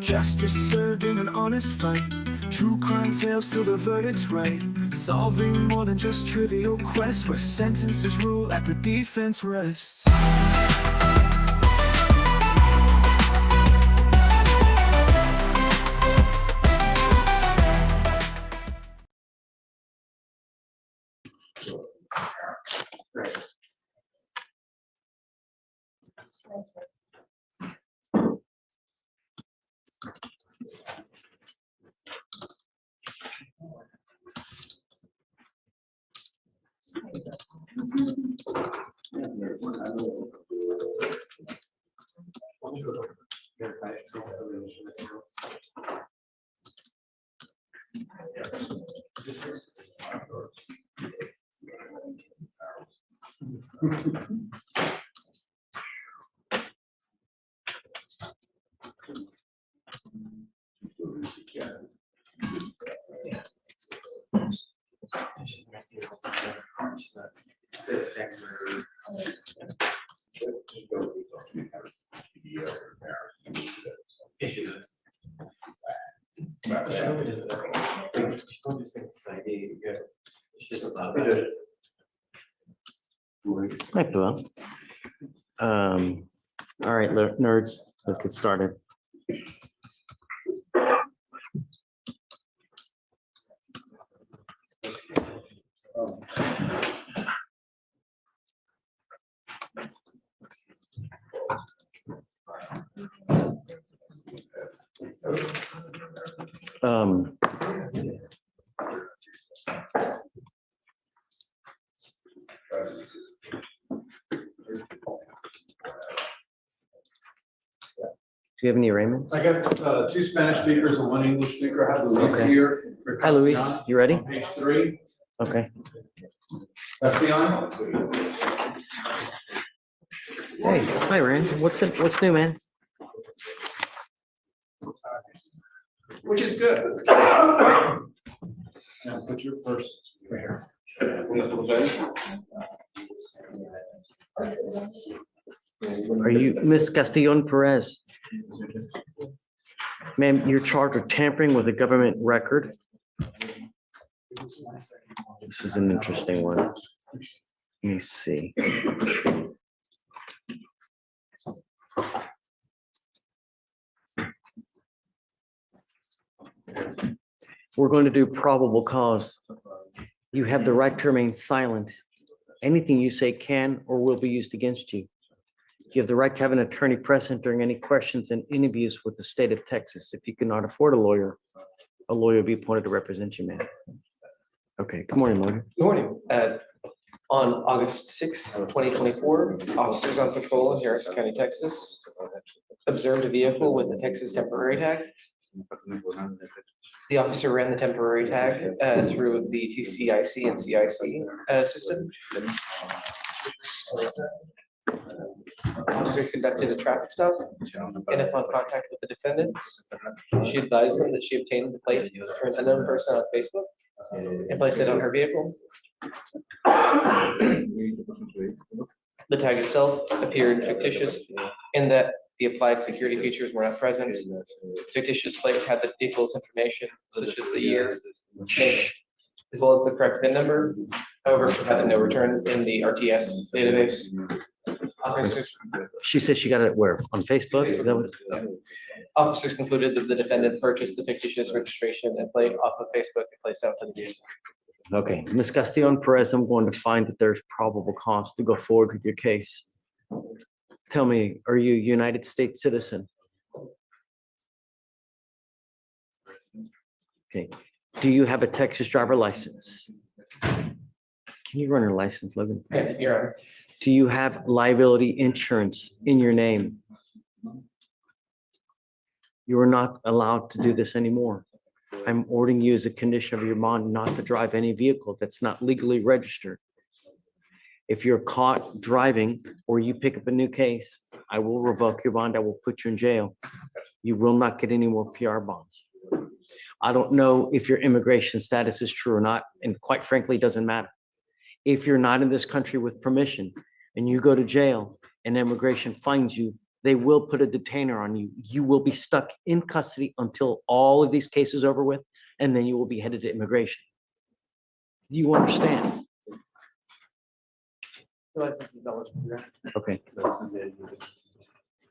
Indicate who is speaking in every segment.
Speaker 1: Justice served in an honest fight. True crime tales till the verdict's right. Solving more than just trivial quests, where sentences rule at the defense rests.
Speaker 2: Hi, Pooh. All right, nerds, let's get started. Do you have any arraignments?
Speaker 3: I got two Spanish speakers and one English speaker. I have Luis
Speaker 2: Okay.
Speaker 3: here.
Speaker 2: Hi, Luis. You ready?
Speaker 3: On page 3.
Speaker 2: Okay.
Speaker 3: Esteban?
Speaker 2: Hey, hi, Rand. What's new, man?
Speaker 3: Which is good. Now put your purse right here.
Speaker 2: Are you Miss Castillon Perez? Ma'am, you're charged with tampering with a government record. This is an interesting one. Let me see. We're going to do probable cause. You have the right to remain silent. Anything you say can or will be used against you. You have the right to have an attorney present during any questions and interviews with the state of Texas. If you cannot afford a lawyer will be appointed to represent you, ma'am. Okay, good morning, lawyer.
Speaker 4: Good morning. On August 6th, 2024, officers on patrol in Harris County, Texas, observed a vehicle with a Texas temporary tag. The officer ran the temporary tag through the TCIC and CIC system. Officer conducted a traffic stop, and upon contact with the defendants, she advised them that she obtained the plate from an unknown person on Facebook and placed it on her vehicle. The tag itself appeared fictitious in that the applied security features were not present. Fictitious plate had the vehicle's information, such as the year, make, as well as the correct VIN number. However, it had a no return in the RTS database. Officers,
Speaker 2: She said she got it where? On Facebook? Is that what-
Speaker 4: officers concluded that the defendant purchased the fictitious registration and plate off of Facebook and placed out to the vehicle.
Speaker 2: Okay, Ms. Castillon Perez, I'm going to find that there's probable cause to go forward with your case. Tell me, are you a United States citizen? Okay, do you have a Texas driver license? Can you run your license, Logan?
Speaker 4: Yes, Your Honor.
Speaker 2: Do you have liability insurance in your name? You are not allowed to do this anymore. I'm ordering you as a condition of your bond not to drive any vehicle that's not legally registered. If you're caught driving or you pick up a new case, I will revoke your bond. I will put you in jail. You will not get any more PR bonds. I don't know if your immigration status is true or not, and quite frankly, it doesn't matter. If you're not in this country with permission and you go to jail and immigration finds you, they will put a detainer on you. You will be stuck in custody until all of these cases are over with, and then you will be headed to immigration. Do you understand?
Speaker 4: Realize this is eligible, yeah.
Speaker 2: Okay.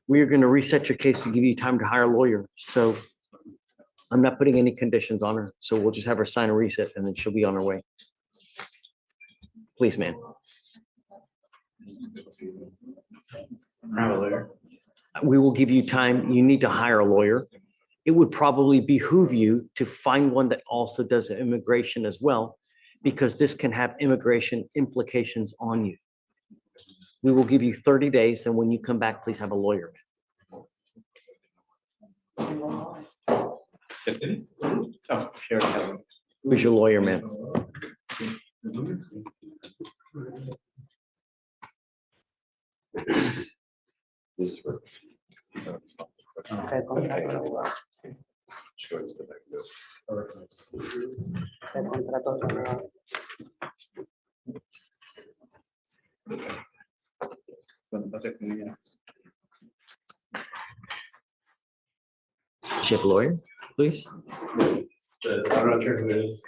Speaker 2: We are going to reset your case to give you time to hire a lawyer. So I'm not putting any conditions on her. So we'll just have her sign a reset and then she'll be on her way. Please, ma'am. We will give you time. You need to hire a lawyer. It would probably behoove you to find one that also does immigration as well, because this can have immigration implications on you. We will give you 30 days, and when you come back, please have a lawyer.
Speaker 3: Oh, sure.
Speaker 2: Who's your lawyer, ma'am? Does she have a lawyer, please?
Speaker 3: I'm not sure who it is.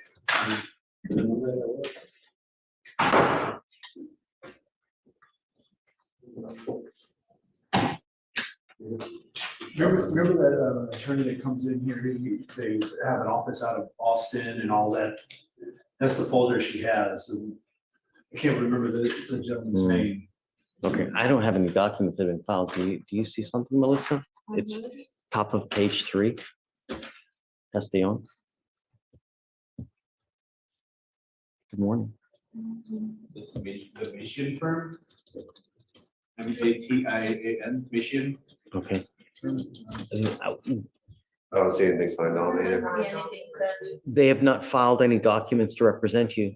Speaker 3: Remember that attorney that comes in here, they have an office out of Austin and all that. That's the folder she has. And I can't remember the gentleman's name.
Speaker 2: Okay, I don't have any documents that have been filed. Do you see something, Melissa? It's top of page 3. That's the on. Good morning.
Speaker 3: The Mission firm? MATIAN, Mission.
Speaker 2: Okay.
Speaker 5: I don't see anything signed on either.
Speaker 2: They have not filed any documents to represent you.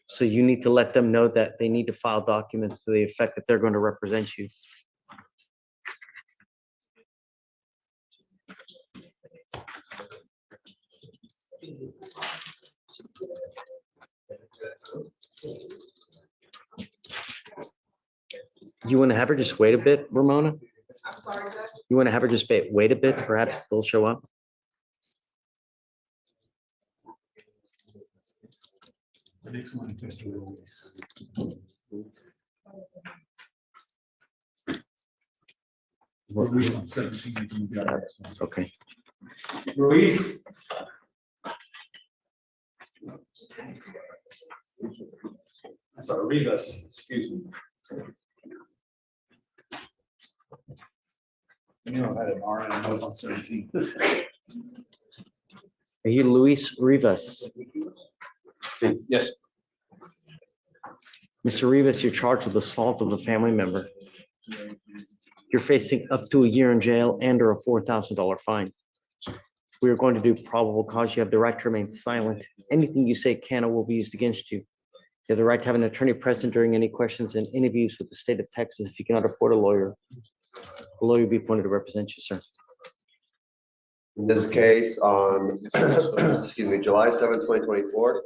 Speaker 2: So you need to let them know that they need to file documents to the effect that they're going to represent you. You want to have her just wait a bit, Ramona? You want to have her just wait a bit? Perhaps they'll show up.
Speaker 3: The next one, Mr. Ruiz. Ruiz on 17, you can go ahead.
Speaker 2: Okay.
Speaker 3: Ruiz. I'm sorry, Rivas, excuse me. You know, I had an R and I was on 17.
Speaker 2: Are you Luis Rivas?
Speaker 3: Yes.
Speaker 2: Mr. Rivas, you're charged with assault of a family member. You're facing up to a year in jail and or a $4,000 fine. We are going to do probable cause. You have the right to remain silent. Anything you say can or will be used against you. You have the right to have an attorney present during any questions and interviews with the state of Texas. If you cannot afford a lawyer will be appointed to represent you, sir.
Speaker 5: In this case, on, excuse me, July 7th, 2024,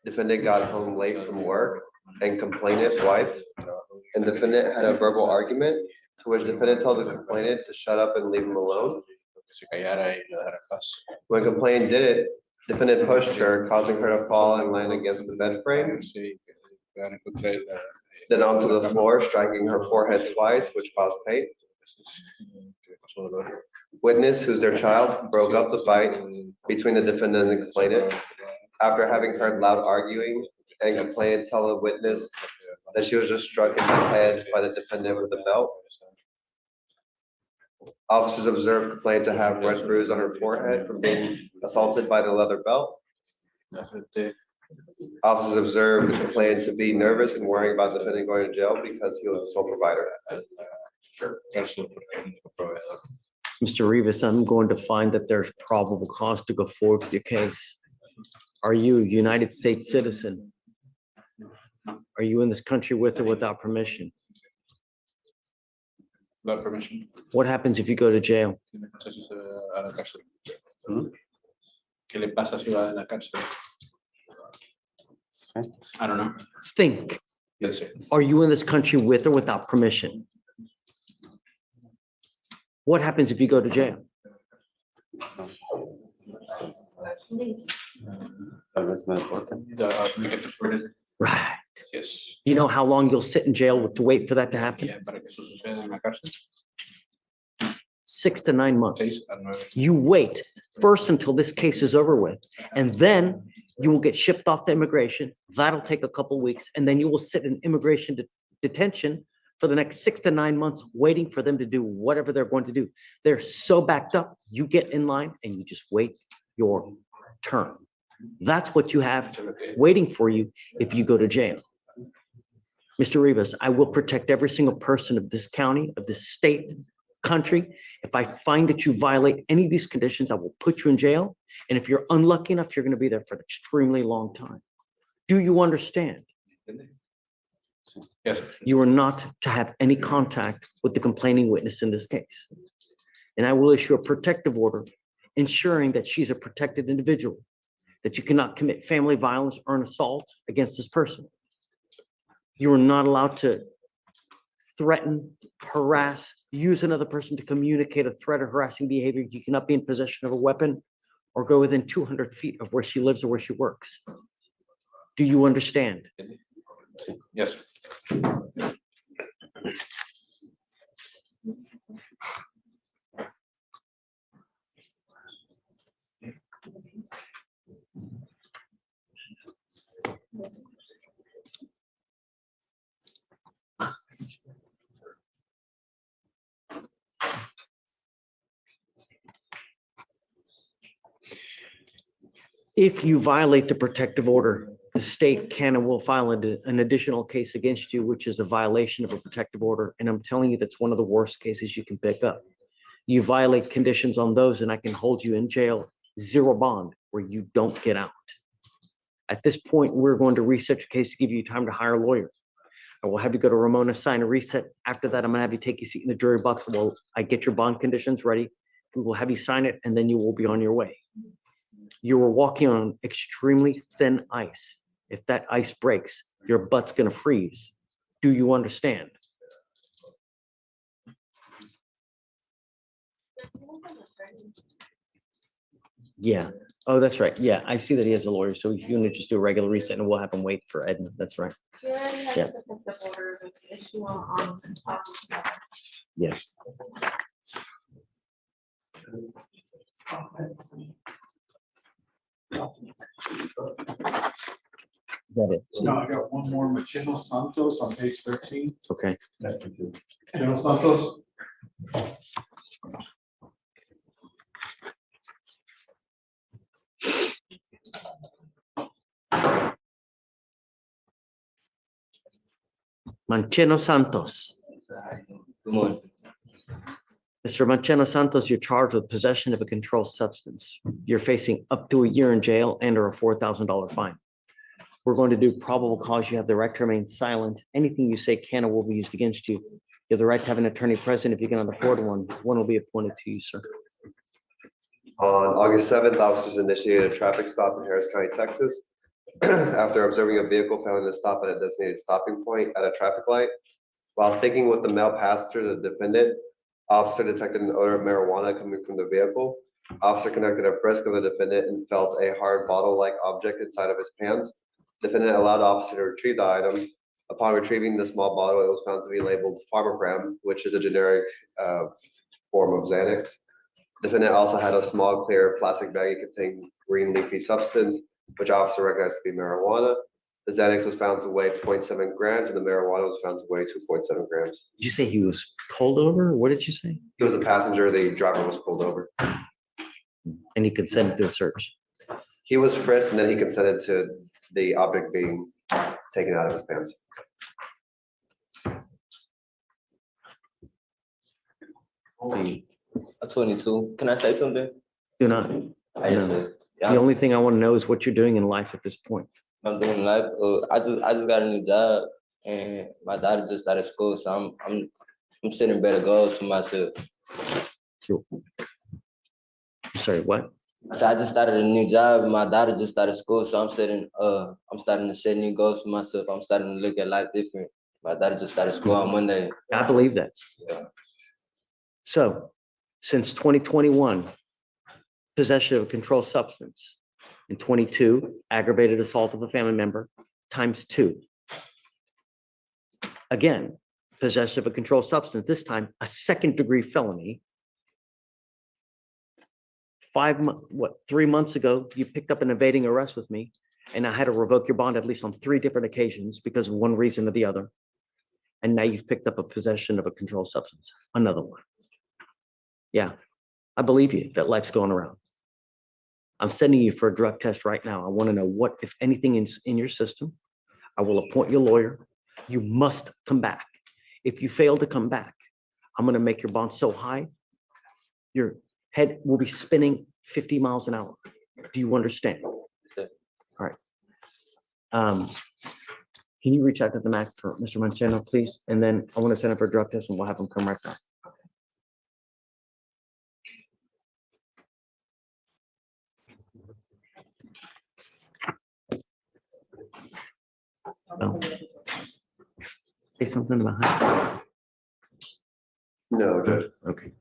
Speaker 5: defendant got home late from work and complainant's wife and defendant had a verbal argument to which defendant told the complainant to shut up and leave him alone. When complainant did it, defendant pushed her, causing her to fall and land against the bed frame, then onto the floor, striking her forehead twice, which caused pain. Witness, who's their child, broke up the fight between the defendant and the complainant. After having heard loud arguing and complainant tell the witness that she was just struck in the head by the defendant with a belt. Officers observed complainant to have red bruise on her forehead from being assaulted by the leather belt. Officers observed the complainant to be nervous and worrying about the defendant going to jail because he was a sole provider.
Speaker 2: Mr. Rivas, I'm going to find that there's probable cause to go forward with your case. Are you a United States citizen? Are you in this country with or without permission?
Speaker 3: Without permission.
Speaker 2: What happens if you go to jail?
Speaker 3: I don't know.
Speaker 2: Think,
Speaker 3: Yes, sir.
Speaker 2: are you in this country with or without permission? What happens if you go to jail?
Speaker 4: You get deported.
Speaker 2: Right.
Speaker 4: Yes.
Speaker 2: You know how long you'll sit in jail to wait for that to happen?
Speaker 4: Para que eso suceda en la cárcel.
Speaker 2: 6 to 9 months.
Speaker 4: 6 a 9.
Speaker 2: You wait first until this case is over with, and then you will get shipped off to immigration. That'll take a couple weeks, and then you will sit in immigration detention for the next 6 to 9 months, waiting for them to do whatever they're going to do. They're so backed up, you get in line and you just wait your turn. That's what you have waiting for you if you go to jail. Mr. Rivas, I will protect every single person of this county, of this state, country. If I find that you violate any of these conditions, I will put you in jail. And if you're unlucky enough, you're going to be there for an extremely long time. Do you understand?
Speaker 4: Yes.
Speaker 2: You are not to have any contact with the complaining witness in this case. And I will issue a protective order ensuring that she's a protected individual, that you cannot commit family violence or an assault against this person. You are not allowed to threaten, harass, use another person to communicate a threat or harassing behavior. You cannot be in possession of a weapon or go within 200 feet of where she lives or where she works. Do you understand?
Speaker 4: Yes.
Speaker 2: If you violate the protective order, the state can and will file an additional case against you, which is a violation of a protective order. And I'm telling you, that's one of the worst cases you can pick up. You violate conditions on those and I can hold you in jail, 0 bond, where you don't get out. At this point, we're going to reset your case to give you time to hire a lawyer. I will have you go to Ramona, sign a reset. After that, I'm gonna have you take your seat in the jury box while I get your bond conditions ready. We will have you sign it and then you will be on your way. You are walking on extremely thin ice. If that ice breaks, your butt's gonna freeze. Do you understand? Yeah. Oh, that's right. Yeah, I see that he has a lawyer. So if you want to just do a regular reset and we'll have him wait for Edna. That's right. Yeah. Yeah. Is that it?
Speaker 3: No, I got one more, Machino Santos on page 13.
Speaker 2: Okay.
Speaker 3: Machino Santos.
Speaker 2: Mancheno Santos.
Speaker 6: Good morning.
Speaker 2: Mr. Mancheno Santos, you're charged with possession of a controlled substance. You're facing up to a year in jail and or a $4,000 fine. We're going to do probable cause. You have the right to remain silent. Anything you say can or will be used against you. You have the right to have an attorney present. If you can afford one will be appointed to you, sir.
Speaker 5: On August 7th, officers initiated a traffic stop in Harris County, Texas. After observing a vehicle failing to stop at a designated stopping point at a traffic light. While speaking with the male passenger, the defendant, officer detected an odor of marijuana coming from the vehicle. Officer conducted a frisk of the defendant and felt a hard bottle-like object inside of his pants. Defendant allowed officer to retrieve the item. Upon retrieving the small bottle, it was found to be labeled Pharmagram, which is a generic form of Xanax. Defendant also had a small clear plastic baggie containing green leafy substance, which officer recognized to be marijuana. The Xanax was found to weigh 0.7 grams and the marijuana was found to weigh 2.7 grams.
Speaker 2: Did you say he was pulled over? What did you say?
Speaker 5: He was a passenger, the driver was pulled over.
Speaker 2: And he consented to a search.
Speaker 5: He was frisked and then he consented to the object being taken out of his pants.
Speaker 6: I'm 22. Can I say something?
Speaker 2: Do not.
Speaker 6: I just,
Speaker 2: The
Speaker 6: yeah,
Speaker 2: only thing I want to know is what you're doing in life at this point.
Speaker 6: I'm doing life. I just got a new job, and my daughter just started school, so I'm setting better goals for myself.
Speaker 2: Sorry, what?
Speaker 6: So I just started a new job. My daughter just started school, so I'm starting to set new goals for myself. I'm starting to look at life different. My daughter just started school on Monday.
Speaker 2: I believe that.
Speaker 6: Yeah.
Speaker 2: So Since 2021, possession of a controlled substance. In 22, aggravated assault of a family member ×2. Again, possession of a controlled substance, this time a second-degree felony. 3 months ago, you picked up an evading arrest with me, and I had to revoke your bond at least on 3 different occasions because of one reason or the other. And now you've picked up a possession of a controlled substance, another one. Yeah, I believe you that life's going around. I'm sending you for a drug test right now. I want to know what, if anything, is in your system. I will appoint your lawyer. You must come back. If you fail to come back, I'm going to make your bond so high, your head will be spinning 50 miles an hour. Do you understand? All right. Can you reach out to the Mac for Mr. Manchano, please? And then I want to send him for a drug test and we'll have him come right back. Oh. Say something about that.
Speaker 5: No, Judge.
Speaker 2: Okay.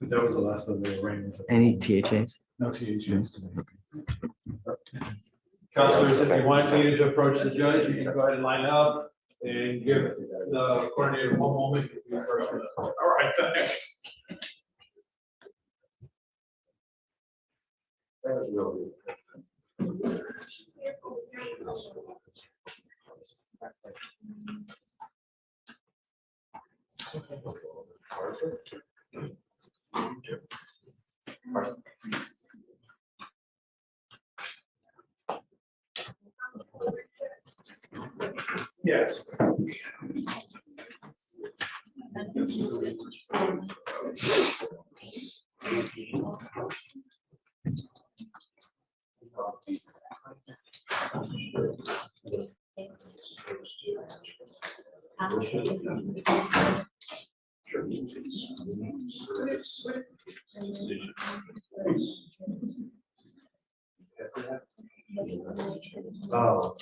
Speaker 3: That was the last of the arraignments.
Speaker 2: Any THAs?
Speaker 3: No THAs today. Counselors, if you want me to approach the judge, you can go ahead and line up and give the coordinator one moment. All right, thanks. Yes.
Speaker 5: Oh,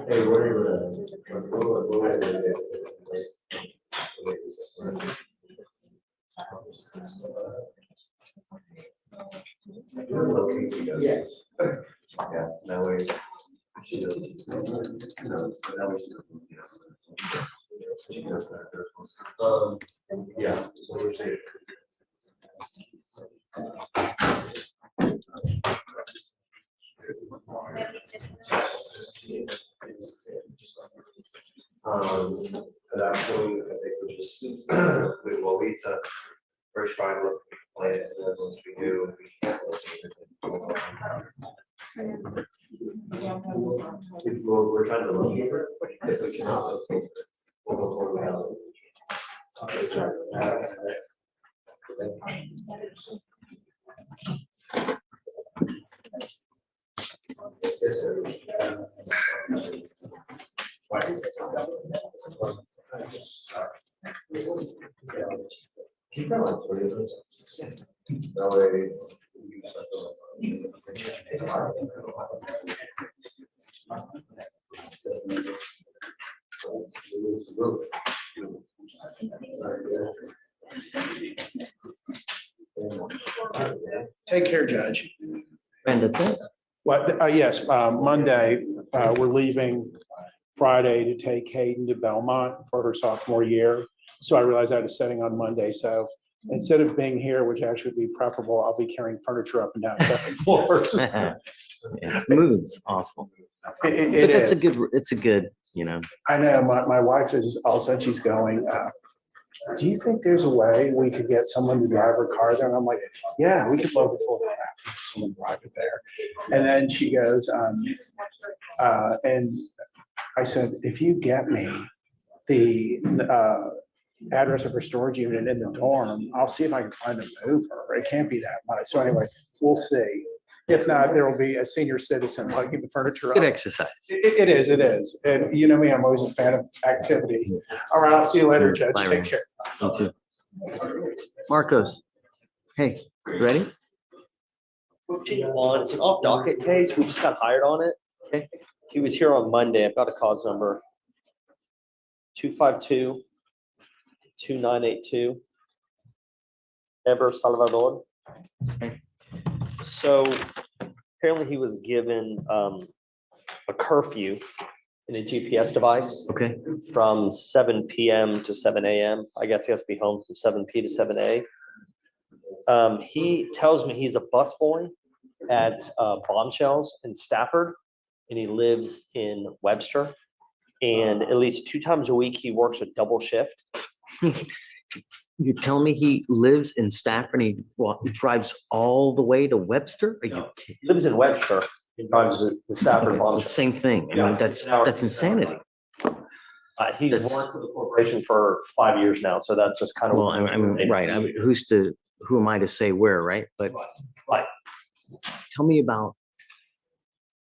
Speaker 5: Hey, what are Yes. Yeah, that way. She knows. No, that way she knows that. Yeah. So we're saying. But actually, I think we just, we will lead to first try and look at it, and then once we do, we can't locate it. We're trying to locate it, if we cannot locate it, we'll go forward without it. Okay, so, yes, sir. Keep that on for you. That way.
Speaker 7: Take care, Judge.
Speaker 2: And that's it.
Speaker 7: What, yes, Monday, we're leaving Friday to take Hayden to Belmont for her sophomore year. So I realized I had a setting on Monday. So instead of being here, which actually would be preferable, I'll be carrying furniture up and down 7 floors.
Speaker 2: Yeah, mood's awful. But
Speaker 7: It
Speaker 2: that's
Speaker 7: is.
Speaker 2: it's a good, you know.
Speaker 7: I know, my wife is, all of a sudden she's going, do you think there's a way we could get someone to drive her car there? And I'm like, yeah, we could load the full traffic, someone drive it there. And then she goes, and I said, if you get me the address of her storage unit in the dorm, I'll see if I can find a mover. It can't be that much. So anyway, we'll see. If not, there will be a senior citizen lugging the furniture
Speaker 2: Good
Speaker 7: up.
Speaker 2: exercise.
Speaker 7: It is, it is. And you know me, I'm always a fan of activity. All right, I'll see you later, Judge.
Speaker 2: Bye,
Speaker 7: Take
Speaker 2: Raymond.
Speaker 7: care.
Speaker 2: You too. Marcos, hey, you ready?
Speaker 8: It's an off docket case. We just got hired on it.
Speaker 2: Okay.
Speaker 8: He was here on Monday. I've got a cause number 252-2982. Ever Salvador.
Speaker 2: Okay.
Speaker 8: So apparently he was given a curfew in a GPS device
Speaker 2: Okay,
Speaker 8: from 7 PM to 7 AM. I guess he has to be home from 7 P to 7 A. He tells me he's a busboy at Bombshells in Stafford, and he lives in Webster. And at least 2 times a week, he works a double shift.
Speaker 2: you tell me he lives in Stafford and he drives all the way to Webster? Are you kidding?
Speaker 8: He lives in Webster. He drives the Stafford
Speaker 2: Okay, well,
Speaker 8: Bombshells.
Speaker 2: same thing. I mean, that's insanity.
Speaker 8: He's
Speaker 2: That's-
Speaker 8: worked for the corporation for 5 years now, so that's just kind of.
Speaker 2: Well, I mean, right, I mean, who am I to say where, right? But
Speaker 8: Right.
Speaker 2: tell me about,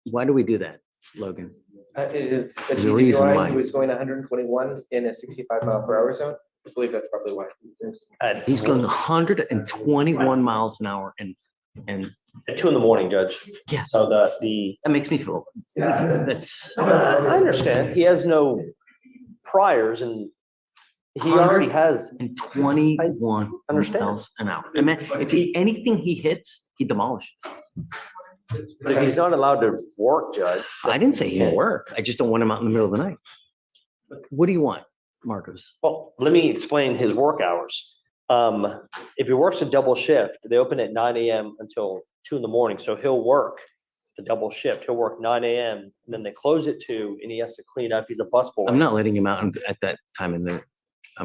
Speaker 2: why do we do that, Logan?
Speaker 4: It is a
Speaker 2: There's a reason why.
Speaker 4: DWI. He was going 121 in a 65 mile per hour zone. I believe that's probably why.
Speaker 2: He's going 121 miles an hour and
Speaker 8: At 2 in the morning, Judge.
Speaker 2: Yeah.
Speaker 8: So the,
Speaker 2: that makes me feel, that's,
Speaker 8: I understand. He has no priors and he already has,
Speaker 2: and 21
Speaker 8: understand.
Speaker 2: miles an hour. I mean, if anything he hits, he demolishes.
Speaker 8: if he's not allowed to work, Judge.
Speaker 2: I didn't say he didn't work. I just don't want him out in the middle of the night. What do you want, Marcos?
Speaker 8: Well, let me explain his work hours. If he works a double shift, they open at 9 AM until 2 in the morning. So he'll work the double shift. He'll work 9 AM and then they close at 2 and he has to clean up. He's a busboy.
Speaker 2: I'm not letting him out at that time in there. I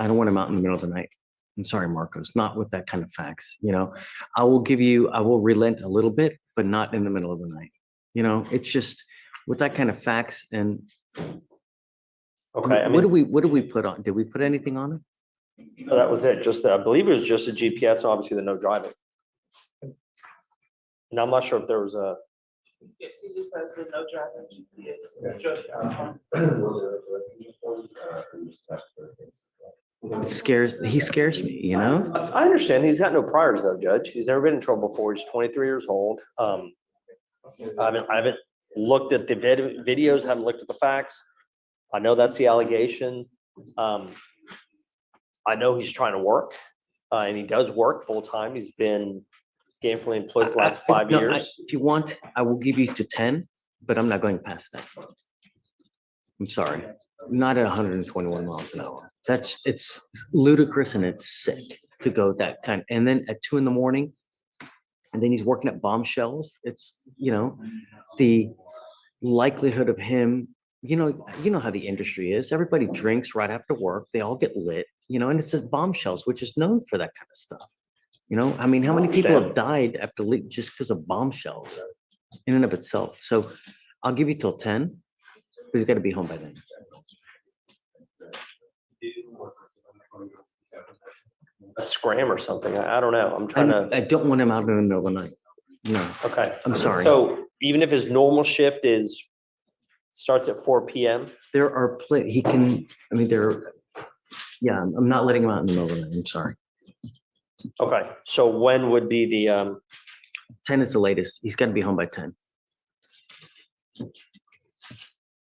Speaker 2: don't want him out in the middle of the night. I'm sorry, Marcos, not with that kind of facts, you know? I will relent a little bit, but not in the middle of the night. You know, it's just with that kind of facts and
Speaker 8: Okay, I
Speaker 2: what do
Speaker 8: mean,
Speaker 2: we put on? Did we put anything on it?
Speaker 8: so that was it. Just, I believe it was just a GPS, and obviously the no driving. And I'm not sure if there was a,
Speaker 9: Yes, he just has the no driving GPS. Just,
Speaker 2: He scares me, you know?
Speaker 8: I understand. He's got no priors though, Judge. He's never been in trouble before. He's 23 years old. I haven't looked at the videos, haven't looked at the facts. I know that's the allegation. I know he's trying to work, and he does work full-time. He's been gainfully employed for the last 5
Speaker 2: No,
Speaker 8: years.
Speaker 2: If you want, I will give you to 10, but I'm not going past that. I'm sorry, not at 121 miles an hour. It's ludicrous and it's sick to go that kind. And then at 2 in the morning, and then he's working at Bombshells. It's, you know, the likelihood of him, you know how the industry is. Everybody drinks right after work. They all get lit, you know, and it says Bombshells, which is known for that kind of stuff. You know, I mean, how many people have died after just because of Bombshells in and of itself? So I'll give you till 10, but he's got to be home by then.
Speaker 8: A scram or something. I don't know. I'm trying to,
Speaker 2: I don't want him out in the middle of the night. No,
Speaker 8: okay.
Speaker 2: I'm sorry.
Speaker 8: So even if his normal shift starts at 4 PM,
Speaker 2: There are he can, I mean, yeah, I'm not letting him out in the middle of the night. I'm sorry.
Speaker 8: okay, so when would be the,
Speaker 2: 10 is the latest. He's got to be home by 10.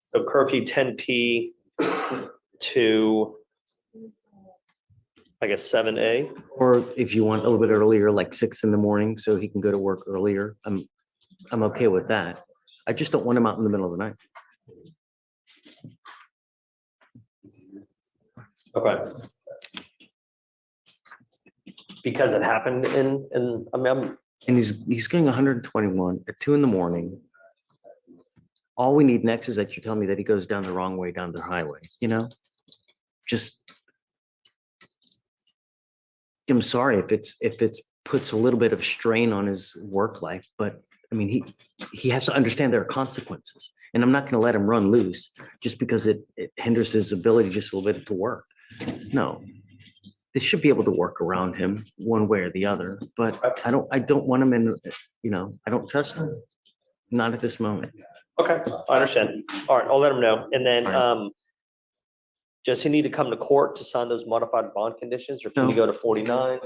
Speaker 8: so curfew 10 P to, I guess, 7 A?
Speaker 2: Or if you want a little bit earlier, like 6 in the morning, so he can go to work earlier. I'm okay with that. I just don't want him out in the middle of the night.
Speaker 8: Okay. Because it happened I mean,
Speaker 2: And he's going 121 at 2 in the morning. All we need next is that you tell me that he goes down the wrong way down the highway, you know? Just I'm sorry if it's puts a little bit of strain on his work life, but I mean, he has to understand there are consequences. And I'm not going to let him run loose just because it hinders his ability just a little bit to work. No. They should be able to work around him one way or the other, but I don't want him in, I don't trust him. Not at this moment.
Speaker 8: Okay, I understand. All right, I'll let him know. And then,
Speaker 2: All
Speaker 8: does he need to come to court to sign those modified bond conditions, or can he
Speaker 2: No.
Speaker 8: go to 49?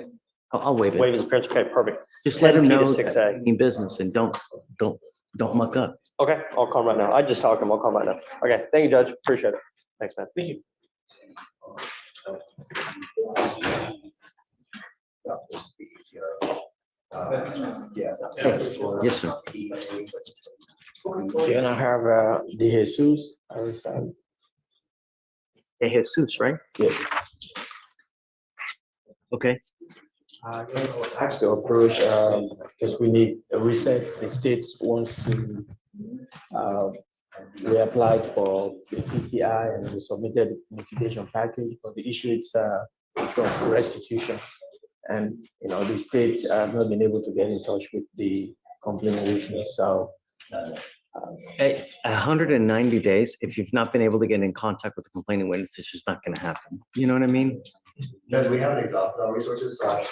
Speaker 2: I'll waive
Speaker 8: Waive
Speaker 2: it.
Speaker 8: his appearance, okay, perfect.
Speaker 2: Just let him
Speaker 8: 10P to
Speaker 2: know
Speaker 8: 6A.
Speaker 2: that you mean business and don't muck up.
Speaker 8: Okay, I'll call him right now. I just talked to him, I'll call him right now. Okay, thank you, Judge, appreciate it. Thanks, man. Thank you.
Speaker 2: Yes, sir.
Speaker 10: Can I have De Jesus?
Speaker 2: Hey, Jesus, right?
Speaker 10: Yes.
Speaker 2: Okay.
Speaker 10: Ask to approach, because we need a reset. The state wants to, we applied for the PTI and we submitted mitigation package, but the issue is from restitution. And, the state have not been able to get in touch with the complainant witness, so.
Speaker 2: At 190 days, if you've not been able to get in contact with the complaining witness, it's just not going to happen. You know what I mean?
Speaker 5: Judge, we haven't exhausted our resources, so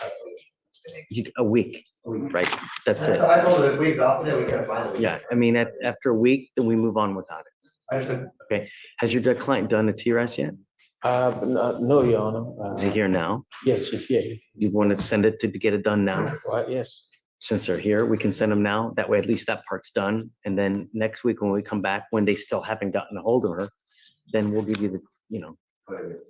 Speaker 2: A week, right? That's it.
Speaker 5: I told them if we exhausted it, we can't find it.
Speaker 2: Yeah, I mean, after a week, then we move on without it.
Speaker 5: I understand.
Speaker 2: Has your client done a TRS yet?
Speaker 10: No, Your Honor.
Speaker 2: Is he here now?
Speaker 10: Yes, she's here.
Speaker 2: You want to send it to get it done now?
Speaker 10: Yes.
Speaker 2: Since they're here, we can send them now. That way, at least that part's done. And then next week, when we come back, when they still haven't gotten a hold of her, then we'll give you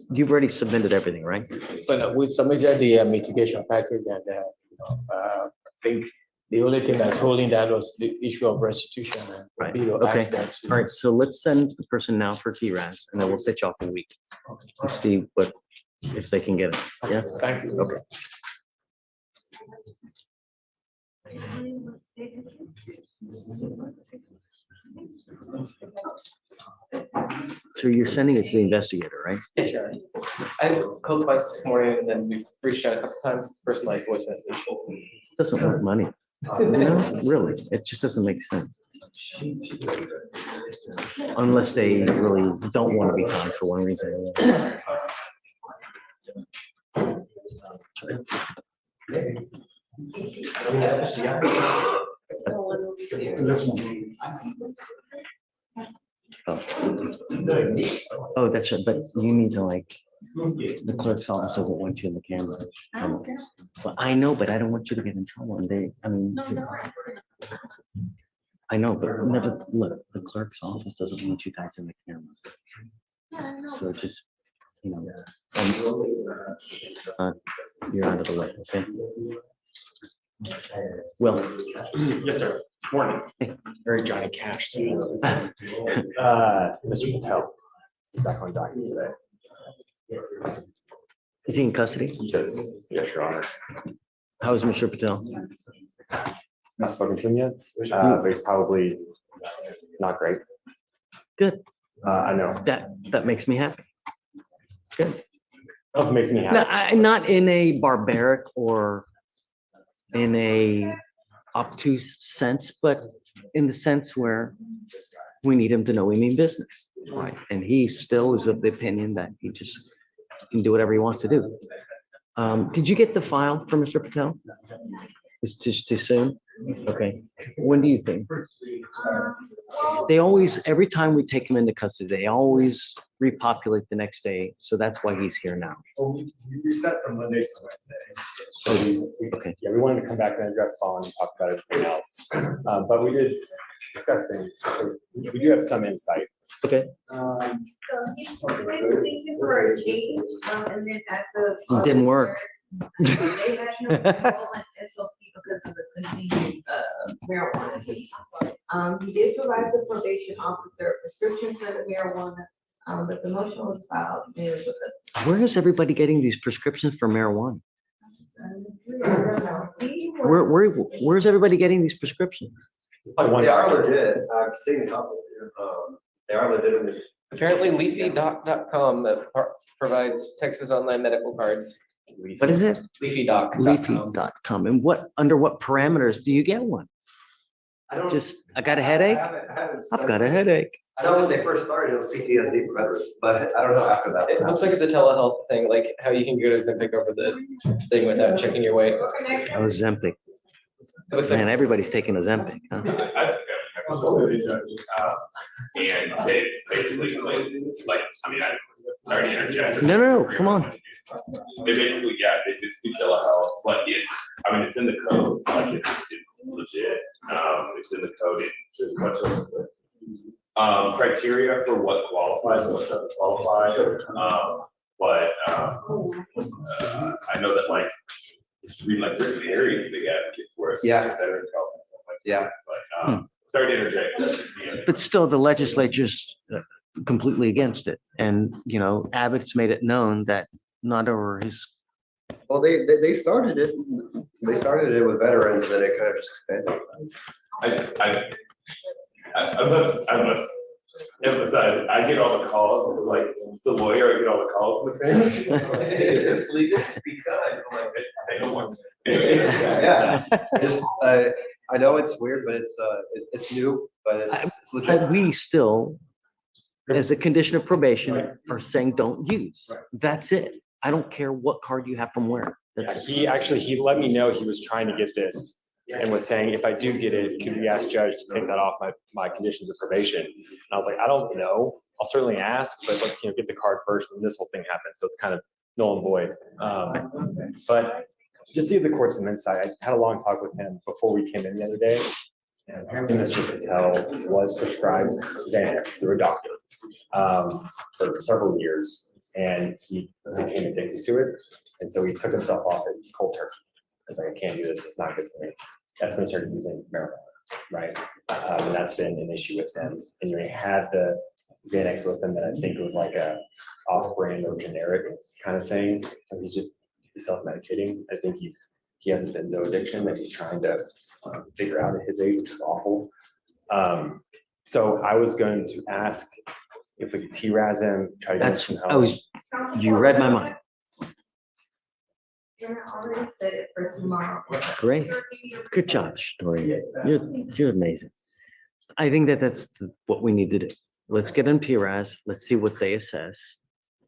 Speaker 2: you've already submitted everything, right?
Speaker 10: But we submitted the mitigation package and, I think the only thing that's holding that was the issue of restitution. And
Speaker 2: Right,
Speaker 10: we will
Speaker 2: okay.
Speaker 10: ask them to-
Speaker 2: All right, so let's send the person now for TRAS and then we'll set you off a week. Let's see if they can get it. Yeah,
Speaker 10: Thank you.
Speaker 2: okay. So you're sending it to the investigator, right?
Speaker 4: Yes, Your Honor. I called twice this morning and then we've reached out a couple times. It's personalized voice message.
Speaker 2: Doesn't want money. Really, it just doesn't make sense. Unless they really don't want to be found for one reason or another. Oh, that's right, but you need to the clerk's office doesn't want you in the camera. But I know, but I don't want you to get in trouble and I know, but never, look, the clerk's office doesn't want you guys in the camera. So just, you're out of the way, okay? Well.
Speaker 11: Yes, sir. Morning. Very Johnny Cash today. Mr. Patel, back on docket today.
Speaker 2: Is he in custody?
Speaker 11: Yes, Your Honor.
Speaker 2: How is Mr. Patel?
Speaker 11: Not spoken to him yet, but he's probably not great.
Speaker 2: Good.
Speaker 11: I know.
Speaker 2: That makes me happy. Good.
Speaker 11: Oh, it makes me
Speaker 2: No,
Speaker 11: happy.
Speaker 2: not in a barbaric or in a obtuse sense, but in the sense where we need him to know we mean business, right? And he still is of the opinion that he just can do whatever he wants to do. Did you get the file for Mr. Patel? It's just too soon? Okay. When do you think? They always, every time we take him into custody, they always repopulate the next day. So that's why he's here now.
Speaker 11: Well, we reset from Monday to Wednesday. So
Speaker 2: Okay.
Speaker 11: yeah, we wanted to come back and address bond and talk about everything else. But we did discuss things. So we do have some insight.
Speaker 2: Okay.
Speaker 12: So he's thinking for a change, and then as a.
Speaker 2: It didn't work.
Speaker 12: They had no control and SOP because of the continued marijuana case. He did provide the probation officer a prescription for the marijuana, but the motion was filed mainly because.
Speaker 2: Where is everybody getting these prescriptions for marijuana?
Speaker 12: I don't know. He was-
Speaker 2: Where's everybody getting these prescriptions?
Speaker 5: They are legit. I've seen a couple. They are legitimate.
Speaker 4: Apparently leafydoc.com that provides Texas online medical cards
Speaker 2: What is it?
Speaker 4: Leafy.com.
Speaker 2: Leafy.com. And under what parameters do you get one? I got a headache? I've got a headache.
Speaker 5: I know when they first started, it was PTSD for veterans, but I don't know after that.
Speaker 4: It looks like it's a telehealth thing, like how you can go to Ozempic over the thing without checking your weight.
Speaker 2: Ozempic.
Speaker 4: It looks
Speaker 2: Man,
Speaker 4: like,
Speaker 2: everybody's taking Ozempic, huh?
Speaker 11: And they basically, like, I mean, I'm sorry to interject.
Speaker 2: No, come on.
Speaker 11: They basically, yeah, it's telehealth, but I mean, it's in the code, like, it's legit. It's in the code, and there's a bunch of criteria for what qualifies and what doesn't qualify. But I know that, like, just read like certain areas they advocate for us.
Speaker 5: Yeah.
Speaker 11: Veterans health and stuff like that.
Speaker 5: Yeah.
Speaker 11: But, sorry to interject.
Speaker 2: But still, the legislature's completely against it. And, Abbott's made it known that not over his,
Speaker 5: Well, they started it. They started it with veterans, and then it kind of just expanded.
Speaker 11: I must emphasize, I get all the calls, like, it's a lawyer, I get all the calls from the family. Is this legal? Because, I'm like, say no more.
Speaker 5: Yeah, just, I know it's weird, but it's new, but it's legit.
Speaker 2: but we still, as a condition of probation, are saying don't use. That's it. I don't care what card you have from where. That's
Speaker 11: Yeah,
Speaker 2: it.
Speaker 11: he let me know he was trying to get this and was saying, if I do get it, could we ask judge to take that off my conditions of probation? And I was like, I don't know. I'll certainly ask, but let's, get the card first and this whole thing happens. So it's kind of null and void. But just to give the court some insight, I had a long talk with him before we came in the other day. And apparently Mr. Patel was prescribed Xanax through a doctor for several years. And he became addicted to it. And so he took himself off it cold turkey. It's like, I can't do this, it's not good for me. That's when he started using marijuana, right? And that's been an issue with him. And he had the Xanax with him that I think was like a off-brand or generic kind of thing. So he's just self-medicating. I think he has a benzo addiction that he's trying to figure out at his age, which is awful. So I was going to ask if we could T-Raz him, try to get some help.
Speaker 2: You read my mind.
Speaker 12: And I already said it for tomorrow.
Speaker 2: Great. Good job, Story. You're amazing. I think that's what we need to do. Let's get on PRAS. Let's see what they assess,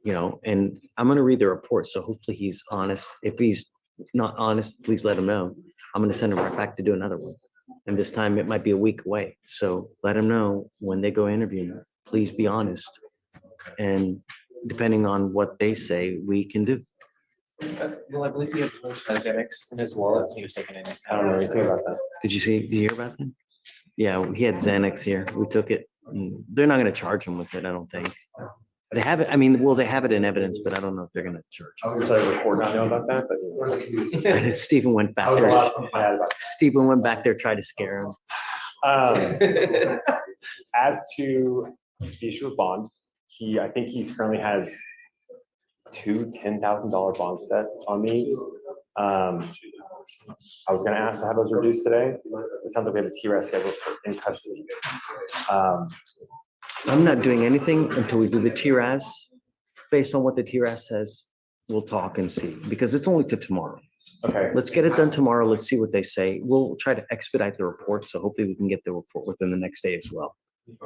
Speaker 2: and I'm going to read the report. So hopefully he's honest. If he's not honest, please let him know. I'm going to send him right back to do another one. And this time it might be a week away. So let him know when they go interview, please be honest. And depending on what they say, we can do.
Speaker 4: well, I believe he had Xanax in his wallet. He was taking it.
Speaker 11: I don't know anything about that.
Speaker 2: Did you hear about that? Yeah, he had Xanax here. We took it. They're not going to charge him with it, I don't think. They have it. I mean, they have it in evidence, but I don't know if they're going to charge
Speaker 11: I was like, report not know about that, but.
Speaker 2: him. Stephen went back
Speaker 11: I was a
Speaker 2: there.
Speaker 11: lot mad about
Speaker 2: Stephen went back there, tried to scare him.
Speaker 11: As to the issue of bond, I think he currently has two $10,000 bond set on these. I was gonna ask to have those reduced today. It sounds like we have a T-RAS scheduled for in custody.
Speaker 2: I'm not doing anything until we do the TRAS. Based on what the TRAS says, we'll talk and see, because it's only to tomorrow.
Speaker 11: Okay,
Speaker 2: Let's get it done tomorrow. Let's see what they say. We'll try to expedite the report, so hopefully we can get the report within the next day as well.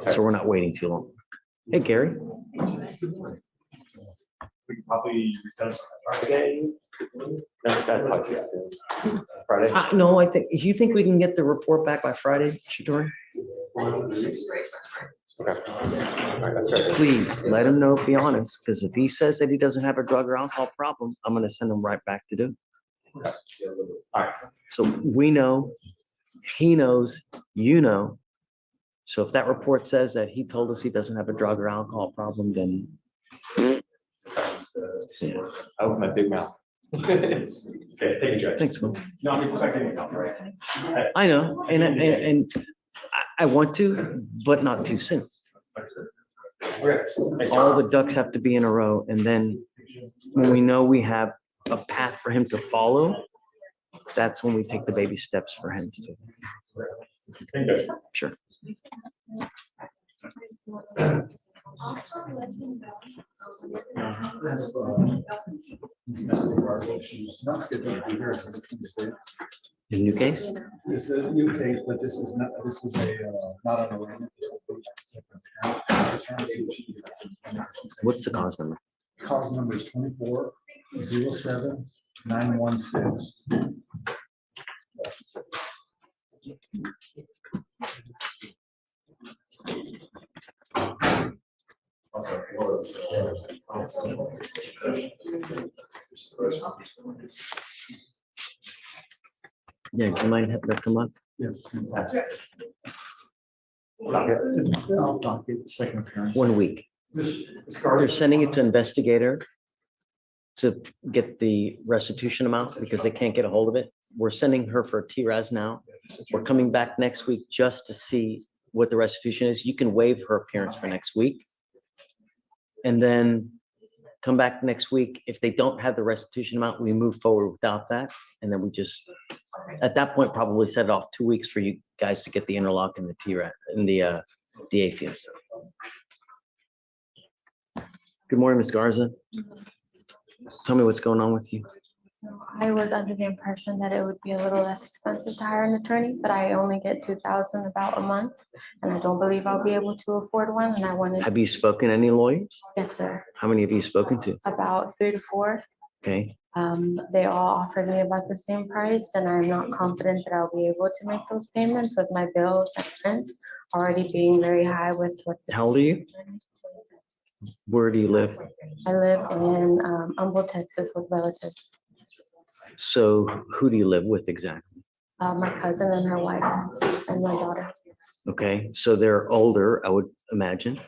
Speaker 2: So we're not waiting too long. Hey, Gary.
Speaker 11: we can probably reset it on Friday. That's probably too soon. Friday.
Speaker 2: No, you think we can get the report back by Friday, Shidori?
Speaker 11: Okay. All right, that's great.
Speaker 2: Please let him know, be honest, because if he says that he doesn't have a drug or alcohol problem, I'm gonna send him right back to do.
Speaker 11: Okay. All right.
Speaker 2: So we know, he knows, So if that report says that he told us he doesn't have a drug or alcohol problem, then. Yeah.
Speaker 11: I open my big mouth. Okay, thank you, Judge.
Speaker 2: Thanks, Will.
Speaker 11: No, I'm expecting it, right?
Speaker 2: I know, and I want to, but not too soon. All the ducks have to be in a row, and then when we know we have a path for him to follow, that's when we take the baby steps for him to do.
Speaker 11: Thank you.
Speaker 2: Sure. A new case?
Speaker 3: This is a new case, but this is not, not on a limit.
Speaker 2: What's the cause number?
Speaker 3: Cause number is 24-07-916.
Speaker 2: Yeah, do you mind having that come up?
Speaker 3: Yes.
Speaker 2: Docket.
Speaker 3: Second appearance.
Speaker 2: 1 week. They're sending it to investigator to get the restitution amount because they can't get a hold of it. We're sending her for a TRAS now. We're coming back next week just to see what the restitution is. You can waive her appearance for next week. And then come back next week. If they don't have the restitution amount, we move forward without that. And then we just, at that point, probably set it off 2 weeks for you guys to get the interlock and the TRAS and the DA fee and stuff. Good morning, Ms. Garza. Tell me what's going on with you.
Speaker 13: So I was under the impression that it would be a little less expensive to hire an attorney, but I only get 2,000 about a month. And I don't believe I'll be able to afford one, and I wanted,
Speaker 2: Have you spoken to any lawyers?
Speaker 13: yes, sir,
Speaker 2: How many have you spoken to?
Speaker 13: about 3 to 4.
Speaker 2: Okay,
Speaker 13: They all offered me about the same price, and I'm not confident that I'll be able to make those payments with my bills and rent already being very high with what.
Speaker 2: how old are you? Where do you live?
Speaker 13: I live in Humboldt, Texas with relatives,
Speaker 2: So who do you live with exactly?
Speaker 13: my cousin and her wife and my daughter.
Speaker 2: Okay, so they're older, I would imagine.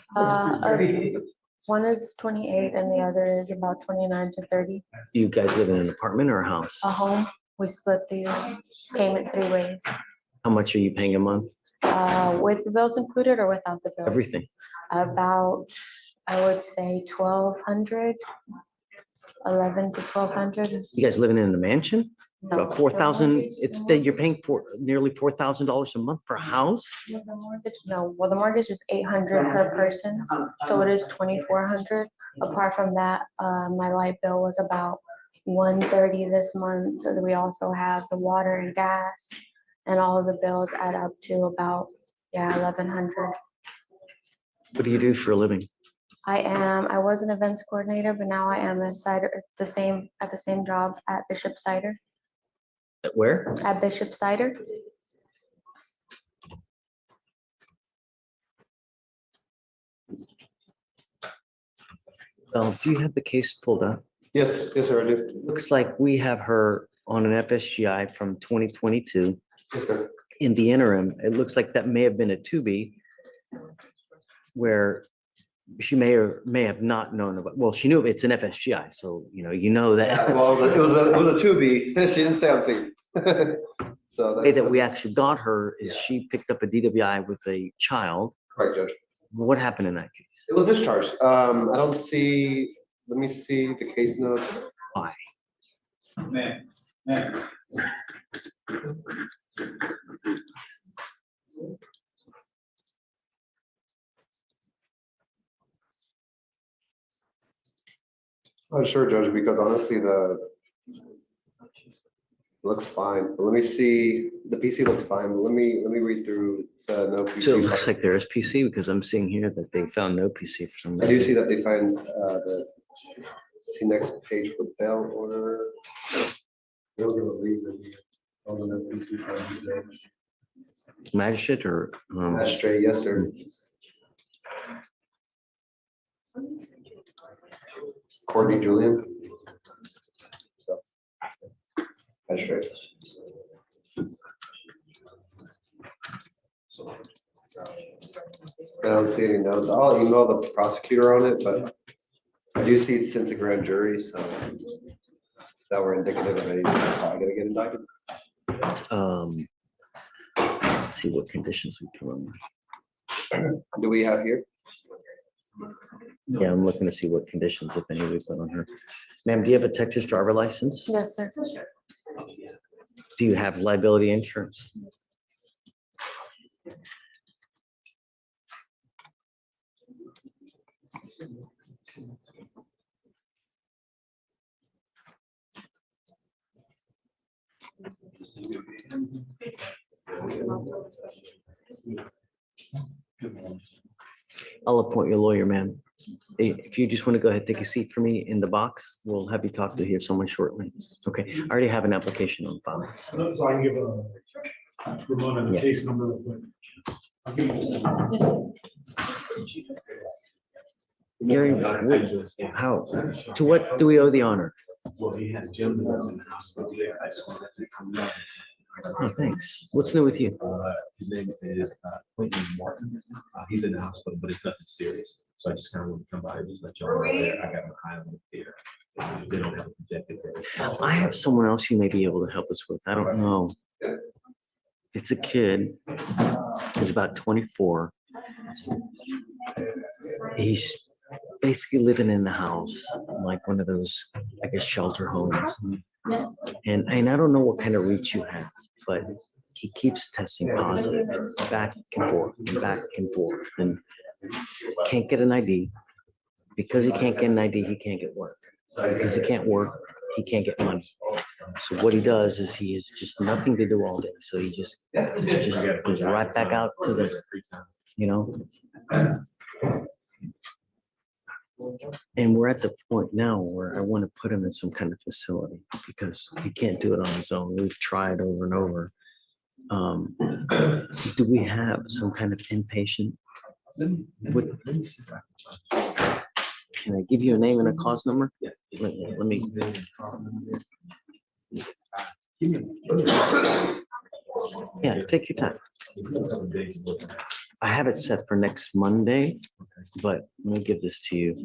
Speaker 13: One is 28 and the other is about 29 to 30.
Speaker 2: Do you guys live in an apartment or a house?
Speaker 13: A home, we split the payment 3 ways,
Speaker 2: How much are you paying a month?
Speaker 13: with the bills included or without the bills?
Speaker 2: Everything.
Speaker 13: About, I would say 1,200, 11 to 1,200.
Speaker 2: You guys living in a mansion?
Speaker 13: No,
Speaker 2: About
Speaker 13: the
Speaker 2: 4,000,
Speaker 13: mortgage-
Speaker 2: it's that you're paying for nearly $4,000 a month for a house?
Speaker 13: No, the mortgage, no, well, the mortgage is 800 per person, so it is 2,400. Apart from that, my light bill was about 130 this month. And we also have the water and gas, and all of the bills add up to about, 1,100.
Speaker 2: What do you do for a living?
Speaker 13: I was an events coordinator, but now I am a cider, at the same job at Bishop Cider,
Speaker 2: At where?
Speaker 13: at Bishop Cider.
Speaker 2: Well, do you have the case pulled up?
Speaker 5: Yes, yes, sir, I do.
Speaker 2: Looks like we have her on an FSGI from 2022.
Speaker 5: Yes, sir.
Speaker 2: In the interim, it looks like that may have been a 2B where she may or may have not known about, well, she knew it's an FSGI, so you know
Speaker 5: Yeah,
Speaker 2: that.
Speaker 5: well, it was a 2B. She didn't stay on scene. So
Speaker 2: The way that we actually got her is she picked up a DWI with a child.
Speaker 5: Correct, Judge.
Speaker 2: What happened in that case?
Speaker 5: It was discharged. I don't see, let me see the case notes.
Speaker 2: Why?
Speaker 3: Man.
Speaker 5: I'm sure, Judge, because honestly, looks fine. But let me see, the PC looks fine, but let me read through the no PC.
Speaker 2: So it looks like there is PC because I'm seeing here that they found no PC for some
Speaker 5: I do see
Speaker 2: reason.
Speaker 5: that they find see next page for bail order. They'll give a reason here. Oh, no, PC found, Judge.
Speaker 2: Magistrate or,
Speaker 5: Magistrate, yes, sir. Courtney Julian. So, Magistrate. I don't see any notes. I'll email the prosecutor on it, but I do see it's since a grand jury, so that we're indicative of anything, probably gonna get indicted.
Speaker 2: let's see what conditions we put on.
Speaker 5: Do we have here?
Speaker 2: Yeah, I'm looking to see what conditions, if any, we put on her. Ma'am, do you have a Texas driver license?
Speaker 13: Yes, sir.
Speaker 2: Do you have liability insurance? I'll appoint your lawyer, ma'am. If you just want to go ahead, take a seat for me in the box, we'll have you talk to here someone shortly. Okay, I already have an application on file. so-
Speaker 3: So I can give Ramona the
Speaker 2: Yeah.
Speaker 3: case number real quick. I'll give you just a-
Speaker 2: Gary, how, to what do we owe the honor?
Speaker 14: Well, he had Jim that was in the hospital. I just wanted to come down.
Speaker 2: Oh, thanks. What's new with you?
Speaker 14: His name is Quentin Martin. He's in the hospital, but it's nothing serious. So I just kind of want to come by and just let y'all know that I got my eye on it there. They don't have a projected.
Speaker 2: I have someone else you may be able to help us with. I don't know. It's a kid. He's about 24. He's basically living in the house, like one of those, I guess, shelter homes. And I don't know what kind of reach you have, but he keeps testing positive, back and forth, and back and forth, and can't get an ID. Because he can't get an ID, he can't get work. Because he can't work, he can't get money. So what he does is he has just nothing to do all day. So he just goes right back out to the, you know. And we're at the point now where I want to put him in some kind of facility because he can't do it on his own. We've tried over and over. Do we have some kind of inpatient? Can I give you a name and a cause number? Let me. Yeah, take your time. I have it set for next Monday, but let me give this to you.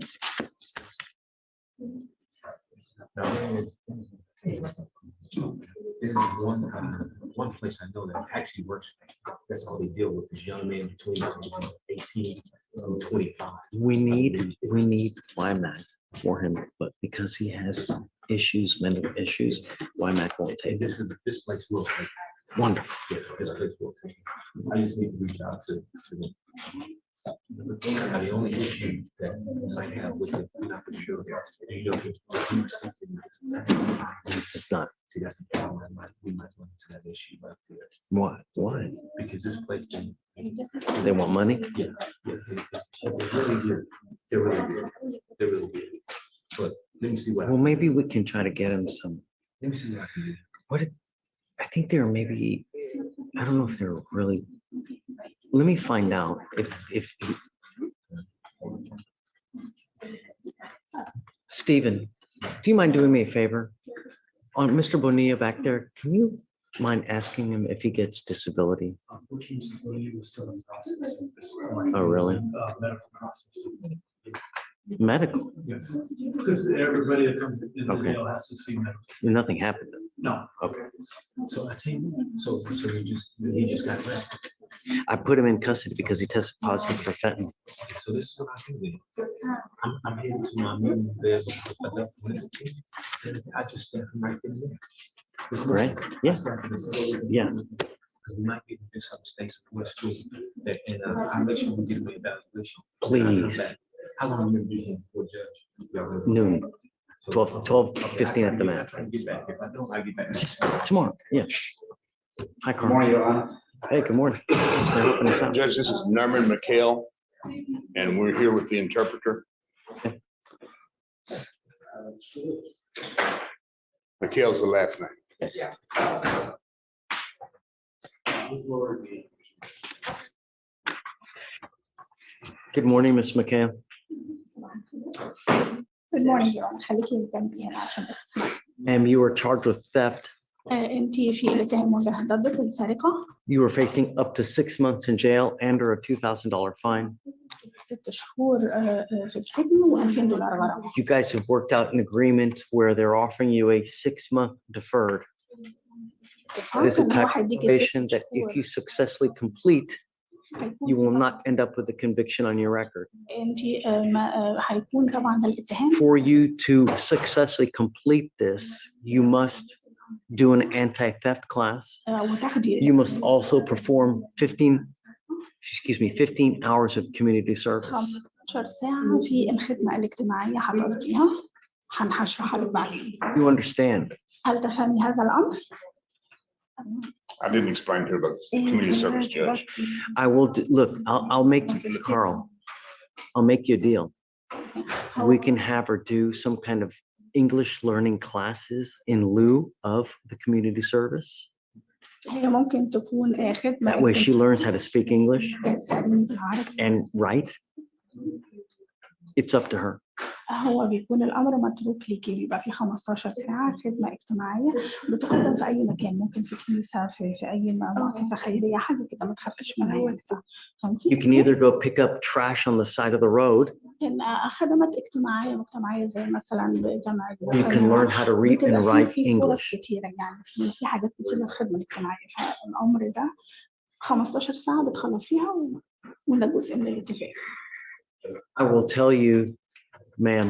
Speaker 14: There's one place I know that actually works. That's all they deal with is young men between 18 and 25.
Speaker 2: We need YMAC for him, but because he has issues, mental issues, YMAC won't take it.
Speaker 14: This place will take.
Speaker 2: Wonderful.
Speaker 14: Yeah, this place will take. I just need to reach out to them. Now, the only issue that I have with it, I'm not for sure. You know,
Speaker 2: It's not.
Speaker 14: see, that's the problem. We might run into that issue right there.
Speaker 2: Why? Why?
Speaker 14: Because this place,
Speaker 2: They want money?
Speaker 14: yeah, they're really good. They're really good. They're really good. But let me see what,
Speaker 2: Well, maybe we can try to get him some,
Speaker 14: let me see what I can do.
Speaker 2: I think they're maybe, I don't know if they're really, let me find out if. Stephen, do you mind doing me a favor? On Mr. Bonilla back there, can you mind asking him if he gets disability?
Speaker 3: Unfortunately, he was still in process.
Speaker 2: Oh, really?
Speaker 3: Medical process.
Speaker 2: Medical?
Speaker 3: Yes, because everybody that comes in the
Speaker 2: Okay.
Speaker 3: jail has to see medical.
Speaker 2: Nothing happened.
Speaker 3: No.
Speaker 2: Okay.
Speaker 14: So I tell you, so he just got arrested.
Speaker 2: I put him in custody because he tested positive for fentanyl.
Speaker 14: Okay, so this is what I do then. I'm heading to my meeting there with the adult forensic, and I just start from right there. This
Speaker 2: Right?
Speaker 14: morning, I
Speaker 2: Yes.
Speaker 14: started this.
Speaker 2: Yeah.
Speaker 14: Because we might be able to do some state support school, and I'll make sure we get an evaluation.
Speaker 2: Please.
Speaker 14: How long you be here for judge?
Speaker 2: Noon, 12:15 at the max.
Speaker 14: Try to get back. If I don't, I get back.
Speaker 2: Just tomorrow, yeah. Hi, Carl.
Speaker 15: Morning, Your Honor.
Speaker 2: Hey, good morning. Thanks for helping us out.
Speaker 15: Judge, this is Norman McHale, and we're here with the interpreter. McHale's the last name.
Speaker 2: Good morning, Ms. McCann.
Speaker 16: Good morning, Your Honor. خليكي جنبي هنا عشان بس تسمعي.
Speaker 2: Ma'am, you were charged with theft.
Speaker 16: انت في الاتهام موجه ضدك بالسرقه
Speaker 2: You were facing up to 6 months in jail and or a $2,000 fine.
Speaker 16: 6 شهور في السجن و2000 دولار غرامه.
Speaker 2: You guys have worked out an agreement where they're offering you a 6-month deferred. It is a type of probation that if you successfully complete, you will not end up with a conviction on your record.
Speaker 16: انت هيكون طبعا الاتهام
Speaker 2: For you to successfully complete this, you must do an anti-theft class.
Speaker 16: وتاخدي
Speaker 2: You must also perform 15 hours of community service.
Speaker 16: 12 ساعة في الخدمة الاجتماعية هتقضيها هشرحها لك بعدين.
Speaker 2: You understand?
Speaker 16: هل تفهمي هذا الأمر؟
Speaker 15: I didn't explain to her about community service judge.
Speaker 2: I will, look, I'll make, Carl, I'll make you a deal. We can have her do some kind of English learning classes in lieu of the community service.
Speaker 16: هي ممكن تكون خدمة
Speaker 2: That way she learns how to speak English
Speaker 16: بتساعدني بالعربي.
Speaker 2: and write. It's up to her.
Speaker 16: هو بيكون الأمر متروك ليكي، بيبقى في 15 ساعة خدمة اجتماعية بتقدم في أي مكان، ممكن في كنيسة، في أي مؤسسة خيرية، حاجة كده ما تخافيش منها يعني.
Speaker 2: You can either go pick up trash on the side of the road.
Speaker 16: لكن خدمات اجتماعية مجتمعية زي مثلا بجمع
Speaker 2: You can learn how to read and write
Speaker 16: في فرص
Speaker 2: English.
Speaker 16: كتيرة يعني في حاجات كتيرة الخدمة الاجتماعية، فالأمر ده 15 ساعة بتخلصيها وده جزء من الاتفاق.
Speaker 2: I will tell you, ma'am,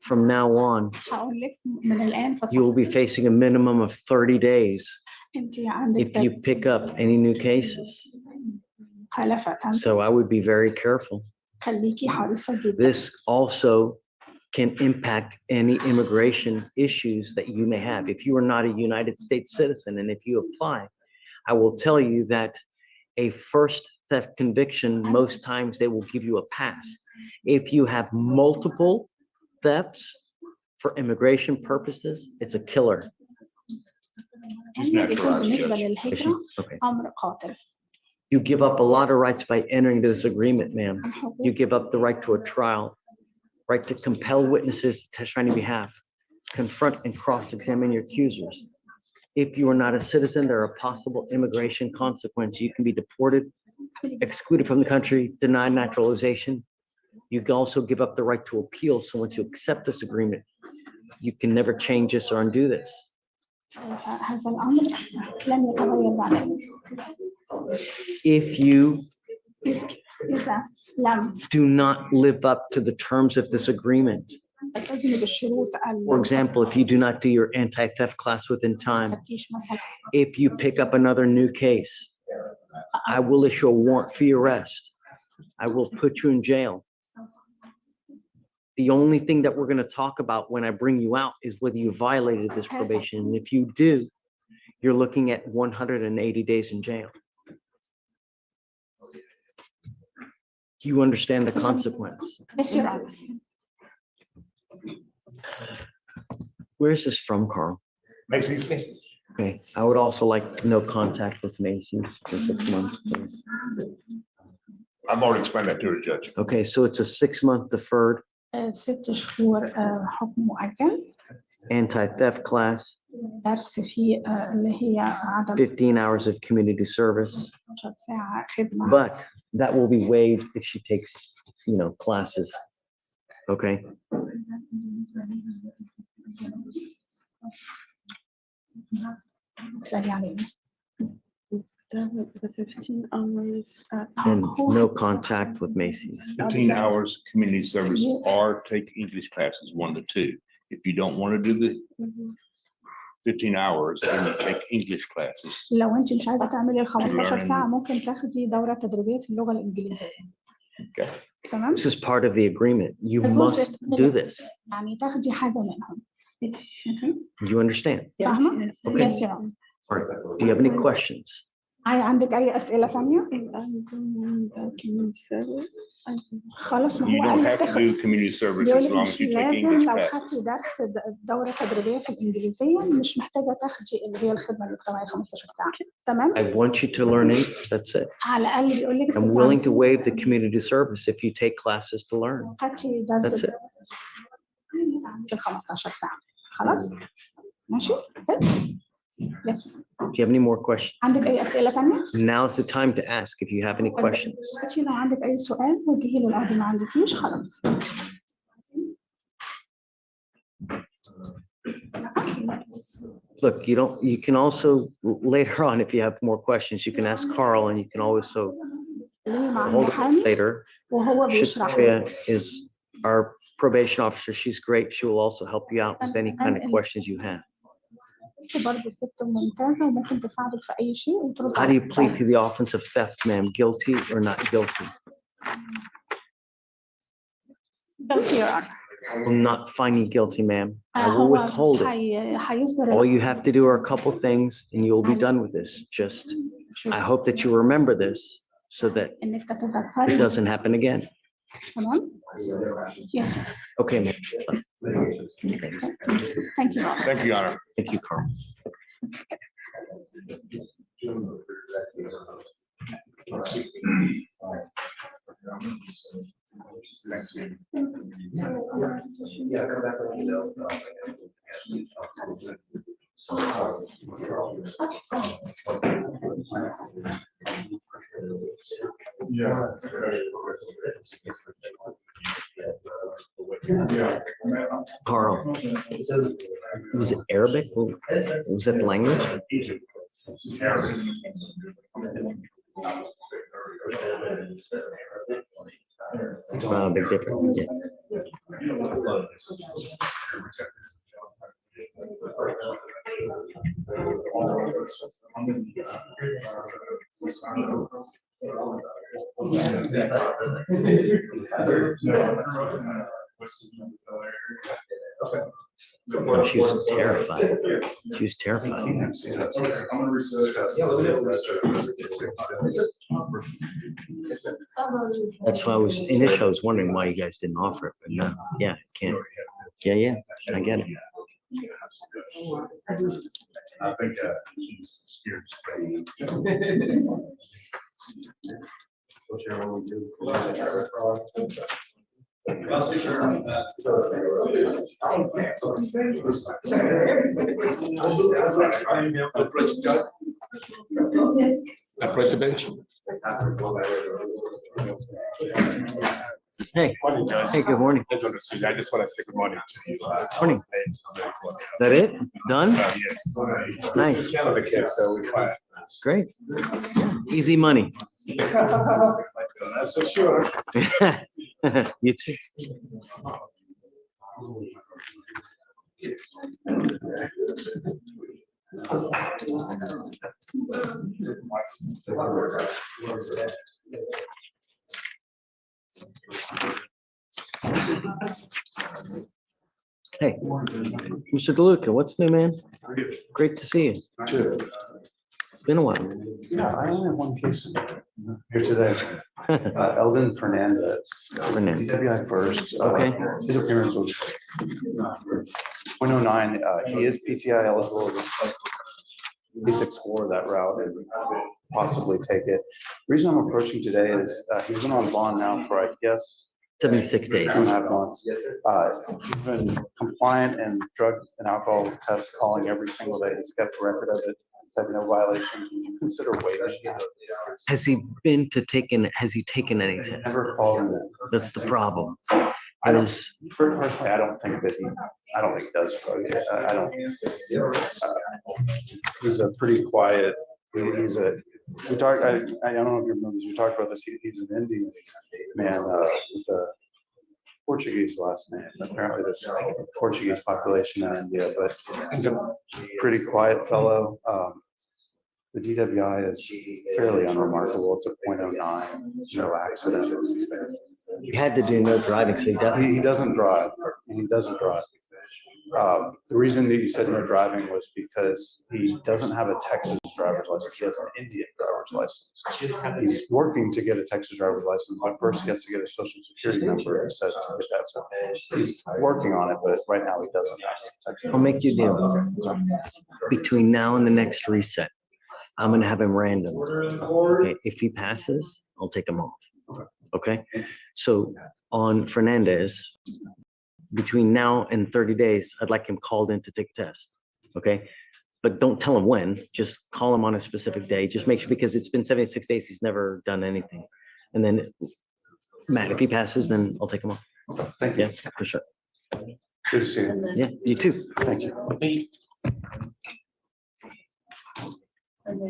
Speaker 2: from now on,
Speaker 16: هقول لك من الآن
Speaker 2: you will be facing a minimum of 30 days
Speaker 16: أنت
Speaker 2: if
Speaker 16: عندك
Speaker 2: you pick up any new cases.
Speaker 16: خلافة.
Speaker 2: So I would be very careful.
Speaker 16: خليكي حريصة جدا.
Speaker 2: This also can impact any immigration issues that you may have. If you are not a United States citizen and if you apply, I will tell you that a first theft conviction, most times they will give you a pass. If you have multiple thefts for immigration purposes, it's a killer.
Speaker 15: She's naturalized
Speaker 16: بالنسبة
Speaker 15: judge.
Speaker 16: للهجرة
Speaker 2: Okay.
Speaker 16: أمر قاتل.
Speaker 2: You give up a lot of rights by entering this agreement, ma'am. You give up the right to a trial, right to compel witnesses to testify on your behalf, confront and cross-examine your accusers. If you are not a citizen, there are possible immigration consequences. You can be deported, excluded from the country, denied naturalization. You can also give up the right to appeal. So once you accept this agreement, you can never change this or undo this.
Speaker 16: هذا الأمر لن يتغير بعد.
Speaker 2: If you
Speaker 16: إذا لم
Speaker 2: do not live up to the terms of this agreement,
Speaker 16: تلتزم بالشروط
Speaker 2: for example, if you do not do your anti-theft class within time,
Speaker 16: مثلا
Speaker 2: if you pick up another new case, I will issue a warrant for your arrest. I will put you in jail. The only thing that we're going to talk about when I bring you out is whether you violated this probation. And if you do, you're looking at 180 days in jail. Do you understand the consequence?
Speaker 16: Yes, Your Honor.
Speaker 2: Where's this from, Carl?
Speaker 15: Macy's.
Speaker 2: Okay, I would also like no contact with Macy's for 6 months, please.
Speaker 15: I've already explained that to her, Judge.
Speaker 2: Okay, so it's a 6-month deferred
Speaker 16: 6 شهور حكم مؤجل.
Speaker 2: anti-theft class,
Speaker 16: درس فيه اللي هي عدد
Speaker 2: 15 hours of community service.
Speaker 16: 12 ساعة خدمة.
Speaker 2: But that will be waived if she takes, classes. Okay,
Speaker 16: يعني
Speaker 9: The 15 hours.
Speaker 2: and no contact with Macy's.
Speaker 15: 15 hours community service or take English classes, 1 to 2. If you don't want to do the 15 hours, then you take English classes.
Speaker 16: لو انت مش عايزه تعملي ال 15
Speaker 15: learn-
Speaker 16: ساعه ممكن تاخدي دوره تدريبيه في اللغه الانجليزيه.
Speaker 15: Okay.
Speaker 16: تمام؟
Speaker 2: This is part of the agreement. You
Speaker 16: ده
Speaker 2: must
Speaker 16: جزء من
Speaker 2: do this.
Speaker 16: يعني تاخدي حاجه منهم.
Speaker 2: You understand?
Speaker 16: فاهمه؟
Speaker 2: Okay.
Speaker 16: Yes, Your Honor.
Speaker 2: All right. Do you have any questions?
Speaker 16: عندك اي اسئله ثانيه؟ خلاص ما
Speaker 15: You
Speaker 16: هو
Speaker 15: don't
Speaker 16: قال
Speaker 15: have to
Speaker 16: تاخد
Speaker 15: do community service
Speaker 16: بيقول
Speaker 15: as
Speaker 16: لك
Speaker 15: long
Speaker 16: مش
Speaker 15: as you take
Speaker 16: لازم
Speaker 15: English
Speaker 16: لو
Speaker 15: classes.
Speaker 16: خدتي درس دوره تدريبيه في الانجليزيه مش محتاجه تاخدي اللي هي الخدمه الاجتماعيه 15 ساعه. تمام؟
Speaker 2: I want you to learn English. That's it.
Speaker 16: على الاقل بيقول لك
Speaker 2: I'm willing to waive the community service if you take classes to learn.
Speaker 16: خدتي
Speaker 2: That's
Speaker 16: درس
Speaker 2: it.
Speaker 16: في ال 15 ساعه. خلاص؟ ماشي؟ Yes.
Speaker 2: Do you have any more questions?
Speaker 16: عندك اي اسئله ثانيه؟
Speaker 2: Now's the time to ask if you have any questions.
Speaker 16: دلوقتي لو عندك اي سؤال وجهي له، لو ما عندكيش خلاص.
Speaker 2: Look, you can also later on, if you have more questions, you can ask Carl and you can also
Speaker 16: ليه مع
Speaker 2: hold it
Speaker 16: المحامي
Speaker 2: later.
Speaker 16: وهو بيشرح
Speaker 2: Shatoya is our probation officer. She's great. She will also help you out with any kind of questions you have.
Speaker 16: برضه ست ممتازه وممكن تساعدك في اي شيء وترد
Speaker 2: How do you plead to the offense of theft, ma'am? Guilty or not guilty?
Speaker 16: Guilty, Your Honor.
Speaker 2: I will not find you guilty, ma'am. I will
Speaker 16: هو
Speaker 2: withhold it.
Speaker 16: هيصدر
Speaker 2: All you have to do are a couple things and you'll be done with this. Just, I hope that you remember this so that
Speaker 16: إنك
Speaker 2: it
Speaker 16: تتذكري.
Speaker 2: doesn't happen again.
Speaker 16: تمام. Yes, sir.
Speaker 2: Okay, ma'am.
Speaker 16: Thank you, Your Honor.
Speaker 15: Thank you, Your Honor.
Speaker 2: Thank you, Carl. Carl, was it Arabic? Was that the language? Big difference. Yeah. Oh, she was terrified. She was terrified. That's why initially I was wondering why you guys didn't offer it, but no, yeah, can't. Yeah, I get it.
Speaker 14: I think
Speaker 17: Approach the bench.
Speaker 2: Hey, hey, good morning.
Speaker 17: I just want to say good morning to you.
Speaker 2: Morning. Is that it? Done?
Speaker 17: Yes.
Speaker 2: Nice.
Speaker 17: The kids, so we fine.
Speaker 2: Great. Easy money.
Speaker 17: That's for sure.
Speaker 2: You too. Hey, Mr. DeLuca, what's new, man? Great to see you. It's been a while.
Speaker 18: Yeah, I only have one case here today. Eldon Fernandez. DWI first.
Speaker 2: Okay.
Speaker 18: His appearance was 0.09. He is PTI eligible. At least explore that route and possibly take it. The reason I'm approaching today is he's been on bond now for, I guess,
Speaker 2: 76 days.
Speaker 18: 2.5 months. He's been compliant and drug and alcohol test calling every single day. He's kept a record of it. He's had no violations. Would you consider waiving?
Speaker 2: Has he taken any tests?
Speaker 18: Never called him.
Speaker 2: That's the problem.
Speaker 18: Personally, I don't think that I don't think he does drugs. I don't. He's a pretty quiet, we talked, I don't know if you remember this, we talked about this, he's an Indian man, with a Portuguese last name. Apparently there's a Portuguese population in India, but he's a pretty quiet fellow. The DWI is fairly unremarkable. It's a 0.09, no accident.
Speaker 2: You had to do no driving, so
Speaker 18: he doesn't drive. He doesn't drive. The reason that you said no driving was because he doesn't have a Texas driver's license. He has an Indian driver's license. He's working to get a Texas driver's license, but first he has to get a social security number. He said to get that. So he's working on it, but right now he doesn't have it.
Speaker 2: I'll make you a deal. Between now and the next reset, I'm gonna have him random. Okay, if he passes, I'll take him off. Okay, so on Fernandez, between now and 30 days, I'd like him called in to take a test. Okay, but don't tell him when. Just call him on a specific day. Just make sure, because it's been 76 days. He's never done anything. And then, Matt, if he passes, then I'll take him off.
Speaker 18: Thank you.
Speaker 2: Yeah, for sure.
Speaker 18: Good to see you.
Speaker 2: Yeah, you too.
Speaker 18: Thank you.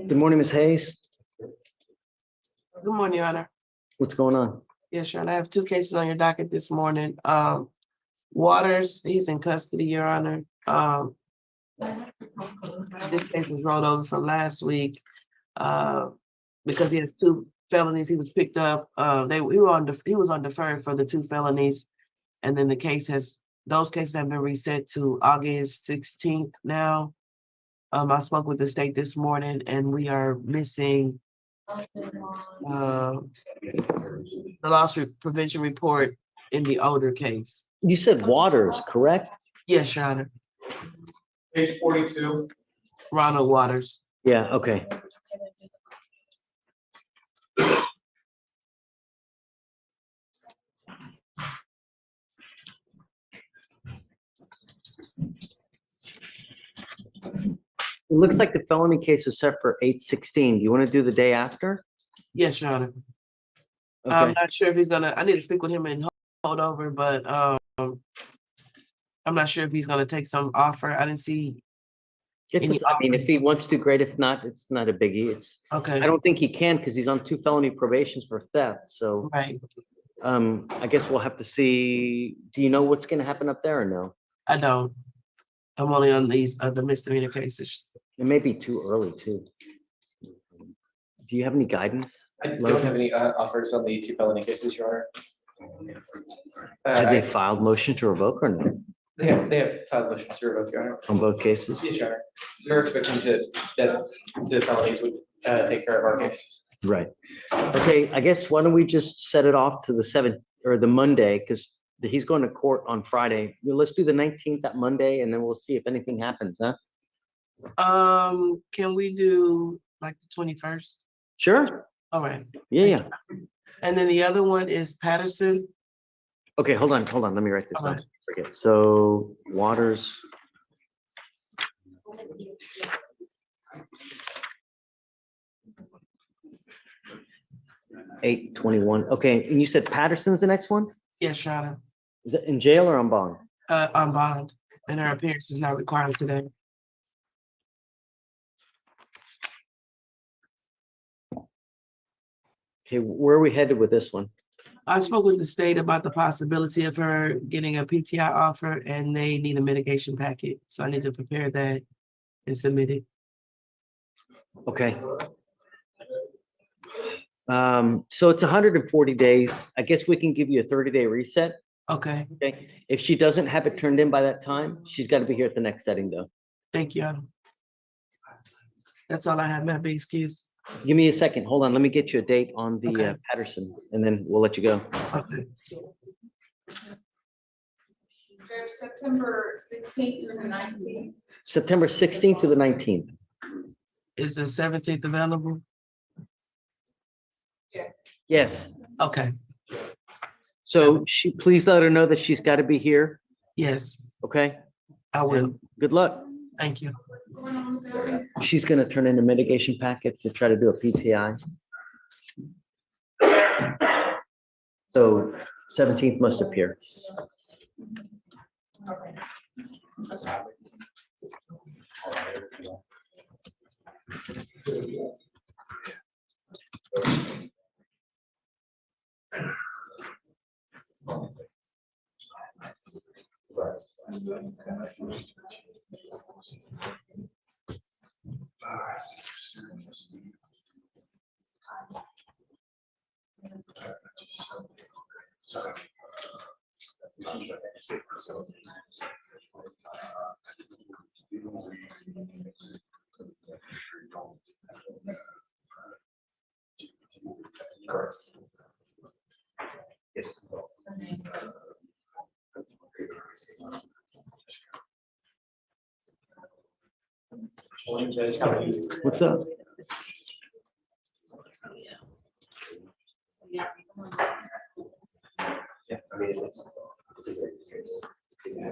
Speaker 2: Good morning, Ms. Hayes.
Speaker 9: Good morning, Your Honor.
Speaker 2: What's going on?
Speaker 9: Yes, Your Honor. I have two cases on your docket this morning. Waters, he's in custody, Your Honor. This case was rolled over from last week because he has two felonies. He was picked up. He was on deferred for the 2 felonies. And then those cases have been reset to August 16th now. I spoke with the state this morning and we are missing the loss prevention report in the older case.
Speaker 2: You said Waters, correct?
Speaker 9: Yes, Your Honor.
Speaker 4: Page 42.
Speaker 9: Ronald Waters.
Speaker 2: Yeah, okay. It looks like the felony case is set for 8/16. Do you want to do the day after?
Speaker 9: Yes, Your Honor.
Speaker 2: Okay.
Speaker 9: I'm not sure if he's gonna, I need to speak with him and hold over, but I'm not sure if he's gonna take some offer. I didn't see.
Speaker 2: I mean, if he wants to, great. If not, it's not a biggie. It's,
Speaker 9: Okay.
Speaker 2: I don't think he can because he's on 2 felony probations for theft. So
Speaker 9: Right.
Speaker 2: I guess we'll have to see. Do you know what's going to happen up there or no?
Speaker 9: I don't. I'm only on these the misdemeanor cases.
Speaker 2: It may be too early too. Do you have any guidance?
Speaker 4: I don't have any offers on the 2 felony cases, Your Honor.
Speaker 2: Have they filed motion to revoke or no
Speaker 4: They have filed motions to revoke, Your Honor.
Speaker 2: on both cases?
Speaker 4: Yes, Your Honor. We're expecting that the felonies would take care of our case.
Speaker 2: Right. Okay, I guess why don't we just set it off to the 7th or the Monday, because he's going to court on Friday. Well, let's do the 19th, that Monday, and then we'll see if anything happens, huh?
Speaker 9: Can we do like the 21st?
Speaker 2: Sure.
Speaker 9: All right.
Speaker 2: Yeah.
Speaker 9: And then the other one is Patterson.
Speaker 2: Okay, hold on. Let me write this
Speaker 9: All
Speaker 2: down.
Speaker 9: right.
Speaker 2: Forget. So Waters. $821. Okay, and you said Patterson's the next one?
Speaker 9: Yes, Your Honor.
Speaker 2: Is that in jail or on bond?
Speaker 9: On bond, and her appearance is not required today.
Speaker 2: Okay, where are we headed with this one?
Speaker 9: I spoke with the state about the possibility of her getting a PTI offer, and they need a mitigation packet. So I need to prepare that and submit it.
Speaker 2: Okay. So it's 140 days. I guess we can give you a 30-day reset.
Speaker 9: Okay,
Speaker 2: Okay. If she doesn't have it turned in by that time, she's got to be here at the next setting though.
Speaker 9: thank you. That's all I have, ma'am. Be excused.
Speaker 2: Give me a second. Hold on. Let me get you a date on the
Speaker 9: Okay.
Speaker 2: Patterson and then we'll let you go.
Speaker 9: Okay.
Speaker 12: September 16th through the 19th.
Speaker 2: September 16th to the 19th.
Speaker 9: Is the 17th available?
Speaker 12: Yes.
Speaker 2: Yes.
Speaker 9: Okay,
Speaker 2: So please let her know that she's got to be here.
Speaker 9: yes,
Speaker 2: Okay.
Speaker 9: I will.
Speaker 2: And good luck.
Speaker 9: Thank you.
Speaker 2: She's going to turn in a mitigation packet to try to do a PTI. So 17th must appear. What's up?
Speaker 12: Yeah.
Speaker 5: Yeah, I mean, it's a great case. Yeah.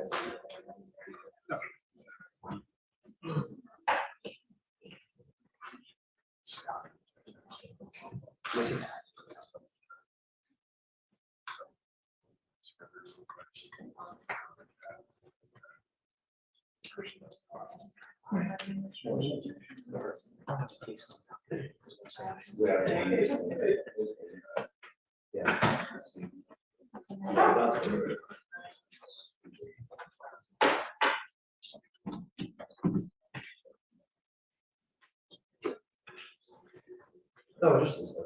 Speaker 5: No, just.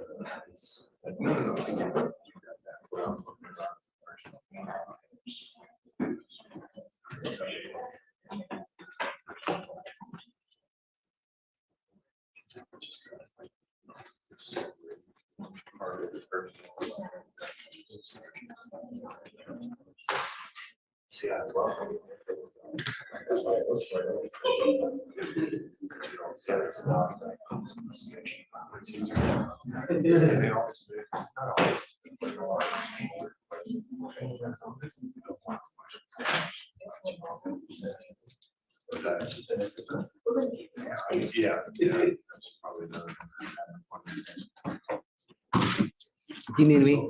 Speaker 8: Do you need me?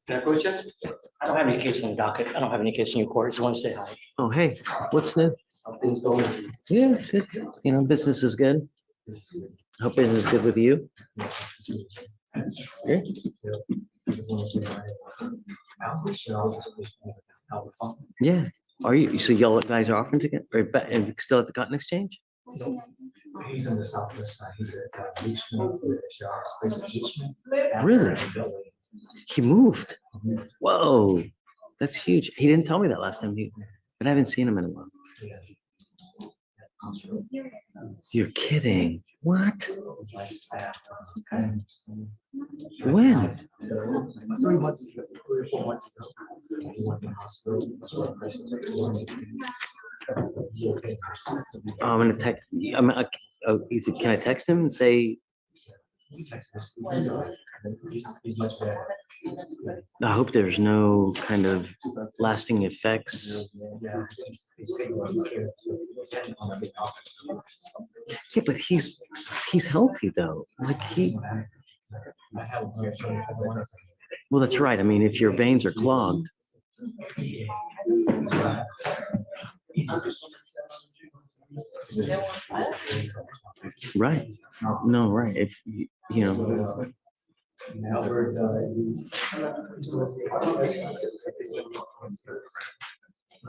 Speaker 8: Can I approach you? I don't have any case in the docket. I don't have any case in your court. Just want to say hi. Oh, hey, what's new?
Speaker 10: Things going.
Speaker 8: Yeah, good. You know, business is good. Hope business is good with you. Yeah. Yeah. Are you, so y'all guys are offering to get, and still at the cotton exchange?
Speaker 14: He's in the southwest side. He's at Richmond, Richmond.
Speaker 8: Really? He moved? Whoa, that's huge. He didn't tell me that last time. But I haven't seen him in a while. You're kidding. What? When?
Speaker 14: 3 months ago, 3 or 4 months ago. He went to the hospital.
Speaker 8: I'm gonna text, can I text him and say,
Speaker 14: He's much better.
Speaker 8: I hope there's no kind of lasting effects. Yeah, but he's healthy though. Like well, that's right. I mean, if your veins are clogged. Right. No, right. If you know.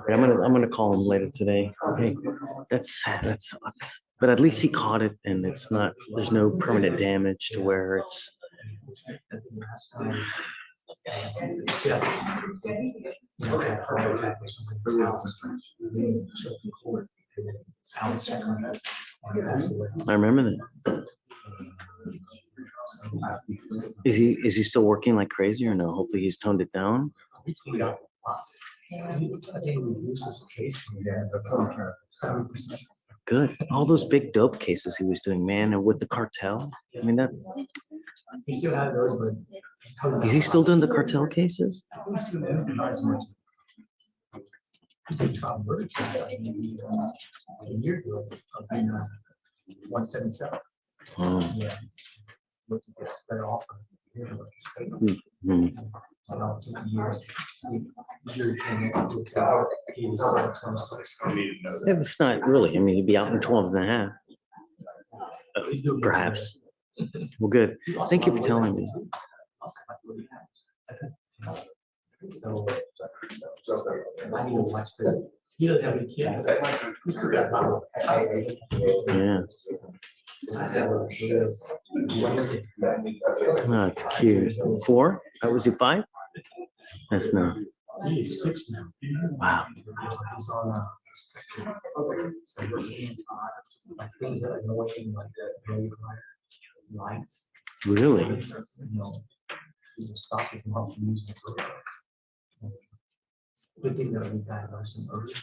Speaker 8: I'm gonna call him later today. Hey, that's sad. That sucks. But at least he caught it and it's not, there's no permanent damage to where it's. I remember that. Is he still working like crazy or no? Hopefully he's toned it down. Good. All those big dope cases he was doing, man, and with the cartel. I mean that. Is he still doing the cartel cases? Oh. Mhm. Yeah, it's not really. I mean, he'd be out in 12 and a half. Perhaps. Well, good. Thank you for telling me. Yeah. Oh, it's cute. 4? Oh, was he 5? That's nice.
Speaker 14: He's 6 now.
Speaker 8: Wow.
Speaker 14: He's on like things that annoy him, like that very lights.
Speaker 8: Really?
Speaker 14: You know, he was stopping him from using it. Good thing that we got some early.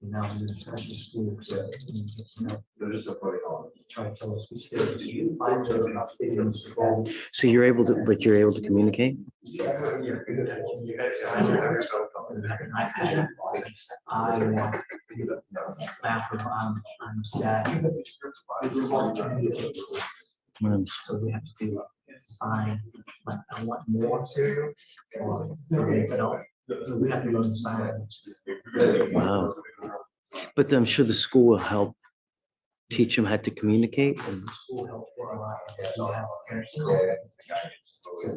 Speaker 14: Now we're in special school, so it's not. They're just trying to tell us we still.
Speaker 8: So you're able to, but you're able to communicate?
Speaker 14: I'm sad. So we have to do sign, like, I want more cereal. Or no. So we have to learn sign language.
Speaker 8: Wow. But I'm sure the school will help teach him how to communicate. And
Speaker 14: The school helps for a lot. So have parents. So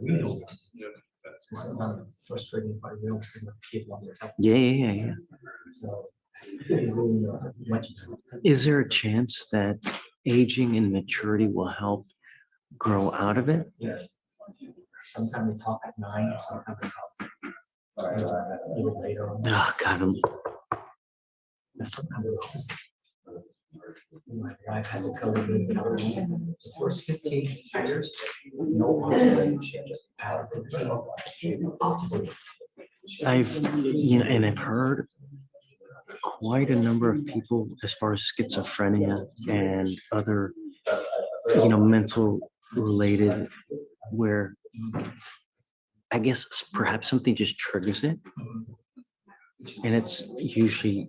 Speaker 14: we don't. Sometimes it's frustrating, but we don't see what the kid wants to tell.
Speaker 8: yeah.
Speaker 14: So it's really much.
Speaker 8: Is there a chance that aging and maturity will help grow out of it?
Speaker 14: Yes. Sometimes we talk at 9, sometimes we talk even later on.
Speaker 2: Oh, God,
Speaker 14: And sometimes it's opposite. My wife has a code in the first 15 years, no opposite. She just opposite.
Speaker 2: I've heard quite a number of people as far as schizophrenia and other, mental related, where I guess perhaps something just triggers it. And it's usually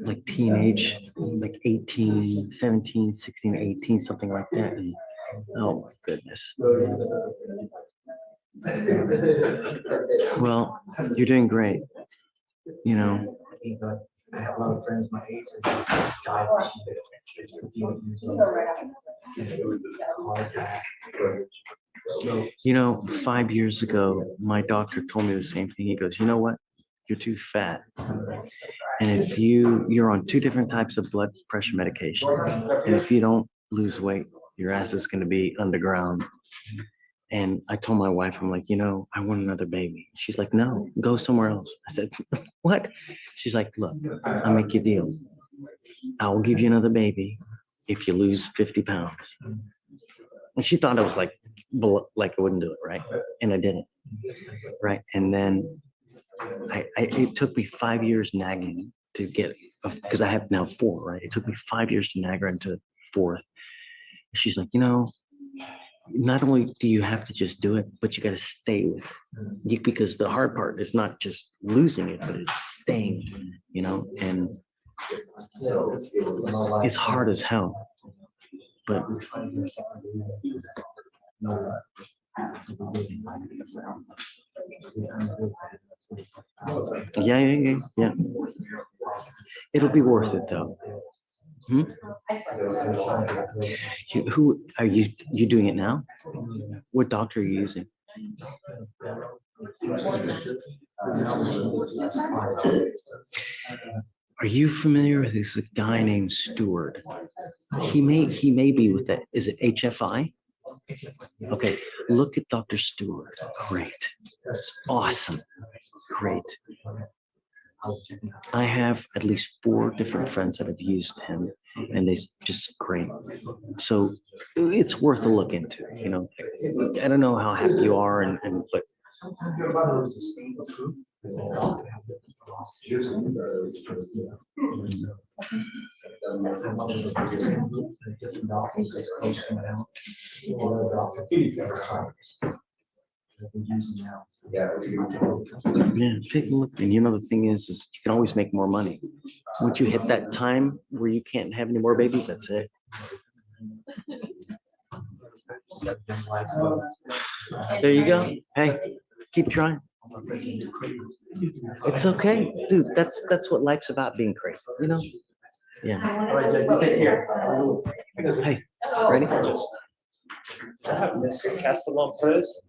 Speaker 2: like teenage, like 18, 17, 16, 18, something like that. And oh my goodness. Well, you're doing great.
Speaker 14: I have a lot of friends my age that died.
Speaker 2: You know, 5 years ago, my doctor told me the same thing. He goes, you know what? You're too fat. And if you're on 2 different types of blood pressure medication, and if you don't lose weight, your ass is going to be underground. And I told my wife, I'm like, I want another baby. She's like, no, go somewhere else. I said, what? She's like, look, I'll make you a deal. I'll give you another baby if you lose 50 pounds. And she thought I was like I wouldn't do it, right? And I didn't, right? And then it took me 5 years nagging to get, because I have now 4, right? It took me 5 years to nag her into 4th. She's like, not only do you have to just do it, but you got to stay with it. Because the hard part is not just losing it, but it's staying, and it's hard as hell. But yeah. It'll be worth it though. Who are you doing it now? What doctor are you using? Are you familiar with this guy named Stewart? He may be with that. Is it HFI? Okay, look at Dr. Stewart. Great. Awesome. Great. I have at least 4 different friends that have used him, and they just great. So it's worth a look into, I don't know how happy you are but yeah, take a look. And the thing is you can always make more money. Once you hit that time where you can't have any more babies, that's it. There you go. Hey, keep trying. It's okay, dude. That's what life's about, being crazy, Yeah. Hey, ready?
Speaker 8: Castellon Perez.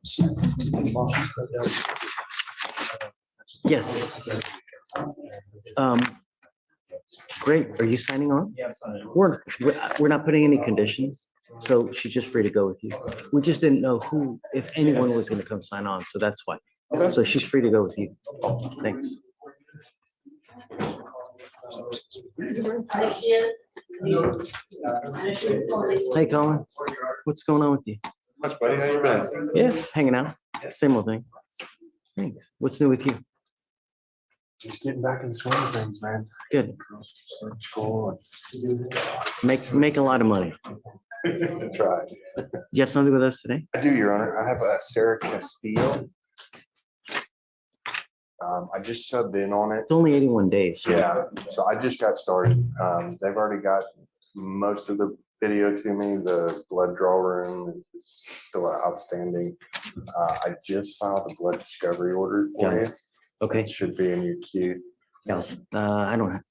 Speaker 2: Yes. Great. Are you signing on? We're not putting any conditions, so she's just free to go with you. We just didn't know if anyone was going to come sign on, so that's why. So she's free to go with you. Thanks. Hey, Colin. What's going on with you?
Speaker 18: Much, buddy. How you been?
Speaker 2: Yeah, hanging out. Same old thing. Thanks. What's new with you?
Speaker 18: Just getting back in the swing of things, man.
Speaker 2: Good.
Speaker 18: Cool.
Speaker 2: Make a lot of money.
Speaker 18: Try.
Speaker 2: Do you have something with us today?
Speaker 18: I do, Your Honor. I have Sarah Castillo. I just subbed in on it.
Speaker 2: It's only 81 days. So.
Speaker 18: Yeah, so I just got started. They've already got most of the video to me. The blood draw room is still outstanding. I just filed a blood discovery order for you.
Speaker 2: Okay.
Speaker 18: It should be in your queue.
Speaker 2: Yes. I don't have.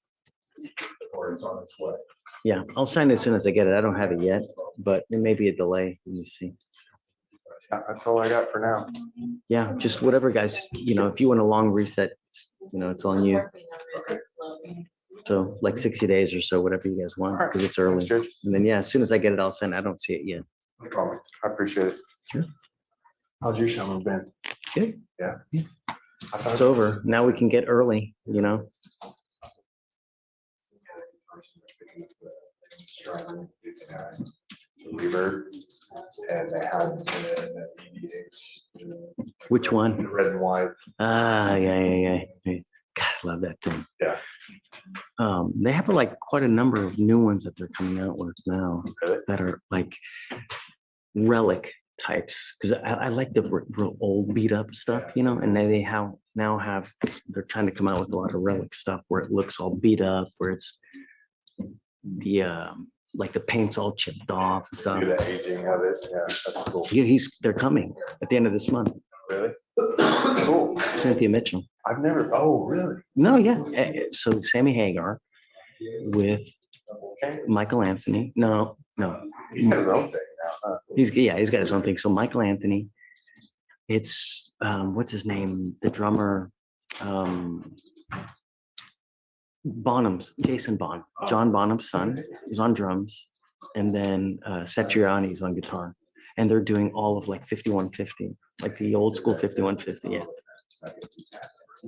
Speaker 18: Or it's on its way.
Speaker 2: Yeah, I'll sign it as soon as I get it. I don't have it yet, but there may be a delay. Let me see.
Speaker 18: Yeah, that's all I got for now.
Speaker 2: Yeah, just whatever, guys. If you want a long reset, it's on you. So like 60 days or so, whatever you guys want, because it's early. And then, yeah, as soon as I get it, I'll send. I don't see it yet.
Speaker 18: No problem. I appreciate it.
Speaker 2: Sure.
Speaker 18: How's your summer been?
Speaker 2: Good.
Speaker 18: Yeah.
Speaker 2: It's over. Now we can get early, you know?
Speaker 18: Weaver, and they had
Speaker 2: Which one?
Speaker 18: red and white.
Speaker 2: Ah, yeah. God, I love that thing.
Speaker 18: Yeah.
Speaker 2: They have like quite a number of new ones that they're coming out with now that are like relic types. Because I like the real old beat up stuff, you know, and they they're trying to come out with a lot of relic stuff where it looks all beat up, where it's the like the paint's all chipped off and stuff.
Speaker 18: The aging of it, yeah, that's cool.
Speaker 2: Yeah, they're coming at the end of this month.
Speaker 18: Really? Cool.
Speaker 2: Cynthia Mitchell.
Speaker 18: I've never, oh, really?
Speaker 2: No, yeah. So Sammy Hagar with Michael Anthony. No.
Speaker 18: He's got his own thing now, huh?
Speaker 2: He's got his own thing. So Michael Anthony. It's what's his name? The drummer. Bonham's Jason Bonham, John Bonham's son. He's on drums, and then Satriani's on guitar, and they're doing all of like 5150, like the old school 5150. Yeah,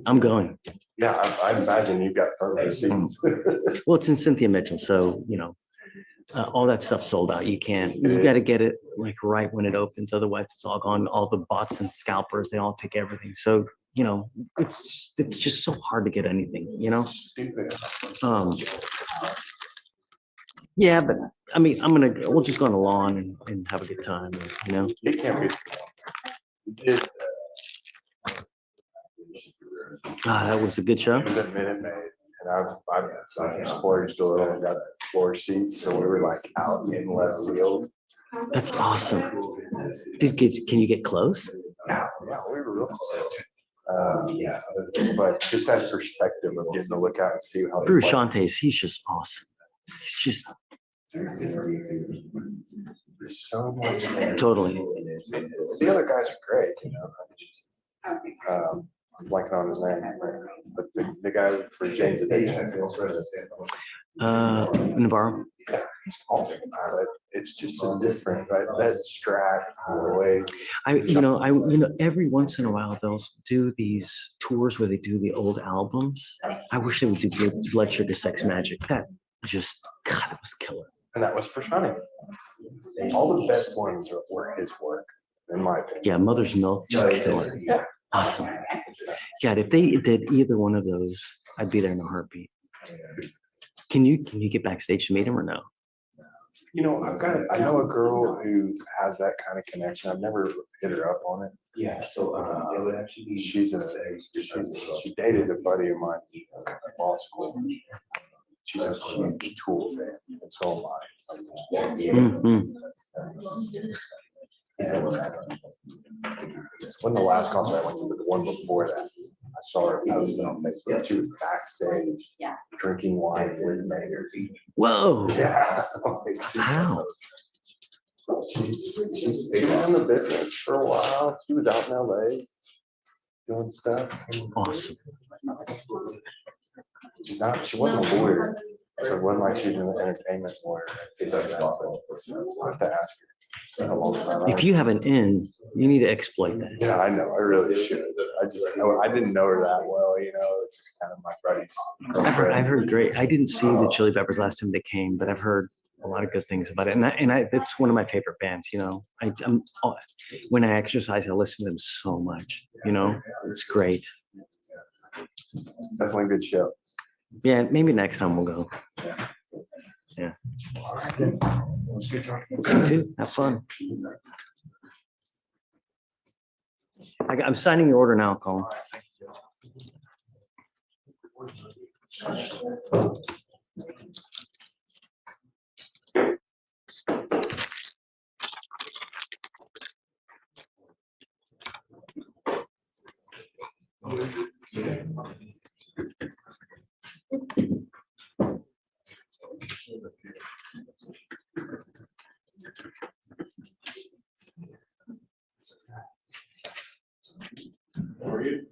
Speaker 2: I'm going.
Speaker 18: Yeah, I imagine you've got front seats.
Speaker 2: Well, it's in Cynthia Mitchell, so you know, all that stuff sold out. You got to get it like right when it opens, otherwise it's all gone. All the bots and scalpers, they all take everything. So you know, it's just so hard to get anything, you know? Yeah, but I mean, we'll just go on the lawn and have a good time, you know?
Speaker 18: It can't be.
Speaker 2: That was a good show.
Speaker 18: It was a Minute Maid, and I've splurged a little and got floor seats, so we were like out in left field.
Speaker 2: That's awesome. Can you get close?
Speaker 18: Yeah, we were real close. But just that perspective of getting to look out and see how.
Speaker 2: Bruce Shantae's, he's just awesome. He's just
Speaker 18: so much.
Speaker 2: Totally.
Speaker 18: The other guys are great, you know. I'm blanking on his name, but the guy for Jane's Addiction.
Speaker 2: Navarro.
Speaker 18: Yeah, he's awesome. It's just so different, right? That strat way.
Speaker 2: Every once in a while they'll do these tours where they do the old albums. I wish they would do Blood Sugar Sex Magic. That just, God, it was killer.
Speaker 18: And that was for Shani. All the best ones were his work, in my opinion.
Speaker 2: Yeah, Mother's Milk, just killer.
Speaker 18: Yeah.
Speaker 2: Awesome. Yeah, if they did either one of those, I'd be there in a heartbeat. Can you get backstage to meet him or no?
Speaker 18: You know, I know a girl who has that kind of connection. I've never hit her up on it. Yeah, so it would actually be. She dated a buddy of mine in law school. She's a huge Tool fan, and so am When the last concert I went to, but the one before that, I saw her posted on Facebook. She was backstage drinking wine with Maynard.
Speaker 2: Whoa.
Speaker 18: Yeah.
Speaker 2: Wow.
Speaker 18: She's been in the business for a while. She was out in LA doing stuff.
Speaker 2: Awesome.
Speaker 18: She wasn't a lawyer. So it wasn't like she was an entertainment lawyer. I'll have to ask her. It's been a long time.
Speaker 2: If you have an in, you need to exploit that.
Speaker 18: Yeah, I know. I really should. I didn't know her that well, you know. It's just kind of my buddy's.
Speaker 2: I've heard great. I didn't see the Chili Peppers last time they came, but I've heard a lot of good things about it. And it's one of my favorite bands, you know. When I exercise, I listen to them so much, you know. It's great.
Speaker 18: Definitely a good show.
Speaker 2: Yeah, maybe next time we'll go. Yeah. You too. Have fun. I'm signing your order now, Colin.
Speaker 18: How are you?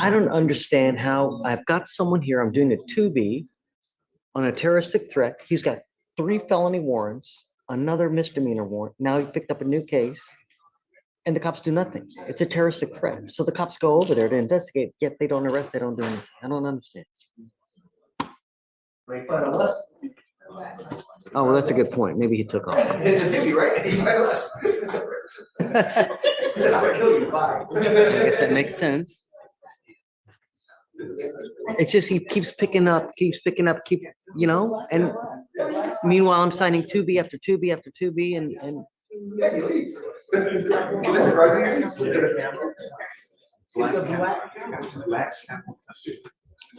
Speaker 2: I don't understand how I've got someone here, I'm doing a 2B on a terroristic threat. He's got 3 felony warrants, another misdemeanor warrant. Now he picked up a new case and the cops do nothing. It's a terroristic threat. So the cops go over there to investigate, yet they don't arrest, they don't do anything. I don't understand. Oh, well, that's a good point. Maybe he took off. I guess that makes sense. It's just he keeps picking up, you know, and meanwhile, I'm signing 2B after 2B after 2B and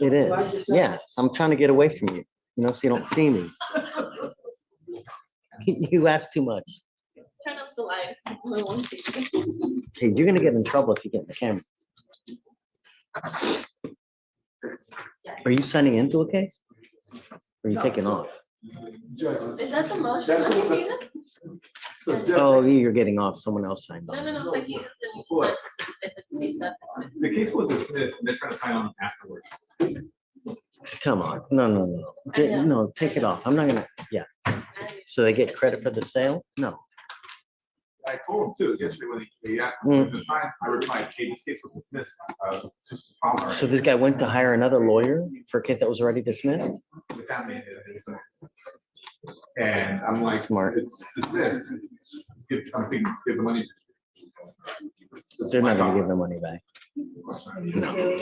Speaker 2: it is, yeah. So I'm trying to get away from you, you know, so you don't see me. You ask too much.
Speaker 12: Turn up the light.
Speaker 2: Hey, you're gonna get in trouble if you get in the camera. Are you signing into a case? Or are you taking off?
Speaker 12: Is that the motion?
Speaker 2: Oh, you're getting off. Someone else signed off.
Speaker 12: No, like you.
Speaker 11: The case was dismissed and they're trying to sign on afterwards.
Speaker 2: Come on. No. No, take it off. I'm not gonna, yeah. So they get credit for the sale? No.
Speaker 11: I told him too yesterday when he asked me to sign, I replied, hey, this case was dismissed.
Speaker 2: So this guy went to hire another lawyer for a case that was already dismissed?
Speaker 11: And I'm like,
Speaker 2: smart.
Speaker 11: It's dismissed. Give the money.
Speaker 2: They're not gonna give the money back. No.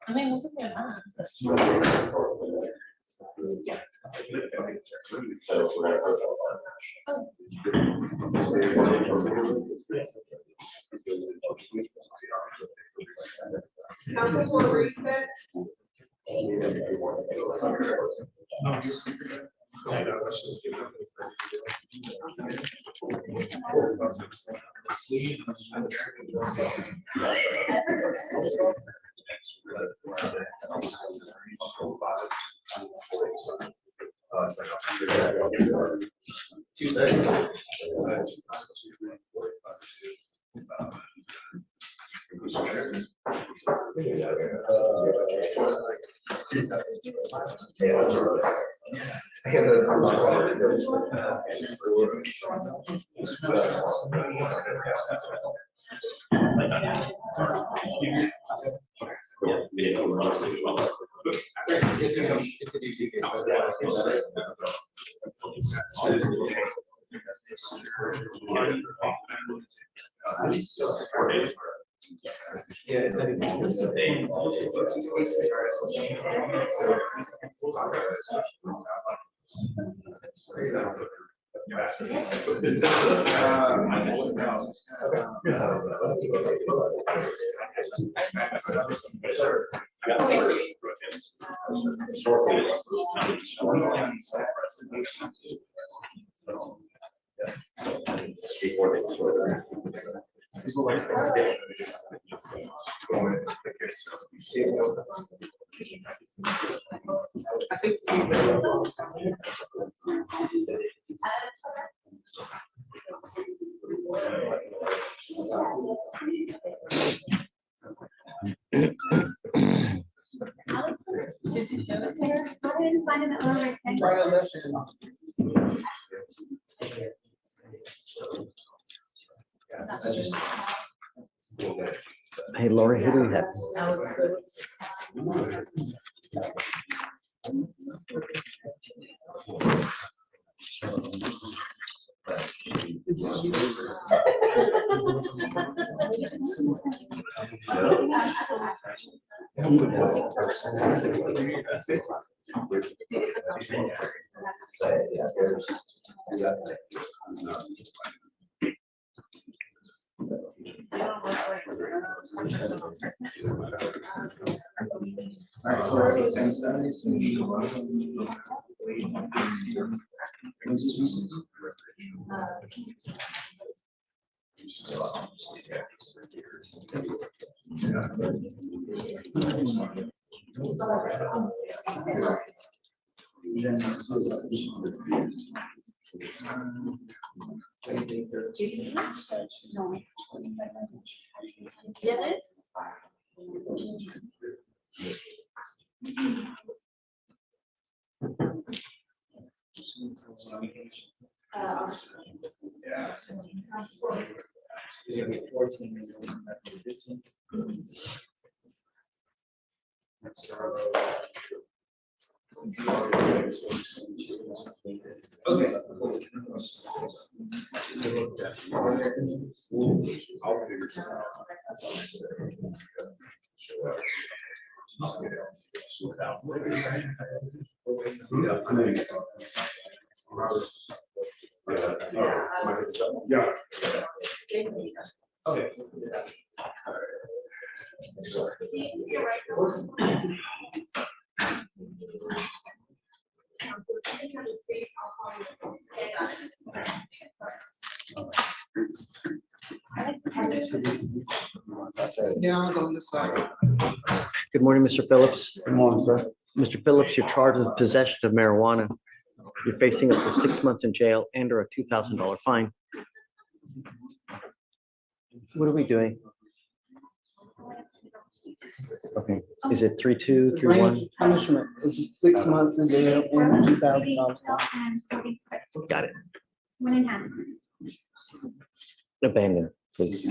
Speaker 12: I mean, look at that. Council will reset. Did you show it to her? How did you find it on
Speaker 2: Hey, Lori, who do we have?
Speaker 12: Yes.
Speaker 14: Yeah. It's gonna be 14 and then 15. That's, okay. I'll figure it out. Okay.
Speaker 9: Yeah, I'll go on the side.
Speaker 2: Good morning, Mr. Phillips.
Speaker 18: Good morning, sir.
Speaker 2: Mr. Phillips, you're charged with possession of marijuana. You're facing up to 6 months in jail and or a $2,000 fine. What are we doing? Okay, is it 3-2, 3-1?
Speaker 10: Punishment is 6 months in jail and $2,000.
Speaker 2: Got it.
Speaker 12: One enhancement.
Speaker 2: Abandon, please.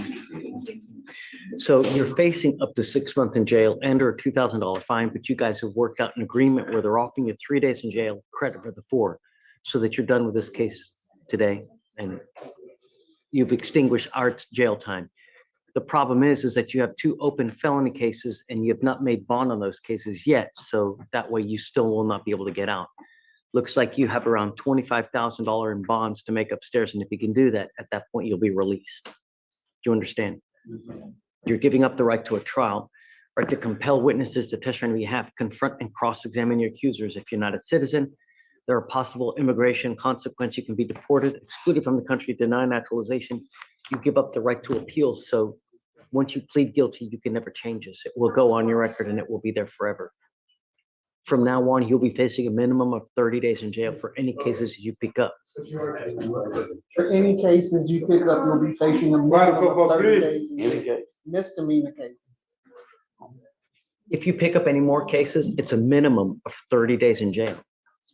Speaker 2: So you're facing up to 6 months in jail and or a $2,000 fine, but you guys have worked out an agreement where they're offering you 3 days in jail, credit for the 4, so that you're done with this case today. And you've extinguished our jail time. The problem is that you have 2 open felony cases and you have not made bond on those cases yet. So that way you still will not be able to get out. Looks like you have around $25,000 in bonds to make upstairs. And if you can do that, at that point, you'll be released. Do you understand? You're giving up the right to a trial, right to compel witnesses to testify on your behalf, confront and cross-examine your accusers. If you're not a citizen, there are possible immigration consequences. You can be deported, excluded from the country, denied naturalization. You give up the right to appeal. So once you plead guilty, you can never change this. It will go on your record and it will be there forever. From now on, you'll be facing a minimum of 30 days in jail for any cases you pick up.
Speaker 10: For any cases you pick up, you'll be facing a minimum of 30 days. Misdemeanor cases.
Speaker 2: If you pick up any more cases, it's a minimum of 30 days in jail.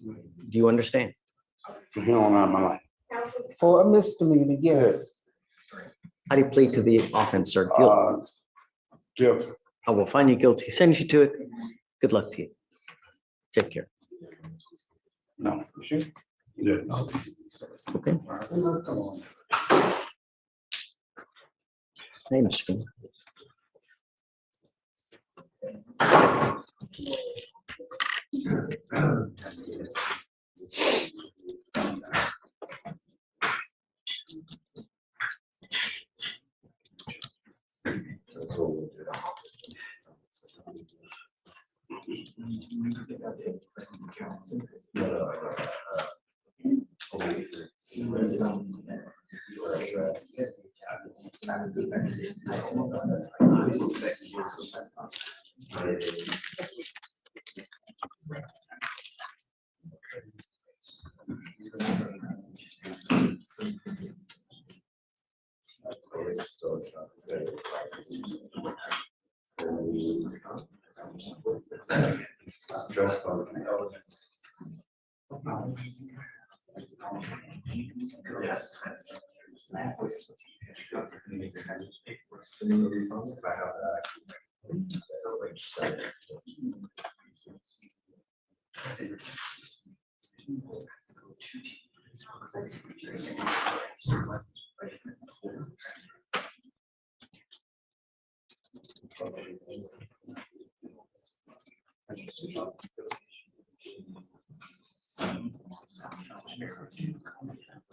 Speaker 2: Do you understand?
Speaker 10: For a misdemeanor, yes.
Speaker 2: How do you plead to the offense, sir? Guilty.
Speaker 18: Guilty.
Speaker 2: I will find you guilty, send you to it. Good luck to you. Take care.
Speaker 18: No. Yeah.
Speaker 2: Okay. Hey, Mr. King.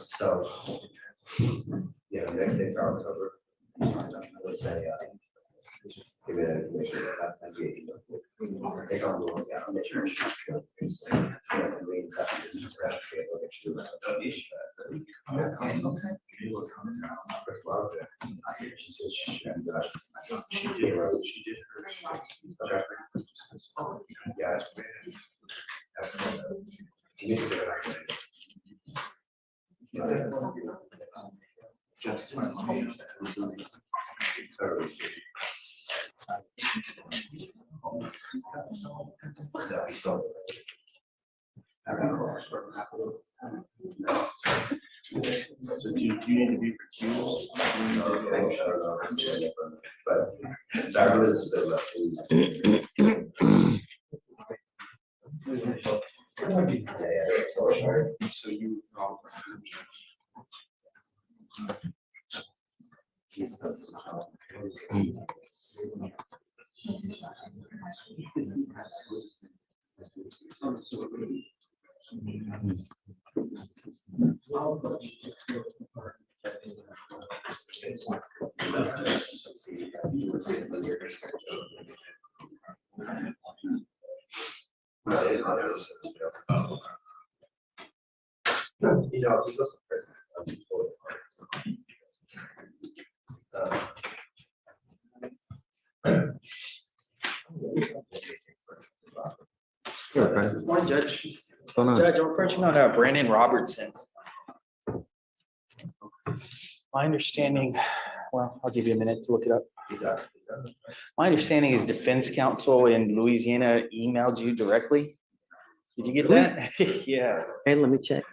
Speaker 19: So, yeah, the next day for October, I would say, give me that information. That'd be take on the ones out on the church. She did her. Yeah. So do you need to be recused? But that was the. So you.
Speaker 20: Morning, Judge.
Speaker 2: What's going on?
Speaker 20: Judge, I'm approaching on Brandon Robertson. My understanding, well, I'll give you a minute to look it up. My understanding is defense counsel in Louisiana emailed you directly. Did you get that? Yeah.
Speaker 2: Hey, let me check.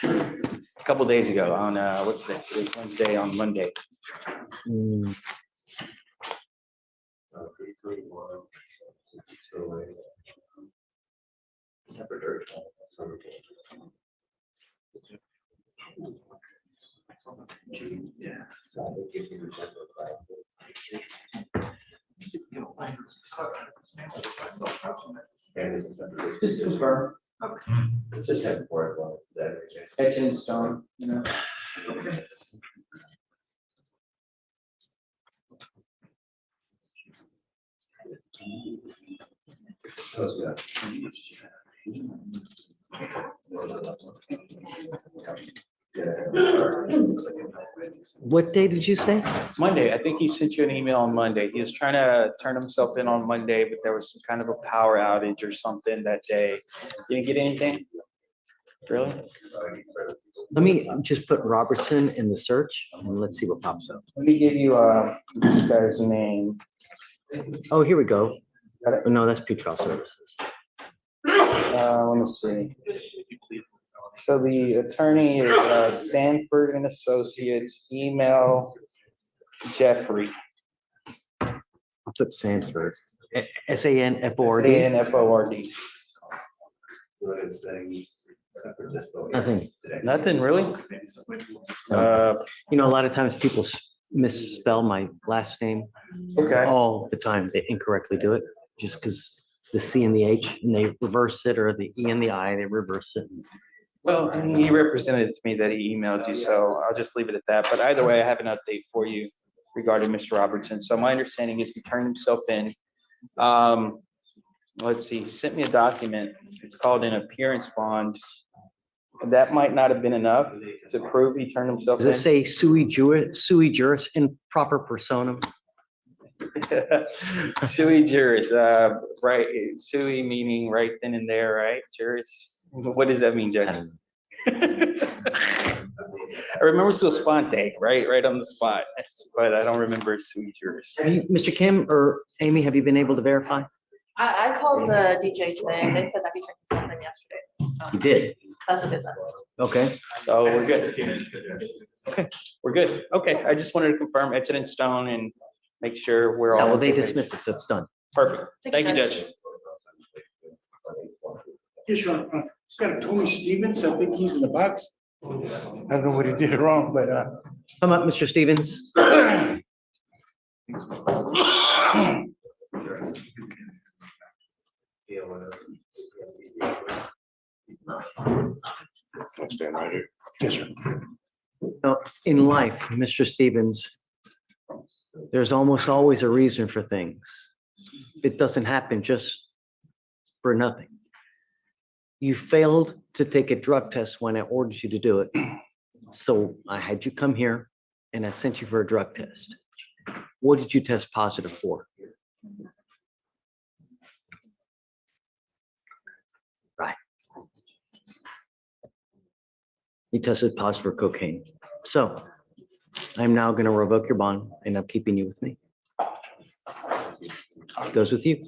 Speaker 20: A couple days ago on, what's the day? Wednesday, on Monday.
Speaker 19: Separate.
Speaker 20: Just confirm.
Speaker 19: It's just had before as well. Is that okay?
Speaker 20: Etched in stone, you know.
Speaker 19: Close it up.
Speaker 2: What day did you say?
Speaker 20: Monday, I think he sent you an email on Monday. He was trying to turn himself in on Monday, but there was some kind of a power outage or something that day. You didn't get anything? Really?
Speaker 2: Let me just put Robertson in the search and let's see what pops up.
Speaker 20: Let me give you this guy's name.
Speaker 2: Oh, here we go. No, that's pretrial services.
Speaker 20: Let me see. So the attorney is Sanford and Associates, email Jeffrey.
Speaker 2: I'll put Sanford. SANFORD.
Speaker 20: SANFORD.
Speaker 2: Nothing.
Speaker 20: Nothing really?
Speaker 2: You know, a lot of times people misspell my last name.
Speaker 20: Okay.
Speaker 2: All the time. They incorrectly do it just because the C and the H and they reverse it, or the E and the I, they reverse it.
Speaker 20: Well, he represented to me that he emailed you, so I'll just leave it at that. But either way, I have an update for you regarding Mr. Robertson. So my understanding is he turned himself in. Let's see, he sent me a document. It's called an appearance bond. That might not have been enough to prove he turned himself in.
Speaker 2: Does it say sui juris in proper personam?
Speaker 20: Sui juris, right, sui meaning right then and there, right? Juris, what does that mean, Judge? I remember sua sponte, right on the spot, but I don't remember sui juris.
Speaker 2: Mr. Kim or Amy, have you been able to verify?
Speaker 21: I called the DJ today. They said that he checked something yesterday. So
Speaker 2: You did?
Speaker 21: that's what they said.
Speaker 2: Okay.
Speaker 20: So we're good. Okay, we're good. Okay, I just wanted to confirm etch it in stone and make sure we're all.
Speaker 2: Now,
Speaker 20: on
Speaker 2: well,
Speaker 20: the
Speaker 2: they
Speaker 20: same page.
Speaker 2: dismiss it, so it's done.
Speaker 20: Perfect. Thank you, Judge.
Speaker 7: Yes, Your Honor. It's got a Tony Stevens. I think he's in the box. I don't know what he did wrong, but,
Speaker 2: Come up, Mr. Stevens.
Speaker 15: I'll stand right here.
Speaker 7: yes, sir.
Speaker 2: Now, in life, Mr. Stevens, there's almost always a reason for things. It doesn't happen just for nothing. You failed to take a drug test when I ordered you to do it. So I had you come here and I sent you for a drug test. What did you test positive for? Right. You tested positive for cocaine. So I'm now going to revoke your bond and I'm keeping you with me. It goes with you.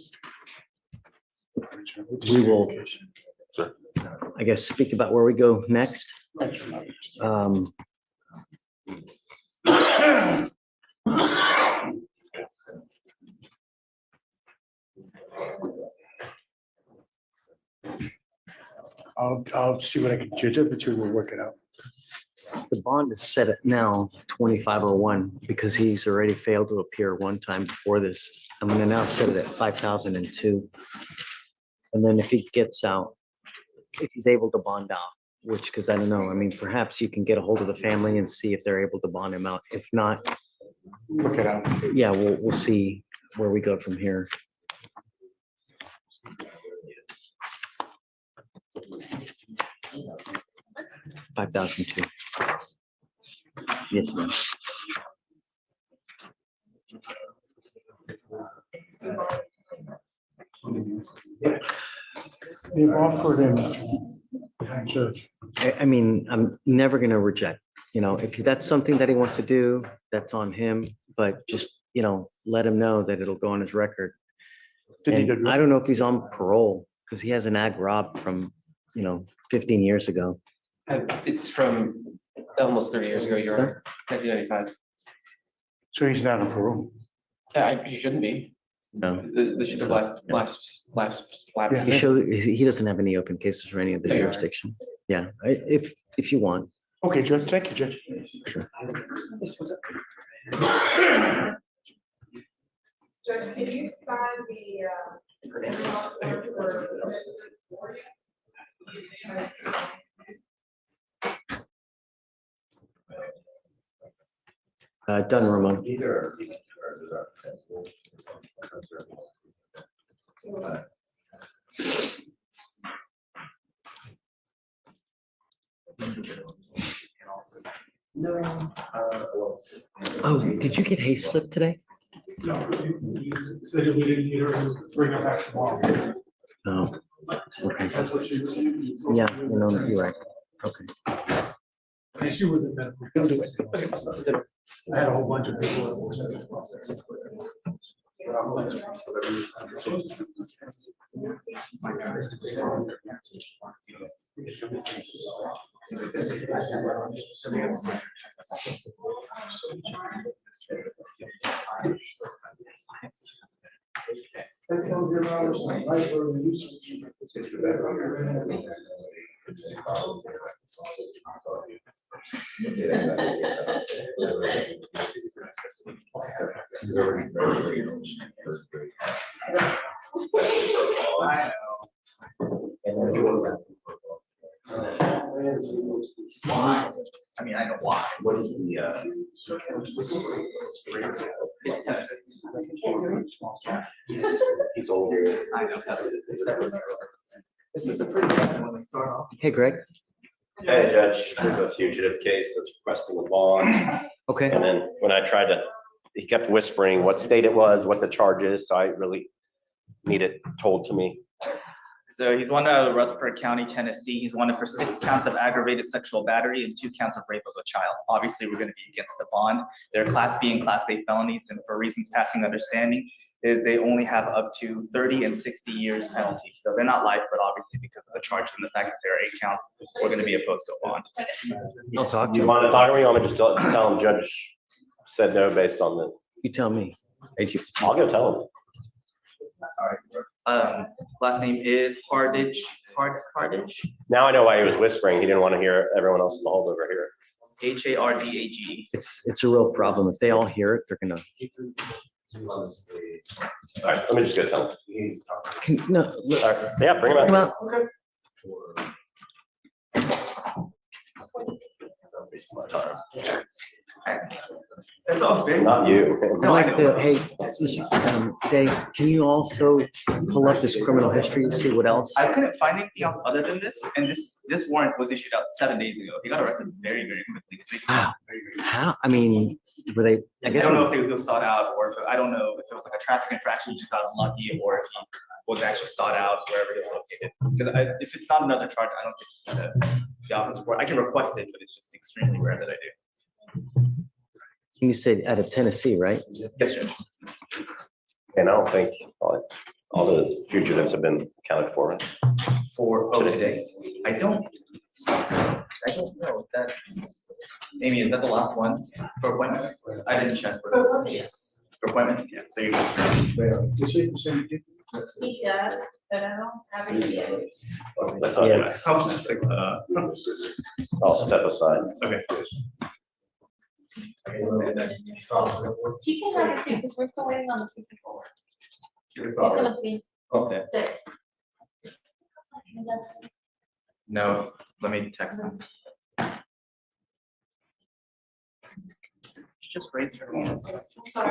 Speaker 2: We will, I guess, speak about where we go next.
Speaker 7: I'll see what I can judge it, but you will work it out.
Speaker 2: The bond is set at now 2501 because he's already failed to appear one time before this. I'm going to now set it at 5002. And then if he gets out, if he's able to bond out, which, because I don't know, I mean, perhaps you can get a hold of the family and see if they're able to bond him out. If not,
Speaker 7: Work it out.
Speaker 2: yeah, we'll see where we go from here. $5,002. Yes, ma'am.
Speaker 7: They've offered him. Judge.
Speaker 2: I mean, I'm never gonna reject, if that's something that he wants to do, that's on him, but just, let him know that it'll go on his record.
Speaker 7: Did he
Speaker 2: And
Speaker 7: get-
Speaker 2: I don't know if he's on parole, because he has an ag rob from, 15 years ago.
Speaker 4: It's from almost 30 years ago, Your Honor, 1995.
Speaker 7: So he's not on parole.
Speaker 4: You shouldn't be.
Speaker 2: No.
Speaker 4: This should have last.
Speaker 2: He doesn't have any open cases for any of the
Speaker 4: Yeah, you're right.
Speaker 2: jurisdiction. Yeah, if you want.
Speaker 7: Okay, Judge, thank you, Judge.
Speaker 2: Sure.
Speaker 12: Judge Judge, can you sign the,
Speaker 2: Done, Ramon. Oh, did you get hay slip today?
Speaker 3: No, said we didn't need her to bring it back tomorrow.
Speaker 2: Oh, okay.
Speaker 3: That's what she.
Speaker 2: Yeah, you're right. Okay.
Speaker 3: And she was in medical. I had a whole bunch of people.
Speaker 1: Why? I mean, I know why. What is the, he's older. I know. This is a pretty bad one to start off.
Speaker 2: Hey, Greg.
Speaker 22: Hey, Judge, there's a fugitive case that's requesting a bond.
Speaker 2: Okay.
Speaker 22: And then when I tried to, he kept whispering what state it was, what the charge is, so I really need it told to me.
Speaker 1: So he's wanted out of Rutherford County, Tennessee. He's wanted for 6 counts of aggravated sexual battery and 2 counts of rape of a child. Obviously, we're going to be against the bond. They're Class B and Class A felonies, and for reasons passing understanding is they only have up to 30 and 60 years penalty. So they're not life, but obviously because of the charge and the fact that there are 8 counts, we're going to be opposed to a bond.
Speaker 2: I'll talk to
Speaker 22: You
Speaker 2: you.
Speaker 22: want to talk to me? You want me to just tell him Judge said no based on the?
Speaker 2: You tell me.
Speaker 22: I'll go tell him.
Speaker 1: Last name is Hardage.
Speaker 22: Now I know why he was whispering. He didn't want to hear everyone else in the holdover hear it.
Speaker 1: Hardage.
Speaker 2: It's a real problem. If they all hear it, they're gonna.
Speaker 22: All right, let me just go tell him.
Speaker 2: No, look.
Speaker 22: All right, yeah, bring him out.
Speaker 1: That's all fair.
Speaker 22: Not you.
Speaker 2: I'd like to, hey, Dave, can you also pull up this criminal history and see what else?
Speaker 1: I couldn't find anything else other than this, and this warrant was issued out 7 days ago. He got arrested very, very quickly.
Speaker 2: Wow. How, I mean, were they, I
Speaker 1: I
Speaker 2: guess.
Speaker 1: don't know if he was sought out, or if, I don't know if it was like a traffic infraction, he just got unlucky, or if he was actually sought out wherever he was located. Because if it's not another charge, I don't think it's the office report. I can request it, but it's just extremely rare that I do.
Speaker 2: You said out of Tennessee, right?
Speaker 1: Yes, sir.
Speaker 22: And I don't think all the fugitives have been accounted for.
Speaker 1: For today, I don't know. That's, Amy, is that the last one for appointment? I didn't check.
Speaker 12: Yes.
Speaker 1: For appointment, yeah, so you're.
Speaker 12: He does, but I don't have any yet.
Speaker 22: That's not
Speaker 2: Yeah,
Speaker 22: good.
Speaker 2: it's-
Speaker 1: I was just like,
Speaker 22: I'll step aside.
Speaker 1: okay.
Speaker 12: He can have a seat because we're still waiting on the 64. He's gonna be
Speaker 1: Okay.
Speaker 12: there.
Speaker 1: No, let me text him. Just raise her hand.
Speaker 12: Sorry. It's not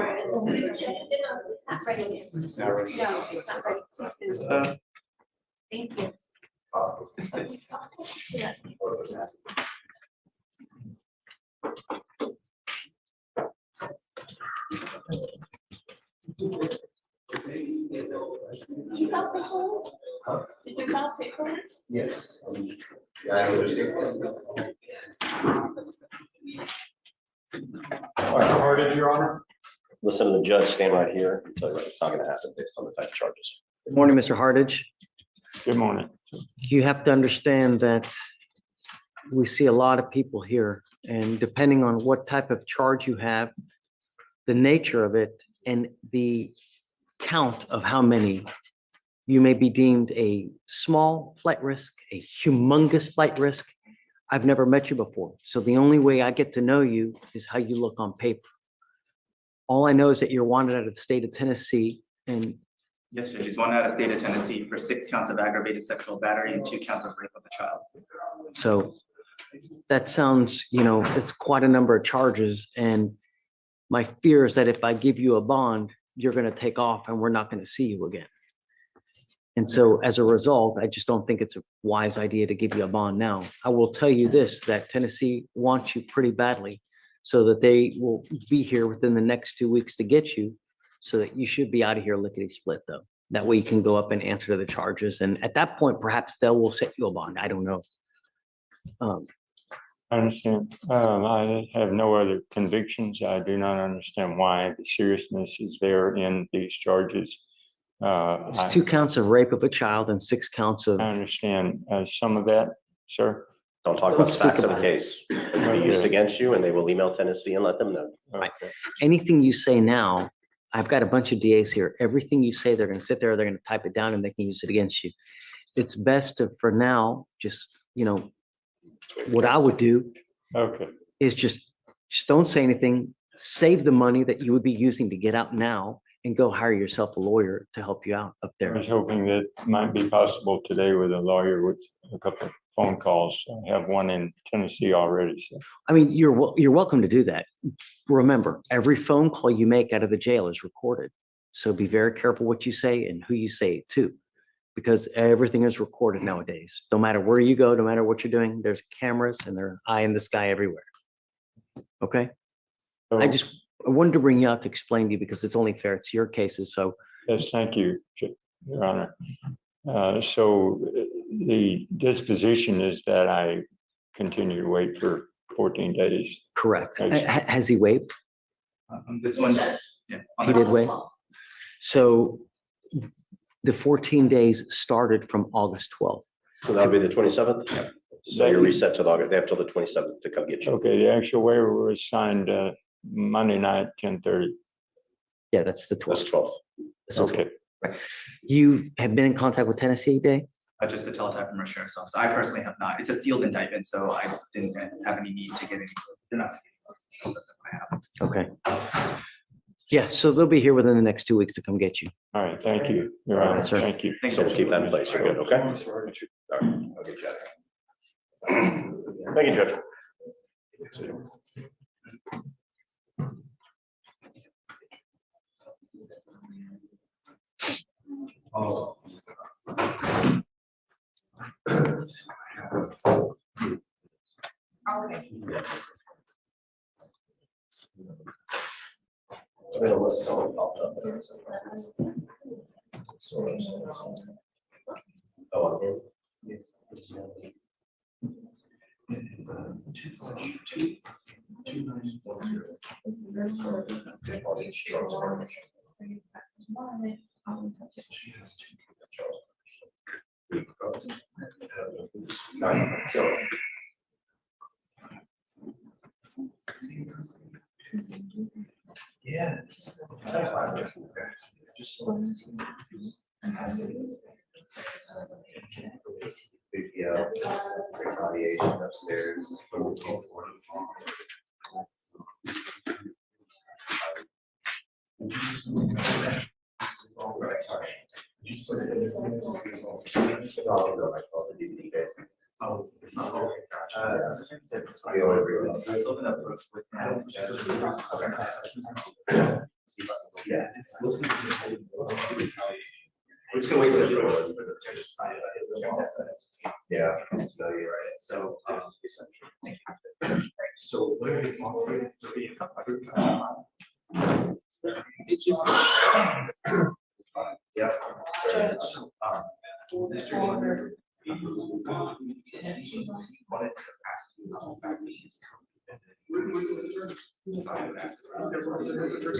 Speaker 12: ready yet. No, it's not ready. It's too soon. Thank you. Yes. Did you file paperwork? Did you file paperwork?
Speaker 19: Yes.
Speaker 22: Hardage, Your Honor. Listen to the judge, stand right here, and tell you it's not gonna happen based on the type of charges.
Speaker 2: Good morning, Mr. Hardage.
Speaker 15: Good morning.
Speaker 2: You have to understand that we see a lot of people here, and depending on what type of charge you have, the nature of it, and the count of how many, you may be deemed a small flight risk, a humongous flight risk. I've never met you before, so the only way I get to know you is how you look on paper. All I know is that you're wanted out of the state of Tennessee and
Speaker 1: Yes, Judge, he's wanted out of state of Tennessee for 6 counts of aggravated sexual battery and 2 counts of rape of a child.
Speaker 2: so that sounds, it's quite a number of charges. And my fear is that if I give you a bond, you're going to take off and we're not going to see you again. And so as a result, I just don't think it's a wise idea to give you a bond now. I will tell you this, that Tennessee wants you pretty badly so that they will be here within the next 2 weeks to get you, so that you should be out of here lickety split though. That way you can go up and answer the charges. And at that point, perhaps they will set you a bond. I don't know.
Speaker 6: I understand. I have no other convictions. I do not understand why the seriousness is there in these charges.
Speaker 2: It's 2 counts of rape of a child and 6 counts of.
Speaker 6: I understand some of that, sir.
Speaker 22: Don't talk about
Speaker 2: Let's
Speaker 22: the
Speaker 2: speak
Speaker 22: facts of the
Speaker 2: about it.
Speaker 22: case. It can be used against you and they will email Tennessee and let them know.
Speaker 2: Right. Anything you say now, I've got a bunch of DAs here. Everything you say, they're going to sit there, they're going to type it down and they can use it against you. It's best to, for now, just, what I would do is just don't say anything, save the money that you would be using to get out now and go hire yourself a lawyer to help you out up
Speaker 6: I
Speaker 2: there.
Speaker 6: was hoping that might be possible today with a lawyer with a couple of phone calls. I have one in Tennessee already, so.
Speaker 2: I mean, you're welcome to do that. Remember, every phone call you make out of the jail is recorded. So be very careful what you say and who you say it to, because everything is recorded nowadays. No matter where you go, no matter what you're doing, there's cameras and there's eye in the sky everywhere. Okay? I wanted to bring you out to explain to you because it's only fair. It's your cases, so.
Speaker 6: Yes, thank you, Your Honor. So the disposition is that I continue to wait for 14 days.
Speaker 2: Correct. Has he waived?
Speaker 1: This one, yeah.
Speaker 2: He did waive. So the 14 days started from August 12th.
Speaker 22: So that'll be the 27th? So you're reset to August. They have till the 27th to come get you.
Speaker 6: Okay, the actual waiver was signed Monday night, 10:30.
Speaker 2: Yeah, that's the 12th.
Speaker 22: That's 12th.
Speaker 2: That's the
Speaker 6: Okay.
Speaker 2: 12th. Right. You have been in contact with Tennessee, Dave?
Speaker 1: Just the teletype from our sheriff's office. I personally have not. It's a sealed indictment, so I didn't have any need to get any. They're not.
Speaker 2: Okay. Yeah, so they'll be here within the next 2 weeks to come get you.
Speaker 6: All right, thank you, Your Honor.
Speaker 2: Sir.
Speaker 6: Thank you.
Speaker 22: So we'll keep that in place. You're good, okay? All right, I'll get you out of here. Thank you, Judge.
Speaker 3: Oh.
Speaker 22: Unless someone popped up. Oh, okay.
Speaker 19: Yes. Retaliation upstairs.
Speaker 1: Oh, it's not. Yeah. We're just gonna wait till the judge sign it.
Speaker 19: Yeah.
Speaker 1: So you're right. So, so what are the consequences for being? It's just. Yeah. So, Mr. Wonder.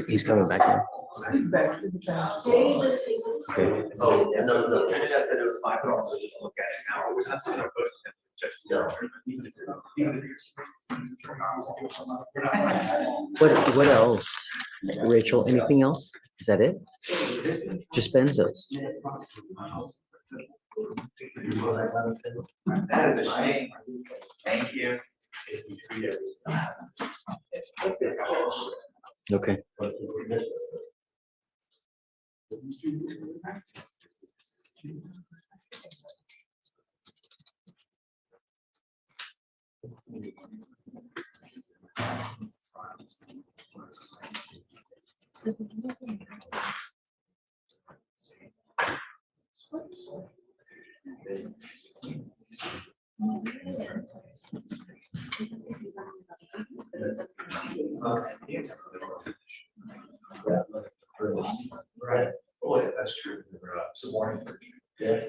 Speaker 2: He's coming back now.
Speaker 12: He's back.
Speaker 2: Okay.
Speaker 1: Oh, yeah, no. Trinidad said it was fine, but also just look at it now. We're not still gonna push it.
Speaker 2: What else? Rachel, anything else? Is that it? Just benzos.
Speaker 1: That is a shame. Thank you.
Speaker 2: Okay.
Speaker 14: Right. Oh, yeah, that's true. So warning. Yeah.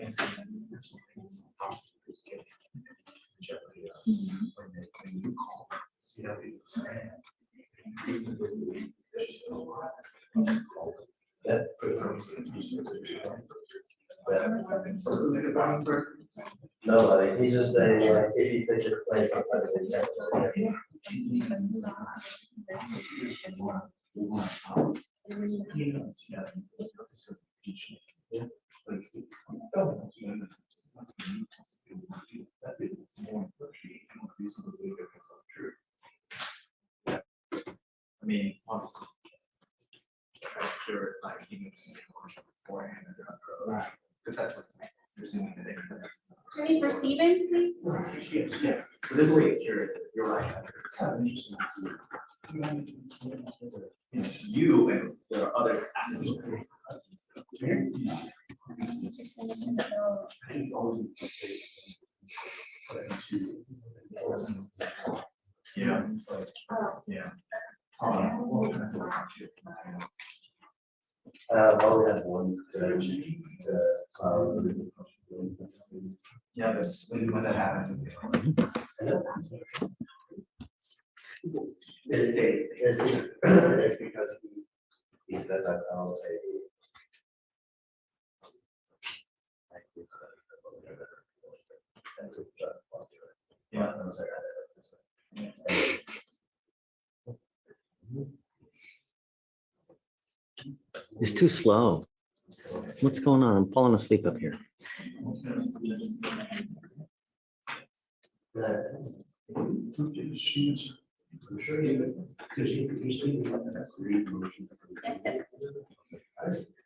Speaker 19: No, like, he's just saying, like, if you think your place, sometimes they check.
Speaker 14: I mean, obviously. Try to clear it like even beforehand and after, because that's what presuming that they.
Speaker 12: Attorney for Stevens, please.
Speaker 14: Yes, yeah, so this way you cure it, you're right. You and there are others asking. Yeah. Yeah.
Speaker 19: I only had one.
Speaker 14: Yeah, but when that happens.
Speaker 19: It's because he says I found
Speaker 14: Yeah.
Speaker 2: It's too slow. What's going on? I'm falling asleep up here.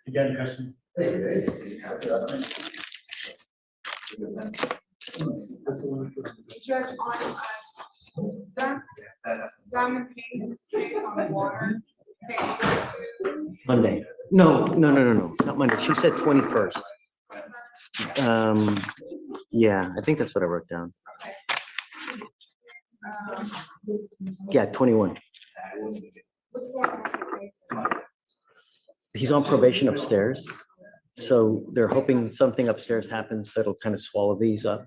Speaker 3: You got any question?
Speaker 12: Judge on, Diamond Kings case on water.
Speaker 2: Monday. No, not Monday. She said 21st. Yeah, I think that's what I wrote down. Yeah, 21. He's on probation upstairs. So they're hoping something upstairs happens that'll kind of swallow these up.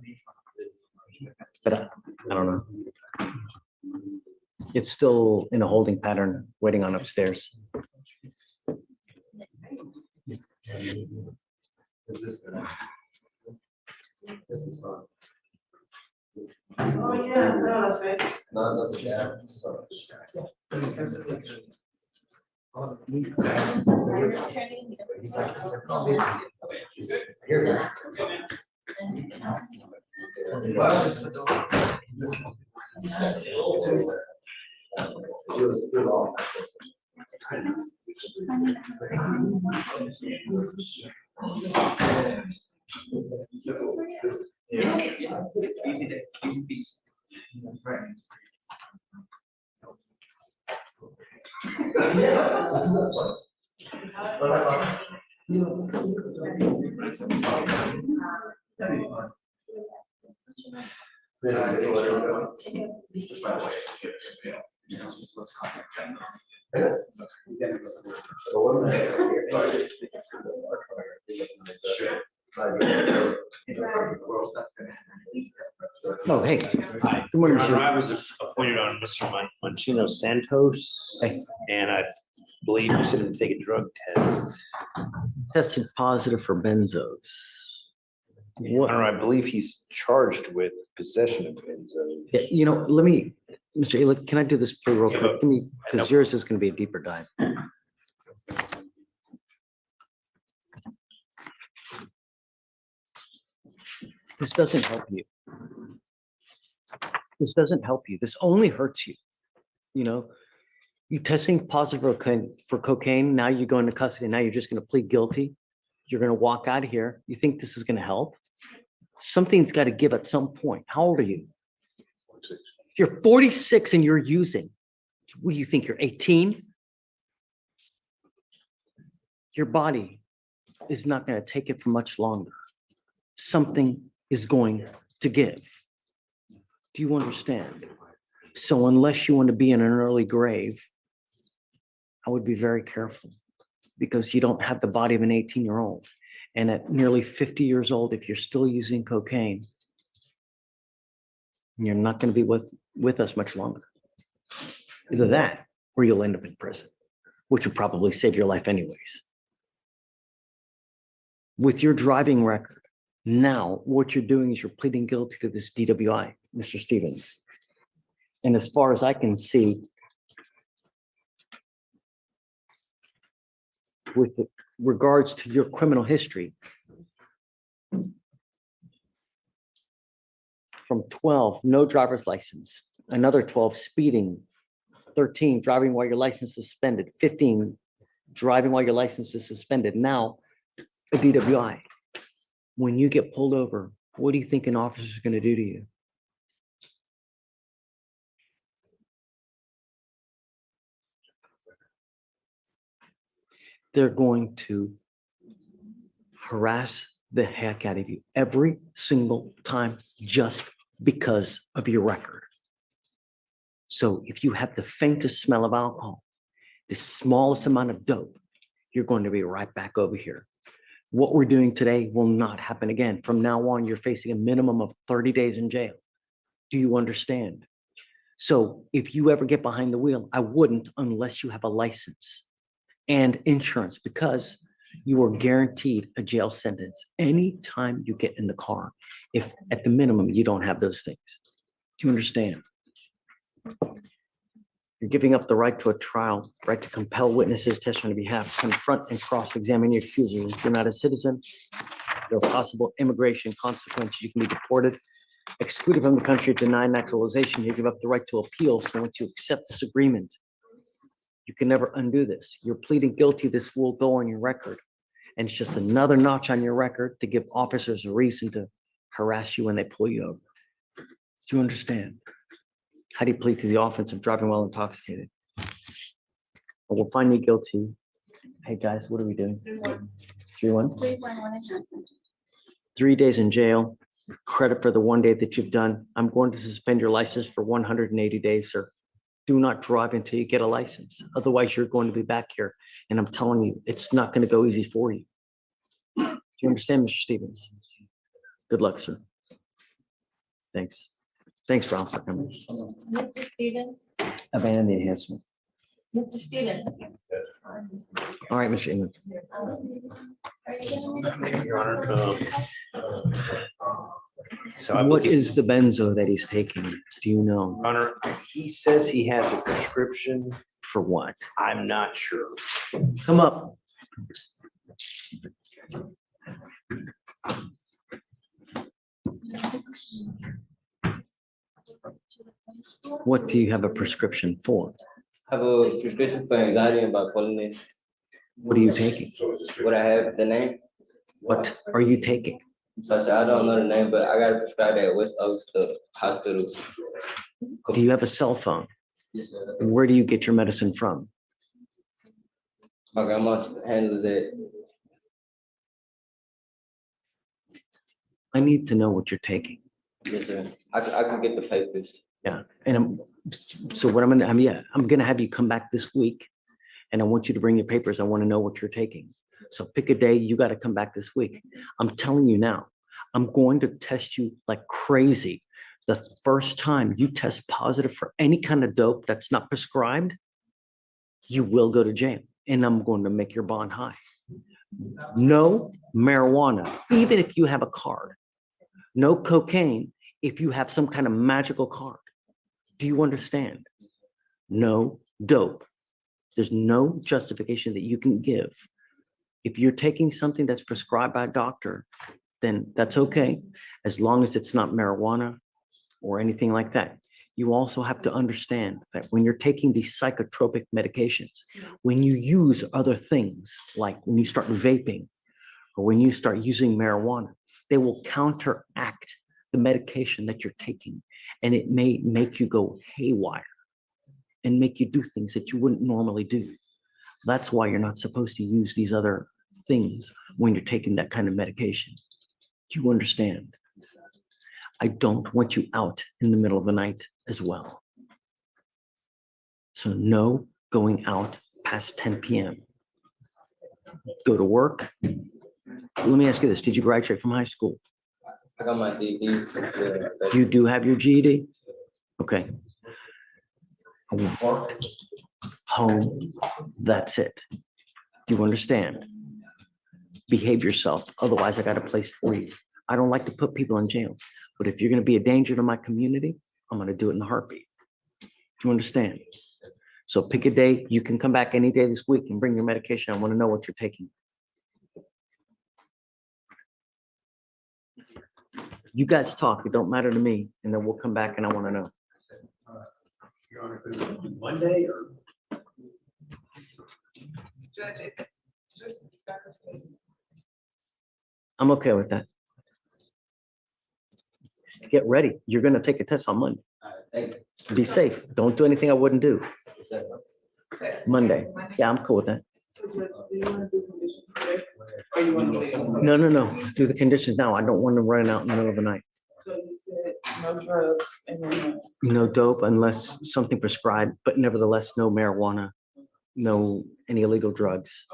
Speaker 2: But I don't know. It's still in a holding pattern, waiting on upstairs.
Speaker 19: Oh, yeah, no, thanks. Not the chat, so.
Speaker 14: Yeah. It's easy to, easy. That's right. That'd be fun.
Speaker 2: Oh, hey.
Speaker 13: Hi.
Speaker 2: Good morning,
Speaker 13: Your
Speaker 2: sir.
Speaker 13: Honor, I was appointed on Mr. Monchino Santos.
Speaker 2: Hey.
Speaker 13: And I believe you said to take a drug test.
Speaker 2: Tested positive for benzos.
Speaker 13: Your Honor, I believe he's charged with possession of benzos.
Speaker 2: Yeah, you know, let me, Mr. Elick, can I do this pretty real
Speaker 13: Yeah,
Speaker 2: quick?
Speaker 13: but-
Speaker 2: Give me, because yours is going to be a deeper dive. This doesn't help you. This doesn't help you. This only hurts you. You know, You testing positive for cocaine, now you go into custody, now you're just gonna plead guilty. You're gonna walk out of here. You think this is gonna help? Something's gotta give at some point. How old are you? You're 46 and you're using. What do you think? You're 18? Your body is not gonna take it for much longer. Something is going to give. Do you understand? So unless you want to be in an early grave, I would be very careful because you don't have the body of an 18-year-old. And at nearly 50 years old, if you're still using cocaine, you're not going to be with us much longer. Either that or you'll end up in prison, which would probably save your life anyways. With your driving record, now what you're doing is you're pleading guilty to this DWI, Mr. Stevens. And as far as I can see, with regards to your criminal history, from 12, no driver's license, another 12, speeding, 13, driving while your license is suspended, 15, driving while your license is suspended, now a DWI. When you get pulled over, what do you think an officer is going to do to you? They're going to harass the heck out of you every single time just because of your record. So if you have the faintest smell of alcohol, the smallest amount of dope, you're going to be right back over here. What we're doing today will not happen again. From now on, you're facing a minimum of 30 days in jail. Do you understand? So if you ever get behind the wheel, I wouldn't unless you have a license and insurance, because you are guaranteed a jail sentence anytime you get in the car, if at the minimum you don't have those things. Do you understand? You're giving up the right to a trial, right to compel witnesses testify on your behalf, confront and cross-examine your accusers. If you're not a citizen, there are possible immigration consequences. You can be deported, excluded from the country, denied naturalization. You give up the right to appeal. So once you accept this agreement, you can never undo this. You're pleading guilty. This will go on your record. And it's just another notch on your record to give officers a reason to harass you when they pull you over. Do you understand? How do you plead to the offense of driving while intoxicated? We'll find you guilty. Hey, guys, what are we doing? 3-1? 3 days in jail. Credit for the 1 day that you've done. I'm going to suspend your license for 180 days, sir. Do not drive until you get a license. Otherwise, you're going to be back here. And I'm telling you, it's not going to go easy for you. Do you understand, Mr. Stevens? Good luck, sir. Thanks. Thanks, Ralph, for coming.
Speaker 21: Mr. Stevens,
Speaker 2: Abandon the enhancement.
Speaker 21: Mr. Stevens.
Speaker 2: All right, Mr. England.
Speaker 13: Your Honor, so I
Speaker 2: What
Speaker 13: believe-
Speaker 2: is the benzo that he's taking? Do you know?
Speaker 13: Your Honor, he says he has a prescription.
Speaker 2: For what?
Speaker 13: I'm not sure.
Speaker 2: Come up. What do you have a prescription for?
Speaker 16: I have a prescription for anxiety and bipolar.
Speaker 2: What are you taking?
Speaker 16: Would I have the name?
Speaker 2: What are you taking?
Speaker 16: Such I don't know the name, but I got prescribed at West Oaks, the hospital.
Speaker 2: Do you have a cell phone?
Speaker 16: Yes, sir.
Speaker 2: Where do you get your medicine from?
Speaker 16: My grandma handles it.
Speaker 2: I need to know what you're taking.
Speaker 16: Yes, sir. I can get the papers.
Speaker 2: Yeah, and so what I'm gonna have you come back this week, and I want you to bring your papers. I want to know what you're taking. So pick a day. You got to come back this week. I'm telling you now. I'm going to test you like crazy. The first time you test positive for any kind of dope that's not prescribed, you will go to jail, and I'm going to make your bond high. No marijuana, even if you have a card. No cocaine if you have some kind of magical card. Do you understand? No dope. There's no justification that you can give. If you're taking something that's prescribed by a doctor, then that's okay, as long as it's not marijuana or anything like that. You also have to understand that when you're taking these psychotropic medications, when you use other things, like when you start vaping or when you start using marijuana, they will counteract the medication that you're taking. And it may make you go haywire and make you do things that you wouldn't normally do. That's why you're not supposed to use these other things when you're taking that kind of medication. Do you understand? I don't want you out in the middle of the night as well. So no going out past 10 p.m. Go to work. Let me ask you this. Did you graduate from high school?
Speaker 16: I got my GED.
Speaker 2: You do have your GED? Okay. Work, home, that's it. Do you understand? Behave yourself. Otherwise, I got a place for you. I don't like to put people in jail, but if you're going to be a danger to my community, I'm going to do it in a heartbeat. Do you understand? So pick a day. You can come back any day this week and bring your medication. I want to know what you're taking. You guys talk. It don't matter to me. And then we'll come back and I want to know.
Speaker 3: Your Honor, could it be Monday or?
Speaker 12: Judge, it's just
Speaker 2: I'm okay with that. Get ready. You're going to take a test on Monday.
Speaker 16: Thank you.
Speaker 2: Be safe. Don't do anything I wouldn't do. Monday. Yeah, I'm cool with that. No. Do the conditions now. I don't want them running out in the middle of the night.
Speaker 9: No drugs and
Speaker 2: No dope unless something prescribed, but nevertheless, no marijuana, no any illegal drugs.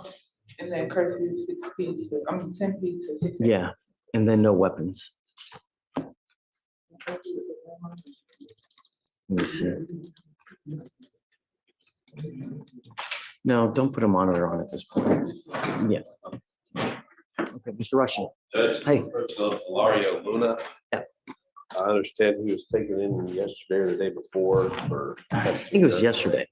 Speaker 9: and then curfew 6 p. to, 10 p. to 6 a.m.
Speaker 2: Yeah, and then no weapons. Let me see. No, don't put a monitor on at this point. Yeah. Okay, Mr. Russian.
Speaker 5: Judge,
Speaker 2: Hey.
Speaker 5: Lario Luna.
Speaker 2: Yeah.
Speaker 5: I understand he was taken in yesterday or the day before for.
Speaker 2: I think it was yesterday.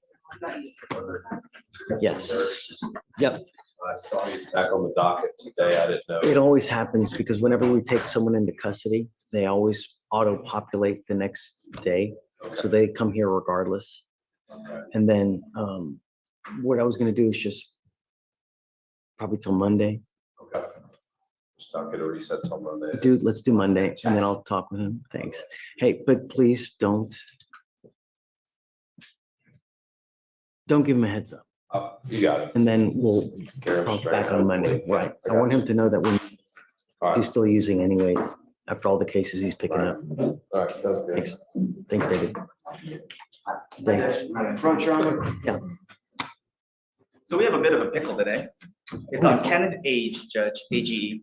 Speaker 2: Yes. Yep.
Speaker 5: I saw he's back on the docket today. I didn't know.
Speaker 2: It always happens because whenever we take someone into custody, they always auto-populate the next day. So they come here regardless. And then what I was gonna do is just probably till Monday.
Speaker 5: Okay. Just not get a reset till Monday.
Speaker 2: Dude, let's do Monday and then I'll talk with him. Thanks. Hey, but please don't give him a heads up.
Speaker 5: You got it.
Speaker 2: And then we'll
Speaker 5: Scare him
Speaker 2: talk
Speaker 5: straight,
Speaker 2: back on Monday.
Speaker 5: hopefully.
Speaker 2: Right.
Speaker 5: I
Speaker 2: I want
Speaker 5: got
Speaker 2: him to know that
Speaker 5: All right.
Speaker 2: he's still using anyways, after all the cases he's picking up.
Speaker 5: All right, sounds good.
Speaker 2: Thanks. Thanks, David. Thanks.
Speaker 3: Front, Your Honor.
Speaker 2: Yeah.
Speaker 1: So we have a bit of a pickle today. It's on Kenneth Age, Judge, AGE.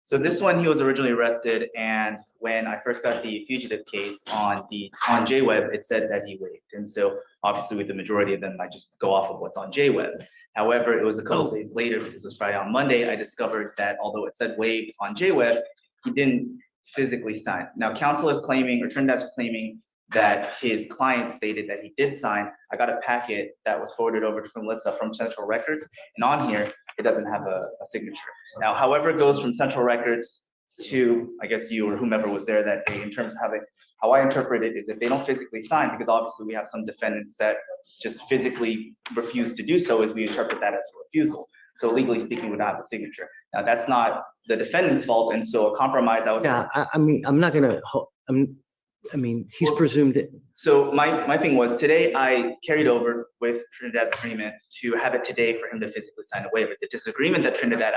Speaker 1: So this one, he was originally arrested, and when I first got the fugitive case on JWeb, it said that he waived. And so obviously with the majority of them, I just go off of what's on JWeb. However, it was a couple of days later, because it was Friday on Monday, I discovered that although it said waived on JWeb, he didn't physically sign. Now, counsel is claiming, or Trinidad's claiming, that his client stated that he did sign. I got a packet that was forwarded over to Melissa from Central Records, and on here, it doesn't have a signature. Now, however it goes from Central Records to, I guess you or whomever was there that day, in terms of how I interpret it is if they don't physically sign, because obviously we have some defendants that just physically refuse to do so, as we interpret that as a refusal. So legally speaking, would not have a signature. Now, that's not the defendant's fault, and so a compromise, I was.
Speaker 2: Yeah, I mean, I'm not gonna, he's presumed it.
Speaker 1: So my thing was, today I carried over with Trinidad's agreement to have it today for him to physically sign a waiver. The disagreement that Trinidad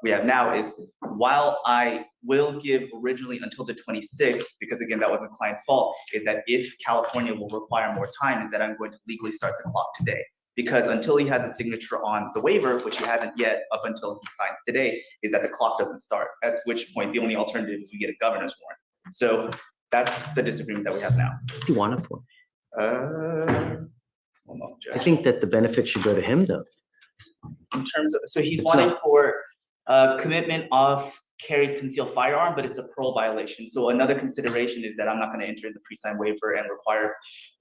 Speaker 1: we have now is, while I will give originally until the 26th, because again, that wasn't the client's fault, is that if California will require more time, is that I'm going to legally start the clock today. Because until he has a signature on the waiver, which he hasn't yet up until he signs today, is that the clock doesn't start, at which point the only alternative is we get a governor's warrant. So that's the disagreement that we have now.
Speaker 2: What do you want it for?
Speaker 1: Hold on, Judge.
Speaker 2: I think that the benefit should go to him though.
Speaker 1: In terms of, so he's
Speaker 2: It's
Speaker 1: wanting
Speaker 2: not-
Speaker 1: for commitment of carried concealed firearm, but it's a parole violation. So another consideration is that I'm not gonna enter the pre-signed waiver and require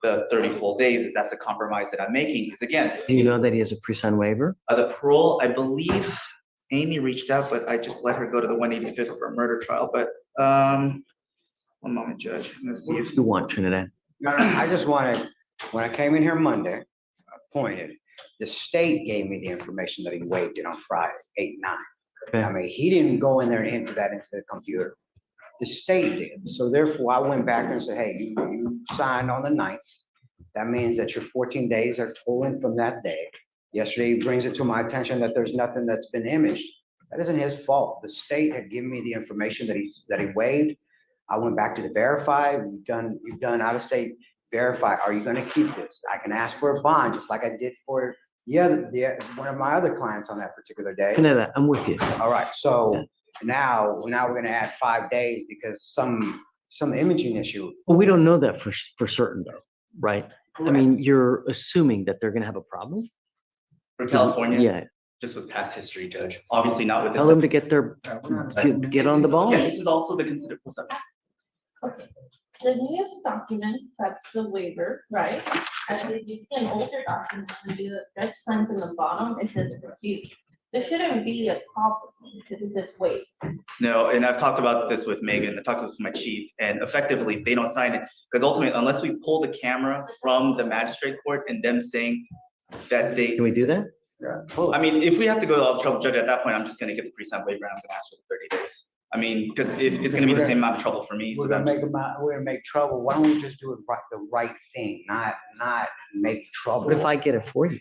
Speaker 1: the 30 full days, is that's a compromise that I'm making, is again.
Speaker 2: Do you know that he has a pre-signed waiver?
Speaker 1: The parole, I believe, Amy reached out, but I just let her go to the 185th for a murder trial, but, one moment, Judge, let's see if.
Speaker 2: You want Trinidad?
Speaker 8: No, no, I just wanted, when I came in here Monday, appointed, the state gave me the information that he waived it on Friday, 8/9. I mean, he didn't go in there and enter that into the computer. The state did. So therefore, I went back and said, hey, you signed on the 9th. That means that your 14 days are tolling from that day. Yesterday, he brings it to my attention that there's nothing that's been imaged. That isn't his fault. The state had given me the information that he waived. I went back to the verify. You've done out-of-state verify. Are you going to keep this? I can ask for a bond, just like I did for one of my other clients on that particular day.
Speaker 2: Trinidad, I'm with you.
Speaker 8: All right, so now we're gonna add 5 days because some imaging issue.
Speaker 2: Well, we don't know that for certain though, right? I mean, you're assuming that they're gonna have a problem?
Speaker 1: For California?
Speaker 2: Yeah.
Speaker 1: Just with past history, Judge, obviously not with this.
Speaker 2: Tell them to get get on the ball.
Speaker 1: Yeah, this is also the considered.
Speaker 21: Okay, the newest document, that's the waiver, right? And if you see an older document, the judge signs in the bottom, it says proceed. There shouldn't be a problem because it says waive.
Speaker 1: No, and I've talked about this with Megan, I talked to this with my chief, and effectively, they don't sign it, because ultimately, unless we pull the camera from the magistrate court and them saying that they.
Speaker 2: Can we do that?
Speaker 1: Yeah. I mean, if we have to go to all the trouble, Judge, at that point, I'm just gonna get the pre-signed waiver, and I'm gonna ask for the 30 days. I mean, because if it's gonna be the same amount of trouble for me.
Speaker 8: We're gonna make trouble. Why don't we just do it the right thing, not make trouble?
Speaker 2: What if I get it for you?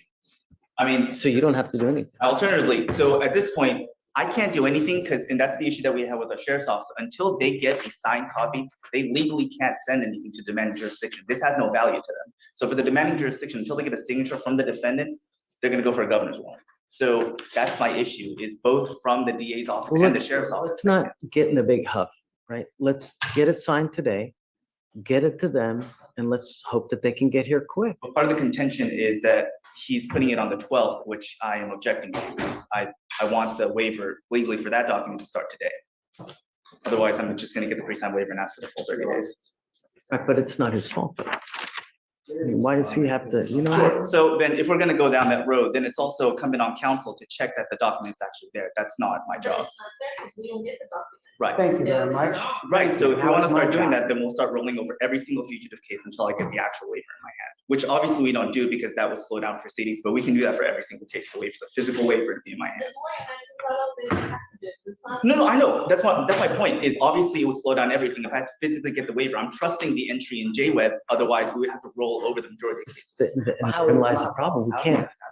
Speaker 1: I mean.
Speaker 2: So you don't have to do anything.
Speaker 1: Alternatively, so at this point, I can't do anything because, and that's the issue that we have with our sheriff's office, until they get a signed copy, they legally can't send anything to demanding jurisdiction. This has no value to them. So for the demanding jurisdiction, until they get a signature from the defendant, they're gonna go for a governor's warrant. So that's my issue, is both from the DA's office and the sheriff's office.
Speaker 2: Let's not get in a big huff, right? Let's get it signed today, get it to them, and let's hope that they can get here quick.
Speaker 1: But part of the contention is that he's putting it on the 12th, which I am objecting to, because I want the waiver legally for that document to start today. Otherwise, I'm just gonna get the pre-signed waiver and ask for the full 30 days.
Speaker 2: But it's not his fault. I mean, why does he have to, you know?
Speaker 1: Sure. So then if we're gonna go down that road, then it's also incumbent on council to check that the document's actually there. That's not my job.
Speaker 21: We don't get the document.
Speaker 1: Right.
Speaker 8: Thank you very much.
Speaker 1: Right, so if we wanna
Speaker 8: That was my
Speaker 1: start doing
Speaker 8: job.
Speaker 1: that, then we'll start rolling over every single fugitive case until I get the actual waiver in my hand. Which obviously we don't do because that will slow down proceedings, but we can do that for every single case, to wait for the physical waiver to be in my hand. No, I know, that's my point, is obviously it will slow down everything. If I have to physically get the waiver, I'm trusting the entry in JWeb, otherwise we would have to roll over the majority of cases.
Speaker 2: And lies the problem.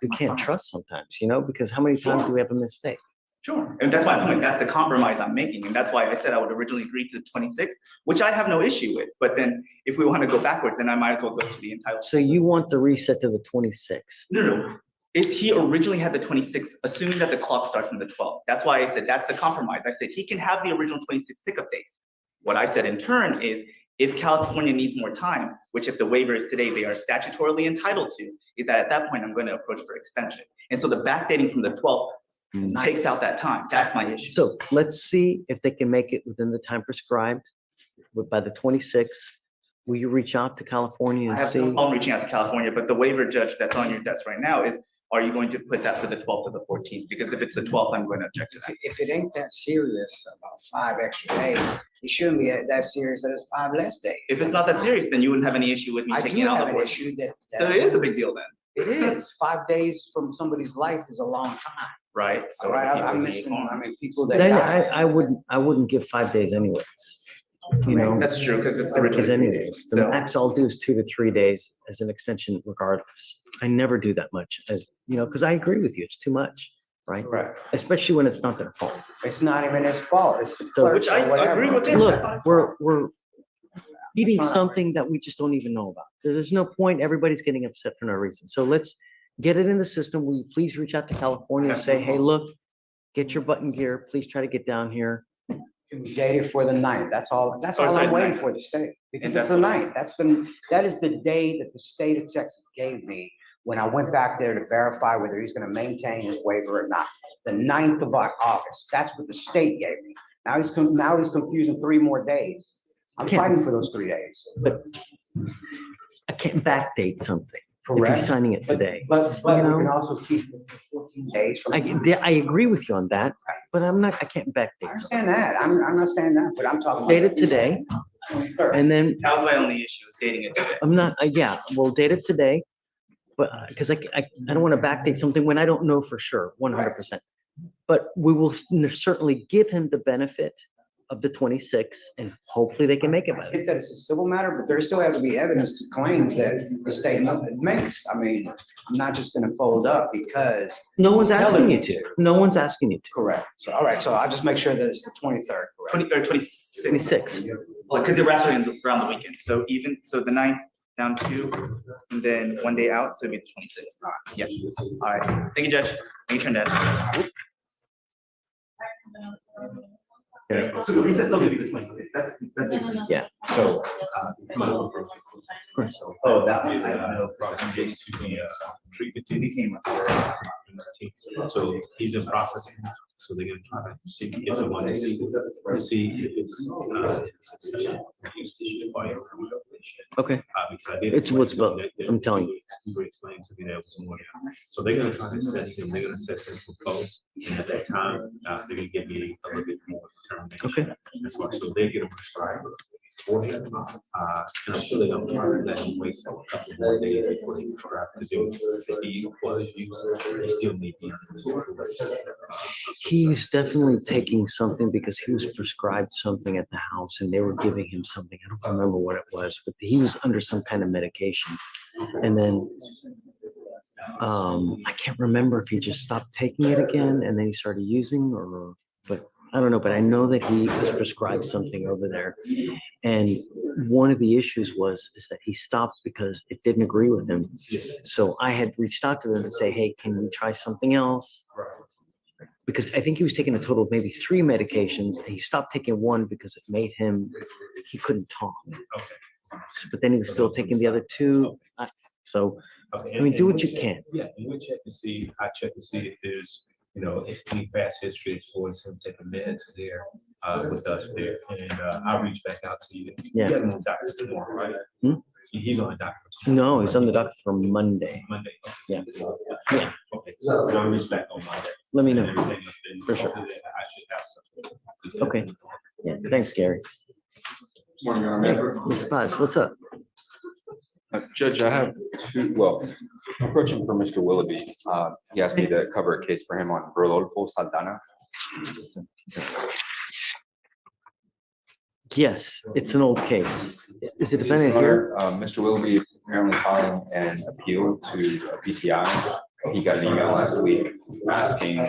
Speaker 2: We can't trust sometimes, you know, because how many times do we have a mistake?
Speaker 1: Sure, and that's my point, that's the compromise I'm making, and that's why I said I would originally agree to the 26th, which I have no issue with, but then if we wanna go backwards, then I might as well go to the entire.
Speaker 2: So you want the reset to the 26th?
Speaker 1: No. If he originally had the 26th, assuming that the clock starts from the 12th, that's why I said that's the compromise. I said he can have the original 26th pickup date. What I said in turn is, if California needs more time, which if the waiver is today, they are statutorily entitled to, is that at that point, I'm gonna approach for extension. And so the backdating from the 12th takes out that time. That's my issue.
Speaker 2: So let's see if they can make it within the time prescribed, by the 26th. Will you reach out to California
Speaker 1: I
Speaker 2: and
Speaker 1: have
Speaker 2: see?
Speaker 1: no problem reaching out to California, but the waiver, Judge, that's on your desk right now is, are you going to put that for the 12th or the 14th? Because if it's the 12th, I'm going to object to that.
Speaker 8: If it ain't that serious, about 5 extra days, it shouldn't be that serious that it's 5 less days.
Speaker 1: If it's not that serious, then you wouldn't have any issue with me
Speaker 8: I
Speaker 1: taking
Speaker 8: do
Speaker 1: it on
Speaker 8: have
Speaker 1: the
Speaker 8: an
Speaker 1: 14th.
Speaker 8: issue that.
Speaker 1: So it is a big deal then.
Speaker 8: It is. 5 days from somebody's life is a long time.
Speaker 1: Right.
Speaker 8: All right, I'm missing, I mean, people that.
Speaker 2: But
Speaker 8: die.
Speaker 2: I wouldn't give 5 days anyways. You know?
Speaker 1: That's true, because it's the
Speaker 2: Because
Speaker 1: original.
Speaker 2: anyways, the max I'll do is 2 to 3 days as an extension regardless. I never do that much as, you know, because I agree with you, it's too much, right?
Speaker 8: Right.
Speaker 2: Especially when it's not their fault.
Speaker 8: It's not even his fault. It's the
Speaker 2: So-
Speaker 8: clerk's
Speaker 1: Which I
Speaker 8: or whatever.
Speaker 1: agree with him.
Speaker 2: Look,
Speaker 1: That's not his fault.
Speaker 2: we're eating something that we just don't even know about. There's no point, everybody's getting upset for no reason. So let's get it in the system. Will you please reach out to California and say, hey, look, get your butt in gear, please try to get down here.
Speaker 8: Dated for the 9th. That's all
Speaker 1: sorry,
Speaker 8: I'm waiting
Speaker 1: 9th.
Speaker 8: for the state. Because
Speaker 1: And
Speaker 8: it's the
Speaker 1: that's
Speaker 8: 9th. That is the day that the state of Texas gave me when I went back there to verify whether he's gonna maintain his waiver or not. The 9th of August. That's what the state gave me. Now he's confusing 3 more days. I'm
Speaker 2: Can't-
Speaker 8: fighting for those 3 days.
Speaker 2: But I can't backdate something. if he's
Speaker 8: Correct.
Speaker 2: signing it today.
Speaker 8: But
Speaker 2: You
Speaker 8: we
Speaker 2: know?
Speaker 8: can also keep it for 14 days. from-
Speaker 2: I agree with you on that, but I can't backdate
Speaker 8: I
Speaker 2: something.
Speaker 8: understand that. I'm not saying that, but I'm talking.
Speaker 2: Date it today, and then
Speaker 1: That was my only issue, is dating it today.
Speaker 2: I'm not, yeah, we'll date it today. But, because I don't want to backdate something when I don't know for sure, 100%. But we will certainly give him the benefit of the 26th, and hopefully they can make it by
Speaker 8: I
Speaker 2: then.
Speaker 8: get that it's a civil matter, but there still has to be evidence to claims that the state makes. I mean, I'm not just gonna fold up because.
Speaker 2: No one's
Speaker 8: telling
Speaker 2: asking
Speaker 8: me
Speaker 2: you to. No one's asking you to.
Speaker 8: Correct. So, all right, so I'll just make sure that it's the 23rd, correct?
Speaker 1: 26.
Speaker 2: 26.
Speaker 1: Well, because you're wrapping around the weekend, so the 9th down 2, and then 1 day out, so it'd be the 26th. Yeah, all right, thank you, Judge. Thank you, Trinidad. So the recess still gonna be the 26th, that's.
Speaker 2: Yeah.
Speaker 13: So.
Speaker 1: Oh, that one, I don't know.
Speaker 3: To the treatment team, he came up. So he's in processing, so they're gonna try to see, if they want to see if it's.
Speaker 2: Okay.
Speaker 3: Because I did.
Speaker 2: It's what's both, I'm telling you.
Speaker 3: You were explaining to me that was more. So they're gonna try to assess him, they're gonna assess him for both, and at that time, they're gonna give me a little bit more determination.
Speaker 2: Okay.
Speaker 3: That's why, so they get a prescribed for him. And I'm sure they're gonna try to let him wait a couple more days before they prescribe, because if he was using, he still need.
Speaker 2: He's definitely taking something because he was prescribed something at the house and they were giving him something. I don't remember what it was, but he was under some kind of medication. And then I can't remember if he just stopped taking it again and then he started using but I don't know, but I know that he was prescribed something over there. And one of the issues is that he stopped because it didn't agree with him. So I had reached out to them to say, hey, can we try something else? Because I think he was taking a total of maybe 3 medications and he stopped taking one because it made he couldn't talk. But then he was still taking the other 2. So, I mean, do what you can.
Speaker 3: Yeah, and we check to see, I check to see if there's, if any past history towards him taking meds there with us there. And I'll reach back out to you.
Speaker 2: Yeah.
Speaker 3: You got him on doctor tomorrow, right?
Speaker 2: Hmm?
Speaker 3: He's on the doctor.
Speaker 2: No, he's on the docket for Monday.
Speaker 3: Monday.
Speaker 2: Yeah. Yeah.
Speaker 3: Okay, so I'll reach back on Monday.
Speaker 2: Let me know.
Speaker 3: And everything else, then
Speaker 2: For sure.
Speaker 3: I should have something.
Speaker 2: Okay. Yeah, thanks, Gary.
Speaker 11: Morning, Your
Speaker 2: Hey,
Speaker 11: Honor.
Speaker 2: Mr. Paz, what's up?
Speaker 11: Judge, I have I'm approaching for Mr. Willoughby. He asked me to cover a case for him on Rodolfo Saldana.
Speaker 2: Yes, it's an old case. Is it defendant here?
Speaker 11: Mr. Willoughby is apparently filing an appeal to PTI. He got an email last week asking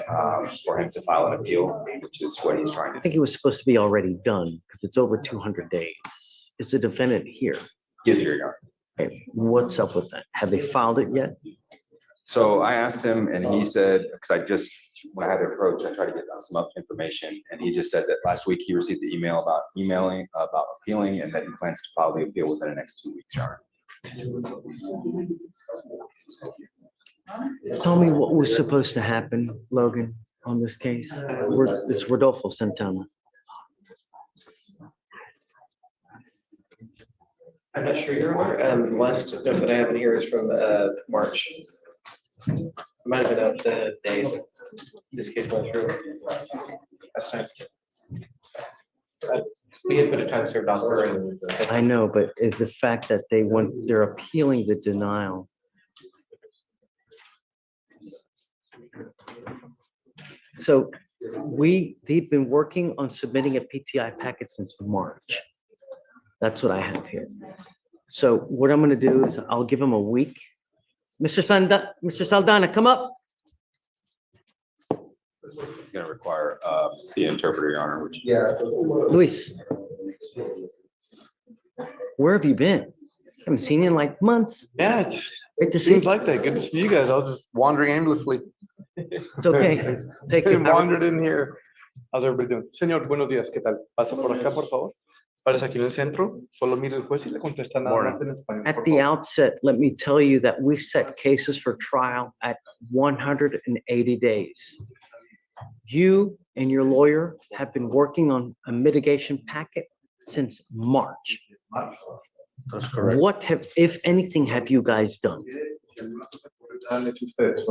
Speaker 11: for him to file an appeal, which is what he's trying
Speaker 2: I
Speaker 11: to
Speaker 2: think it was supposed to be already done because it's over 200 days. Is the defendant here?
Speaker 11: He is here, Your Honor.
Speaker 2: Okay, what's up with that? Have they filed it yet?
Speaker 11: So I asked him and he said, because when I had the approach, I tried to get some information. And he just said that last week he received the email about appealing and that he plans to file the appeal within the next 2 weeks, Your Honor.
Speaker 2: Tell me what was supposed to happen, Logan, on this case. It's Rodolfo Santana.
Speaker 4: I'm not sure, Your Honor. The last note that I have in here is from March. It might have been up the day this case went through. Last time. We had put a time served on her. And
Speaker 2: I know, but is the fact that they're appealing the denial. So they've been working on submitting a PTI packet since March. That's what I have here. So what I'm gonna do is I'll give him a week. Mr. Saldana, come up.
Speaker 11: He's going to require the interpreter, Your Honor, which.
Speaker 2: Luis. Where have you been? Haven't seen you in like months.
Speaker 17: Yeah,
Speaker 2: Great to
Speaker 17: it
Speaker 2: see
Speaker 17: seems
Speaker 2: you.
Speaker 17: like that. Good to see you guys. I was just wandering aimlessly.
Speaker 2: It's okay. Take it.
Speaker 17: Wandered in here. How's everybody doing? Señor, buenos días. ¿Qué tal? Pasa por acá, por favor. Parece aquí en el centro. Solo mire el juez y le contesta nada más en español.
Speaker 2: At
Speaker 17: por
Speaker 2: the
Speaker 17: favor.
Speaker 2: outset, let me tell you that we've set cases for trial at 180 days. You and your lawyer have been working on a mitigation packet since March.
Speaker 17: That's correct.
Speaker 2: What if anything, have you guys done?
Speaker 17: ¿Han hecho ustedes?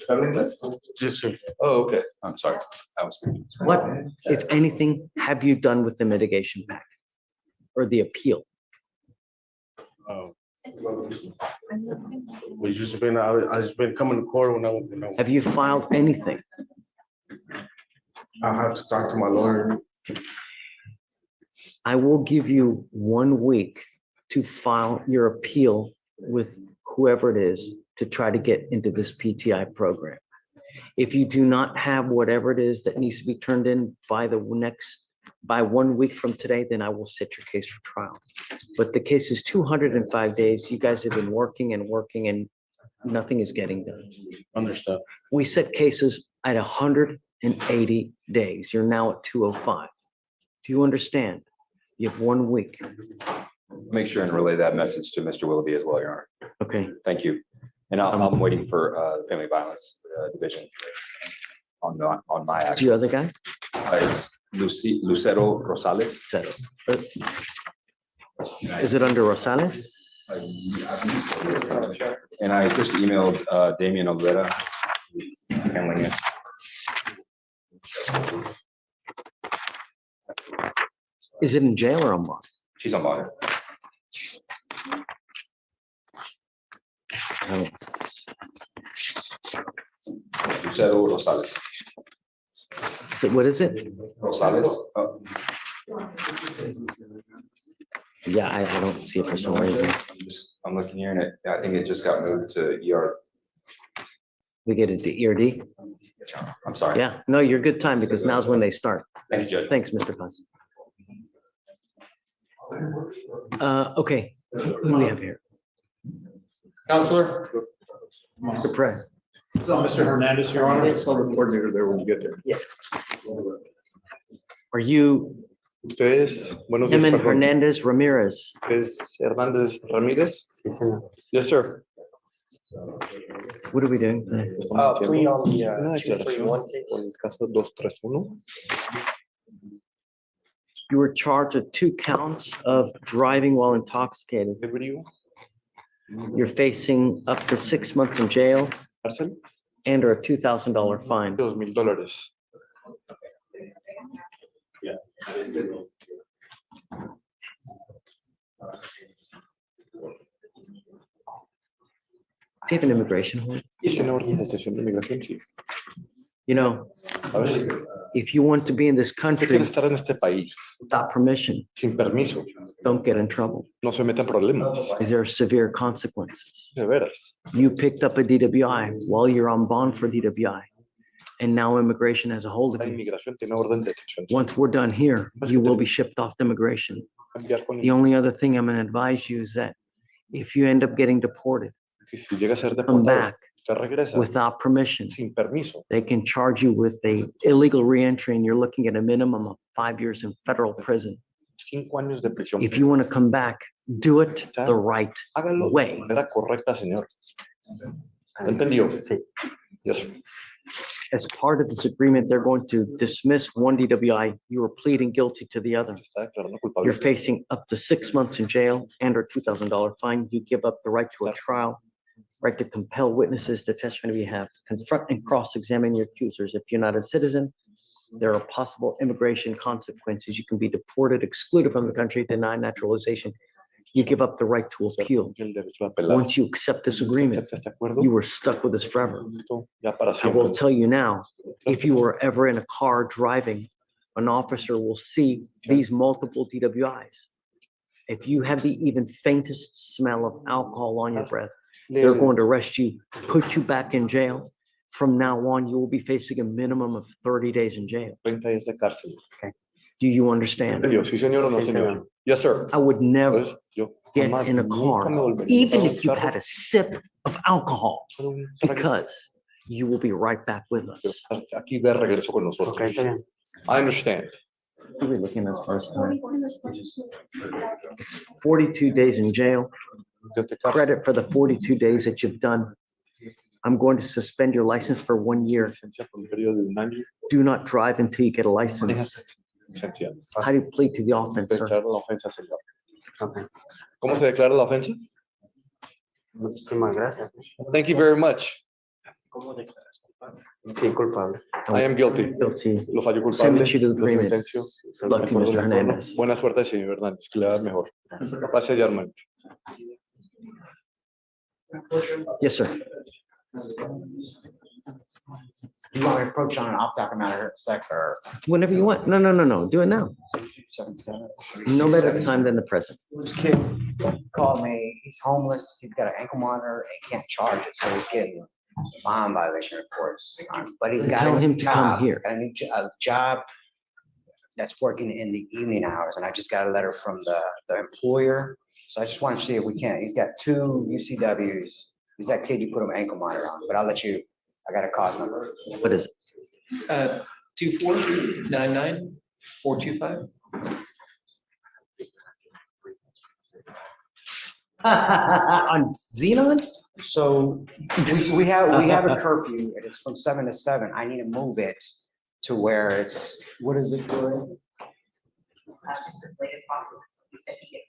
Speaker 17: ¿Hablan inglés?
Speaker 11: Yes, sir.
Speaker 17: Oh, okay.
Speaker 11: I'm sorry. I was.
Speaker 2: What, if anything, have you done with the mitigation pack or the appeal?
Speaker 13: We just been, I just been coming to court when I.
Speaker 2: Have you filed anything?
Speaker 13: I have to talk to my lawyer.
Speaker 2: I will give you 1 week to file your appeal with whoever it is to try to get into this PTI program. If you do not have whatever it is that needs to be turned in by by 1 week from today, then I will set your case for trial. But the case is 205 days. You guys have been working and nothing is getting done.
Speaker 13: Understood.
Speaker 2: We set cases at 180 days. You're now at 205. Do you understand? You have 1 week.
Speaker 11: Make sure and relay that message to Mr. Willoughby as well, Your Honor.
Speaker 2: Okay.
Speaker 11: Thank you. And I'm waiting for family violence division on my
Speaker 2: What's
Speaker 11: action.
Speaker 2: your other guy?
Speaker 11: It's Lucero Rosales.
Speaker 2: Is it under Rosales?
Speaker 11: And I just emailed Damian Olvera, who's handling it.
Speaker 2: Is it in jail or on bond?
Speaker 11: She's on bond. Lucero Rosales.
Speaker 2: So what is it?
Speaker 11: Rosales.
Speaker 2: Yeah, I don't see it for some reason.
Speaker 11: I'm looking here and I think it just got moved to ER.
Speaker 2: We get it to ERD?
Speaker 11: I'm sorry.
Speaker 2: Yeah, no, you're good time because now's when they start.
Speaker 11: Thank you, Judge.
Speaker 2: Thanks, Mr. Paz. Okay, who do we have here?
Speaker 17: Counselor?
Speaker 2: Mr. Press.
Speaker 17: Mr. Hernandez, Your Honor.
Speaker 2: Yes.
Speaker 17: Call the coordinator there when you get there.
Speaker 2: Yeah. Are you
Speaker 17: Ustedes, buenos días,
Speaker 2: Emin
Speaker 17: perdón.
Speaker 2: Hernandez Ramirez?
Speaker 17: ¿Es Hernández Ramírez? Yes, sir.
Speaker 2: What are we doing today?
Speaker 17: Plea on the, una declaración con el caso 231.
Speaker 2: You were charged with 2 counts of driving while intoxicated. You're facing up to 6 months in jail and or a $2,000 fine.
Speaker 17: $2,000.
Speaker 2: Do you have an immigration hold?
Speaker 17: ¿Tiene orden de detención de migración? Sí.
Speaker 2: You know, if you want to be in this country
Speaker 17: Quiere estar en este país
Speaker 2: without permission,
Speaker 17: sin permiso.
Speaker 2: don't get in trouble.
Speaker 17: No se meta en problemas.
Speaker 2: Because there are severe consequences.
Speaker 17: De veras.
Speaker 2: You picked up a DWI while you're on bond for DWI. And now immigration has a hold of
Speaker 17: La
Speaker 2: you.
Speaker 17: inmigración tiene orden de detención.
Speaker 2: Once we're done here, you will be shipped off to immigration.
Speaker 17: Cambiar con
Speaker 2: The only other thing I'm gonna advise you is that if you end up getting deported,
Speaker 17: que si llega a ser
Speaker 2: come
Speaker 17: deportado,
Speaker 2: back
Speaker 17: te regresa
Speaker 2: without permission,
Speaker 17: sin permiso.
Speaker 2: they can charge you with a illegal reentry and you're looking at a minimum of 5 years in federal prison.
Speaker 17: 5 años de prisión.
Speaker 2: If you want to come back, do it the right
Speaker 17: Hágalo
Speaker 2: way.
Speaker 17: de manera correcta, señor. ¿Entendió? Sí. Yes, sir.
Speaker 2: As part of this agreement, they're going to dismiss one DWI. You are pleading guilty to the other.
Speaker 17: Está declarando culpable.
Speaker 2: You're facing up to 6 months in jail and or $2,000 fine. You give up the right to a trial, right to compel witnesses to testify on your behalf, confront and cross-examine your accusers. If you're not a citizen, there are possible immigration consequences. You can be deported, excluded from the country, denied naturalization. You give up the right to appeal.
Speaker 17: El derecho a apelar.
Speaker 2: Once you accept this agreement,
Speaker 17: ¿Acepta este acuerdo?
Speaker 2: you were stuck with this forever.
Speaker 17: Ya para
Speaker 2: I will
Speaker 17: siempre.
Speaker 2: tell you now, if you were ever in a car driving, an officer will see these multiple DWIs. If you have the even faintest smell of alcohol on your breath, they're going to arrest you, put you back in jail. From now on, you will be facing a minimum of 30 days in jail.
Speaker 17: 30 días de cárcel.
Speaker 2: Do you understand?
Speaker 17: ¿Entendió? Sí, señor o no, señor? Yes, sir.
Speaker 2: I would never
Speaker 17: Pues, yo
Speaker 2: get
Speaker 17: jamás,
Speaker 2: in a
Speaker 17: nunca me
Speaker 2: car,
Speaker 17: volvería a
Speaker 2: even
Speaker 17: montar
Speaker 2: if you've
Speaker 17: un
Speaker 2: had a sip of alcohol,
Speaker 17: carro, un traguito.
Speaker 2: because you will be right back with us.
Speaker 17: Aquí de regreso con nosotros. I understand.
Speaker 2: Who are we looking at as far as time? 42 days in jail. Credit for the 42 days that you've done. I'm going to suspend your license for 1 year. Do not drive until you get a license. How do you plead to the offense, sir?
Speaker 17: Declara la ofensa, señor. ¿Cómo se declara la ofensa? Muchísimas gracias. Thank you very much. Sí, culpable. I am guilty.
Speaker 2: Guilty.
Speaker 17: Lo hallo
Speaker 2: Send
Speaker 17: culpable.
Speaker 2: it to the
Speaker 17: Lo
Speaker 2: agreement.
Speaker 17: sentencio.
Speaker 2: Lucky,
Speaker 17: Acuerdo
Speaker 2: Mr.
Speaker 17: de acuerdo.
Speaker 2: Hernandez.
Speaker 17: Buena suerte, señor Hernández, que le va mejor. Pase allá, hermano.
Speaker 2: Yes, sir.
Speaker 8: You want to approach on an off-docket matter, or?
Speaker 2: Whenever you want. No. Do it now.
Speaker 8: 7-7.
Speaker 2: No better time than the present.
Speaker 8: This kid called me, he's homeless, he's got an ankle monitor, and can't charge it, so he's getting bond violation reports. But he's got.
Speaker 2: Tell
Speaker 8: a
Speaker 2: him to come
Speaker 8: job,
Speaker 2: here.
Speaker 8: got a new a job that's working in the evening hours, and I just got a letter from the employer. So I just want to see if we can. He's got 2 UCWs. He's that kid you put an ankle monitor on, but I'll let you, I got a cause number.
Speaker 2: What is it?
Speaker 4: 2499-425.
Speaker 2: On Xenon?
Speaker 8: So we have a curfew and it's from 7 to 7. I need to move it to where it's, what is it, Gloria?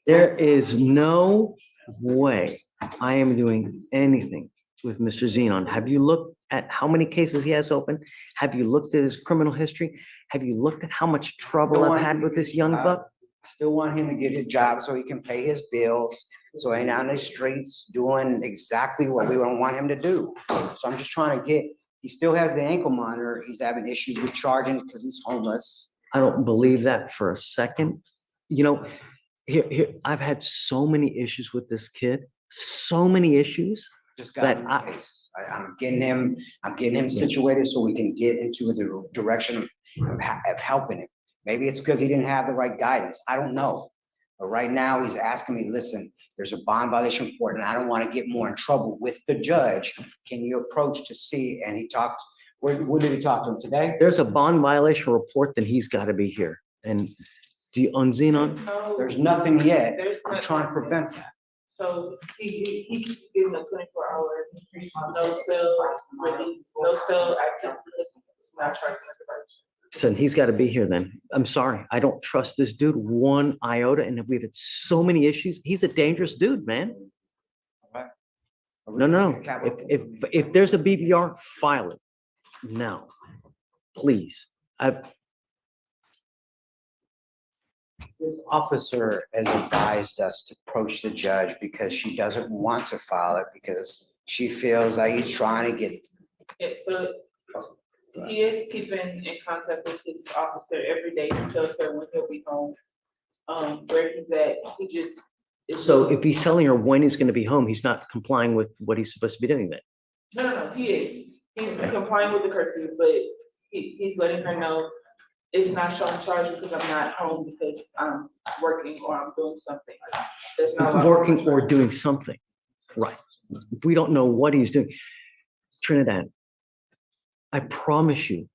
Speaker 2: There is no way I am doing anything with Mr. Xenon. Have you looked at how many cases he has open? Have you looked at his criminal history? Have you looked at how much trouble I've had with this young buck?
Speaker 8: Still want him to get a job so he can pay his bills, so he ain't on the streets doing exactly what we don't want him to do. So I'm just trying to get, he still has the ankle monitor. He's having issues with charging because he's homeless.
Speaker 2: I don't believe that for a second. You know, here, I've had so many issues with this kid, so many issues.
Speaker 8: Just got him in place. I'm getting him situated so we can get into the direction of helping him. Maybe it's because he didn't have the right guidance. I don't know. But right now he's asking me, listen, there's a bond violation report and I don't want to get more in trouble with the judge. Can you approach to see? And he talked, when did he talk to him today?
Speaker 2: There's a bond violation report, then he's got to be here. And do you on Xenon?
Speaker 8: There's nothing yet.
Speaker 21: There's
Speaker 8: I'm trying to prevent that.
Speaker 21: So he keeps giving a 24-hour, no cell release, no cell active, it's not charged as a person.
Speaker 2: So he's got to be here then. I'm sorry. I don't trust this dude one iota. And we've had so many issues. He's a dangerous dude, man. No. If there's a BVR, file it now, please.
Speaker 8: This officer has advised us to approach the judge because she doesn't want to file it because she feels like he's trying to get.
Speaker 21: Yeah, so he is keeping in contact with his officer every day. He tells her when he'll be home, where he's at. He just.
Speaker 2: So if he's telling her when he's going to be home, he's not complying with what he's supposed to be doing then.
Speaker 21: No, he is. He's complying with the curfew, but he's letting her know it's not showing charge because I'm not home because I'm working or I'm doing something. There's not
Speaker 2: Working or doing something, right? If we don't know what he's doing, Trinidad, I promise you,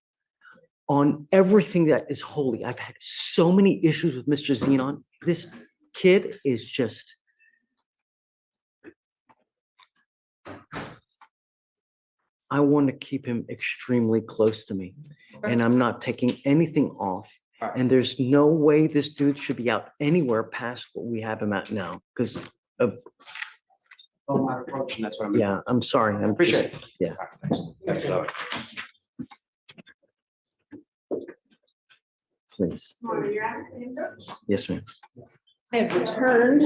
Speaker 2: on everything that is holy, I've had so many issues with Mr. Xenon. This kid is just. I want to keep him extremely close to me, and I'm not taking anything off. And there's no way this dude should be out anywhere past what we have him at now, because of.
Speaker 8: Oh, my approach, and that's what I'm.
Speaker 2: Yeah, I'm sorry. I
Speaker 8: appreciate it.
Speaker 2: Yeah.
Speaker 8: Thanks. So,
Speaker 2: Please. Yes, ma'am.
Speaker 10: I have returned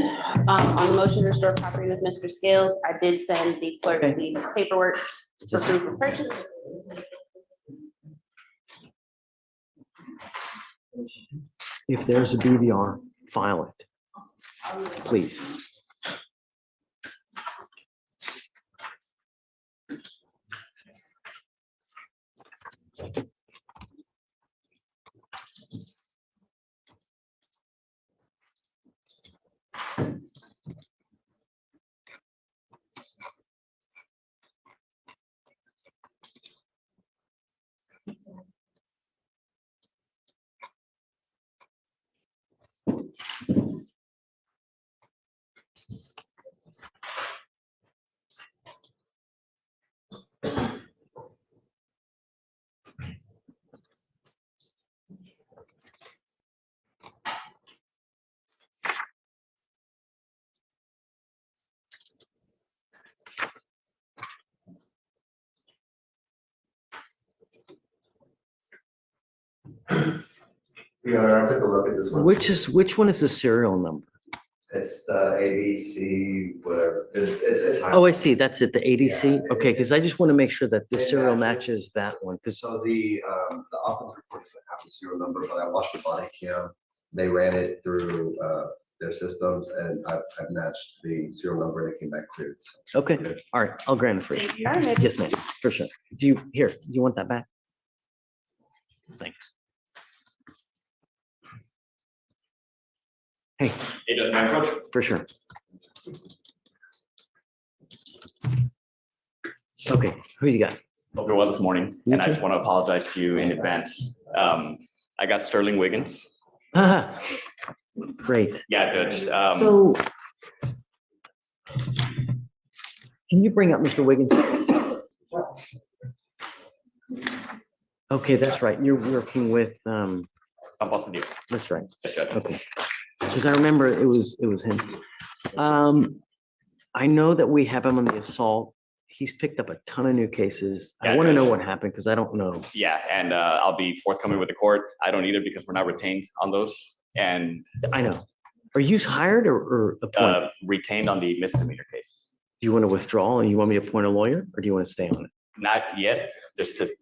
Speaker 10: on the motion to restore property with Mr. Scales. I did send the clerk the paperwork for proof of purchase.
Speaker 2: If there's a BVR, file it, please.
Speaker 19: Your Honor, I took a look at this one.
Speaker 2: Which one is the serial number?
Speaker 19: It's the ABC, whatever. It's high.
Speaker 2: Oh, I see. That's it, the ADC?
Speaker 19: Yeah.
Speaker 2: Okay, because I just want to make sure that the
Speaker 19: It
Speaker 2: serial
Speaker 19: matches.
Speaker 2: matches that one, because,
Speaker 19: So the office report doesn't have the serial number, but I watched the body cam. They ran it through their systems and I've matched the serial number and it came back clear.
Speaker 2: okay, all right, I'll grant it for you. Yes, ma'am, for sure. Do you want that back? Thanks. Hey,
Speaker 18: It does, Madam Coach.
Speaker 2: for sure. Okay, who you got?
Speaker 18: Hope you're well this morning,
Speaker 2: You
Speaker 18: and I
Speaker 2: too.
Speaker 18: just want to apologize to you in advance. I got Sterling Wiggins.
Speaker 2: Ah, great.
Speaker 18: Yeah, Judge.
Speaker 2: So can you bring up Mr. Wiggins? Okay, that's right. You're working with,
Speaker 18: Complexities.
Speaker 2: that's right.
Speaker 18: Yes, Judge.
Speaker 2: Okay. Because I remember it was him. I know that we have him on the assault. He's picked up a ton of new cases. I
Speaker 18: Yeah,
Speaker 2: want to know
Speaker 18: Judge.
Speaker 2: what happened because I don't know.
Speaker 18: Yeah, and I'll be forthcoming with the court. I don't need it because we're not retained on those and
Speaker 2: I know. Are you hired or appointed?
Speaker 18: retained on the misdemeanor case.
Speaker 2: Do you want to withdraw and you want me to appoint a lawyer or do you want to stay on it?
Speaker 18: Not yet, just to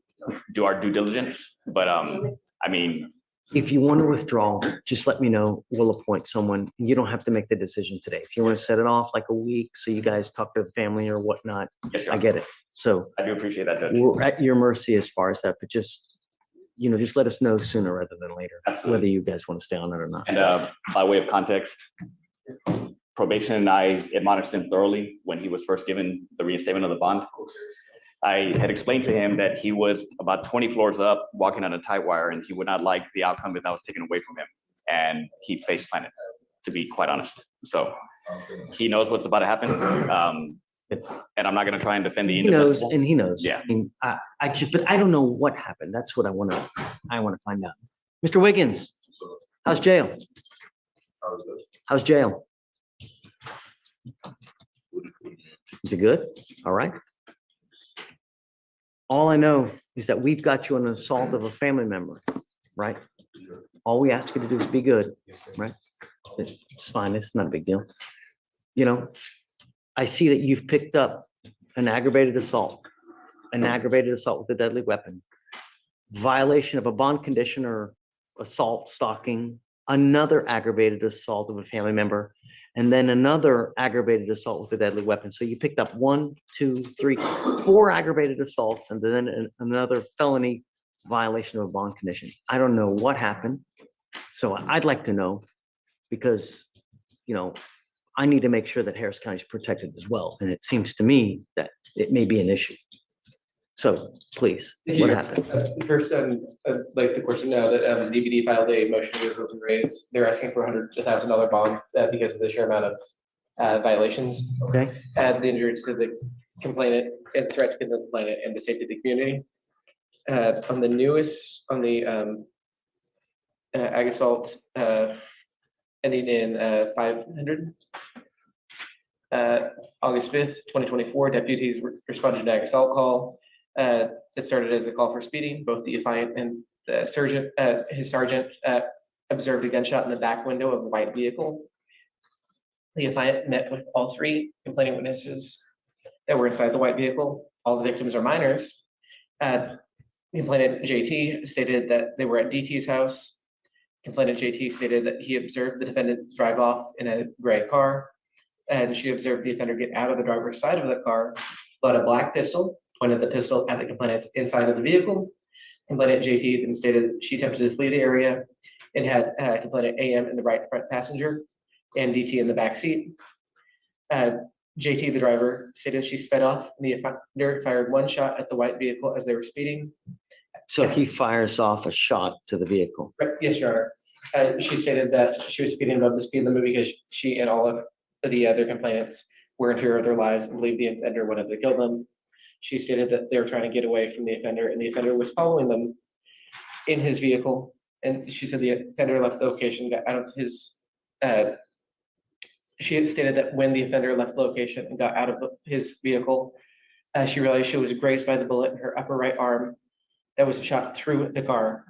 Speaker 18: do our due diligence, but I mean,
Speaker 2: If you want to withdraw, just let me know. We'll appoint someone. You don't have to make the decision today. If you want to set it off like a week so you guys talk to the family or whatnot,
Speaker 18: yes, Your
Speaker 2: I
Speaker 18: Honor.
Speaker 2: get it. So
Speaker 18: I do appreciate that, Judge.
Speaker 2: we're at your mercy as far as that, but just, just let us know sooner rather than later,
Speaker 18: Absolutely.
Speaker 2: whether you guys want to stay on it or not.
Speaker 18: And by way of context, probation and I admonished him thoroughly when he was first given the reinstatement of the bond. I had explained to him that he was about 20 floors up, walking on a tight wire, and he would not like the outcome if that was taken away from him. And he face planted, to be quite honest. So he knows what's about to happen. And I'm not gonna try and defend the
Speaker 2: He knows,
Speaker 18: indefensible.
Speaker 2: and he knows.
Speaker 18: Yeah.
Speaker 2: I mean, but I don't know what happened. That's what I want to find out. Mr. Wiggins, how's jail? How's jail? Is it good? All right. All I know is that we've got you on an assault of a family member, right? All we ask you to do is be good, right? It's fine. It's not a big deal. I see that you've picked up an aggravated assault with a deadly weapon, violation of a bond condition or assault, stalking, another aggravated assault of a family member, and then another aggravated assault with a deadly weapon. So you picked up 4 aggravated assaults and then another felony violation of a bond condition. I don't know what happened. So I'd like to know because, I need to make sure that Harris County is protected as well. And it seems to me that it may be an issue. So please, what happened?
Speaker 4: First, I'd like to question now that DVD filed a motion to remove and raise. They're asking for $100,000 bond because of the sheer amount of violations.
Speaker 2: Okay.
Speaker 4: Add the injury to the complainant and threat to the complainant and the safety of the community. On the ag assault ending in 500. August 5th, 2024, deputies responded to an ag assault call. It started as a call for speeding. Both the affiant and the sergeant, his sergeant, observed a gunshot in the back window of a white vehicle. The affiant met with all 3 complaining witnesses that were inside the white vehicle. All the victims are minors. Complainant JT stated that they were at DT's house. Complainant JT stated that he observed the defendant drive off in a gray car, and she observed the offender get out of the driver's side of the car, pull out a black pistol, pointed the pistol at the complainant's inside of the vehicle. Complainant JT then stated she attempted to flee the area and had complainant AM in the right front passenger and DT in the back seat. JT, the driver, stated she sped off and the offender fired 1 shot at the white vehicle as they were speeding.
Speaker 2: So he fires off a shot to the vehicle.
Speaker 4: Yes, Your Honor. She stated that she was speeding above the speed limit because she and all of the other complainants were in fear of their lives and believed the offender would have killed them. She stated that they were trying to get away from the offender and the offender was following them in his vehicle. And she said the offender left the location, got out of his, she had stated that when the offender left the location and got out of his vehicle, she realized she was grazed by the bullet in her upper right arm that was shot through the car.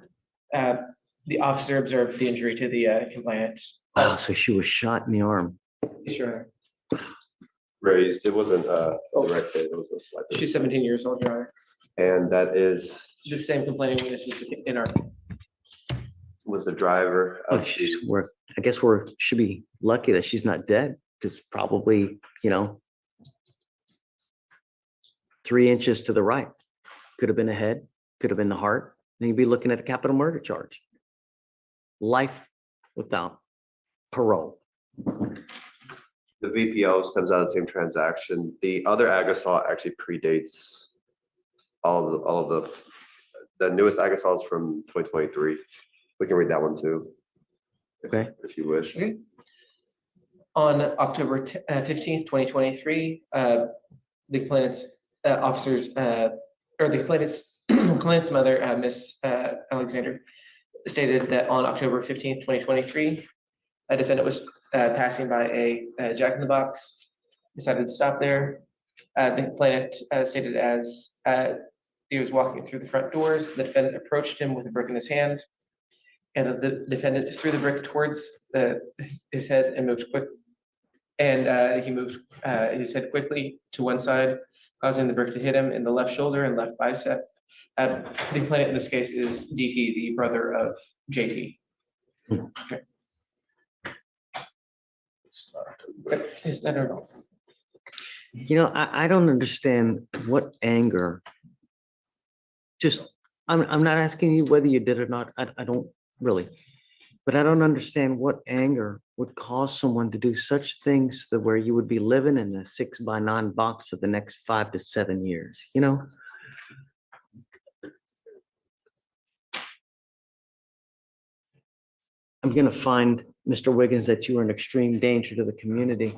Speaker 4: The officer observed the injury to the complainant.
Speaker 2: Oh, so she was shot in the arm.
Speaker 4: Sure.
Speaker 22: Raised, it wasn't directed, it was a slight.
Speaker 4: She's 17 years old, Your Honor.
Speaker 22: And that is,
Speaker 4: The same complaining witness is in our case.
Speaker 22: was the driver.
Speaker 2: Oh, I guess should be lucky that she's not dead, because probably, 3 inches to the right. Could have been a head, could have been the heart. Then you'd be looking at a capital murder charge. Life without parole.
Speaker 22: The VPO stems out of the same transaction. The other ag assault actually predates all of the newest ag assaults from 2023. We can read that one too.
Speaker 2: Okay.
Speaker 22: If you wish.
Speaker 4: Okay. On October 15th, 2023, the complainant's officers, or the complainant's mother, Miss Alexander, stated that on October 15th, 2023, a defendant was passing by a Jack in the Box, decided to stop there. The complainant stated as he was walking through the front doors, the defendant approached him with a brick in his hand, and the defendant threw the brick towards his head and moved quick. And he moved his head quickly to one side, causing the brick to hit him in the left shoulder and left bicep. The complainant in this case is DT, the brother of JT. Okay. Is that or no?
Speaker 2: I don't understand what anger. I'm not asking you whether you did or not. I don't really. But I don't understand what anger would cause someone to do such things that where you would be living in a 6x9 box for the next 5 to 7 years, I'm going to find, Mr. Wiggins, that you are an extreme danger to the community.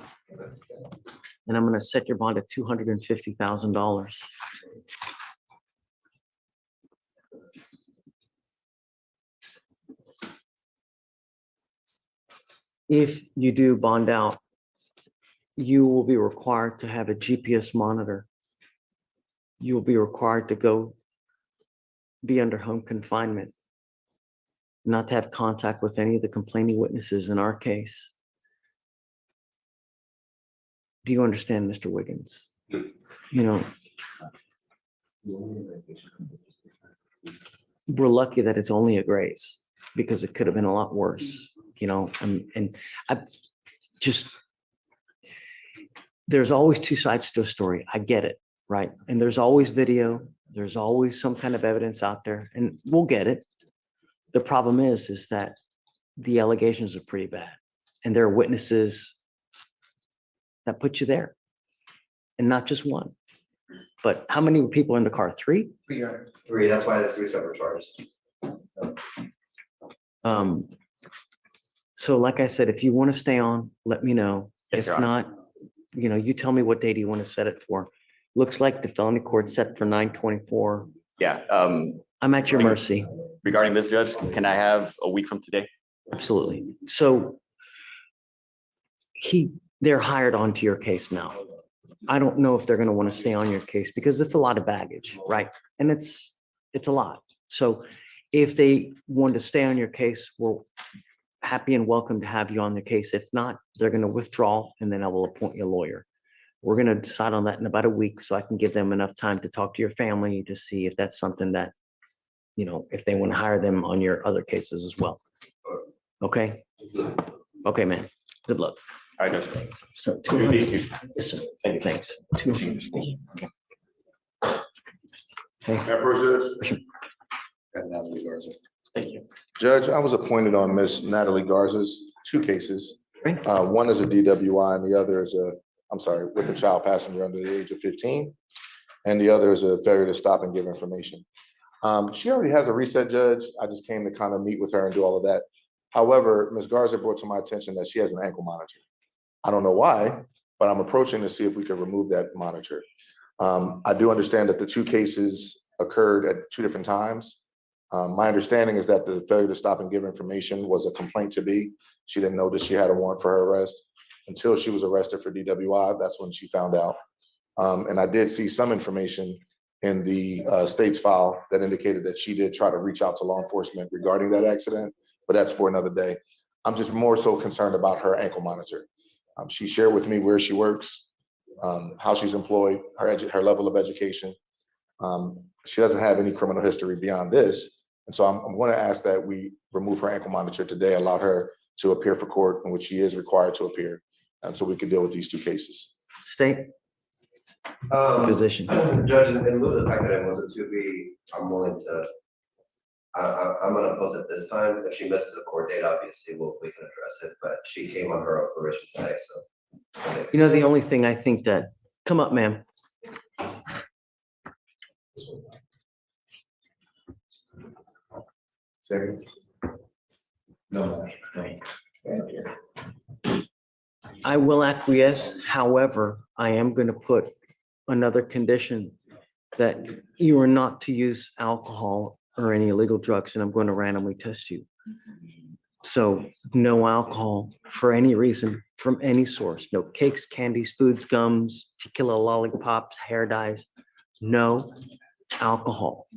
Speaker 2: And I'm going to set your bond at $250,000. If you do bond out, you will be required to have a GPS monitor. You will be required to be under home confinement, not to have contact with any of the complaining witnesses in our case. Do you understand, Mr. Wiggins? We're lucky that it's only a grace, because it could have been a lot worse. And I just, there's always two sides to a story. I get it, right? And there's always video, there's always some kind of evidence out there, and we'll get it. The problem is that the allegations are pretty bad, and there are witnesses that put you there, and not just one. But how many people in the car? 3?
Speaker 19: 3, that's why there's 3 separate charges.
Speaker 2: So like I said, if you want to stay on, let me know.
Speaker 18: Yes,
Speaker 2: If
Speaker 18: Your Honor.
Speaker 2: not, you tell me what date you want to set it for. Looks like the felony court set for 9/24.
Speaker 18: Yeah,
Speaker 2: I'm at your mercy.
Speaker 18: regarding this, Judge, can I have a week from today?
Speaker 2: Absolutely. So they're hired onto your case now. I don't know if they're going to want to stay on your case because it's a lot of baggage, right? And it's a lot. So if they want to stay on your case, we're happy and welcome to have you on the case. If not, they're going to withdraw, and then I will appoint you a lawyer. We're going to decide on that in about a week, so I can give them enough time to talk to your family to see if that's something that, if they want to hire them on your other cases as well. Okay? Okay, man. Good luck.
Speaker 18: All right, Judge.
Speaker 2: So
Speaker 18: Two days.
Speaker 2: yes, sir.
Speaker 18: Thank you.
Speaker 2: Thanks.
Speaker 7: Member Judge. And Natalie Garza.
Speaker 18: Thank you.
Speaker 7: Judge, I was appointed on Miss Natalie Garza's 2 cases.
Speaker 2: Great.
Speaker 7: One is a DWI and the other is with a child passenger under the age of 15. And the other is a failure to stop and give information. She already has a reset, Judge. I just came to kind of meet with her and do all of that. However, Ms. Garza brought to my attention that she has an ankle monitor. I don't know why, but I'm approaching to see if we could remove that monitor. I do understand that the 2 cases occurred at 2 different times. My understanding is that the failure to stop and give information was a complaint to be. She didn't know that she had a warrant for her arrest until she was arrested for DWI. That's when she found out. And I did see some information in the state's file that indicated that she did try to reach out to law enforcement regarding that accident, but that's for another day. I'm just more so concerned about her ankle monitor. She shared with me where she works, how she's employed, her level of education. She doesn't have any criminal history beyond this. And so I'm going to ask that we remove her ankle monitor today, allow her to appear for court in which she is required to appear. And so we could deal with these two cases.
Speaker 2: State position.
Speaker 19: Judge, in lieu of the fact that I wasn't to be, I'm willing to, I'm gonna post it this time. If she misses a court date, obviously, we can address it, but she came on her own fruition today, so.
Speaker 2: You know, the only thing I think that, come up, ma'am.
Speaker 7: Second.
Speaker 19: No.
Speaker 2: I will acquiesce. However, I am going to put another condition that you are not to use alcohol or any illegal drugs, and I'm going to randomly test you. So no alcohol for any reason from any source. No cakes, candies, foods, gums, tequila, lollipops, hair dyes. No alcohol.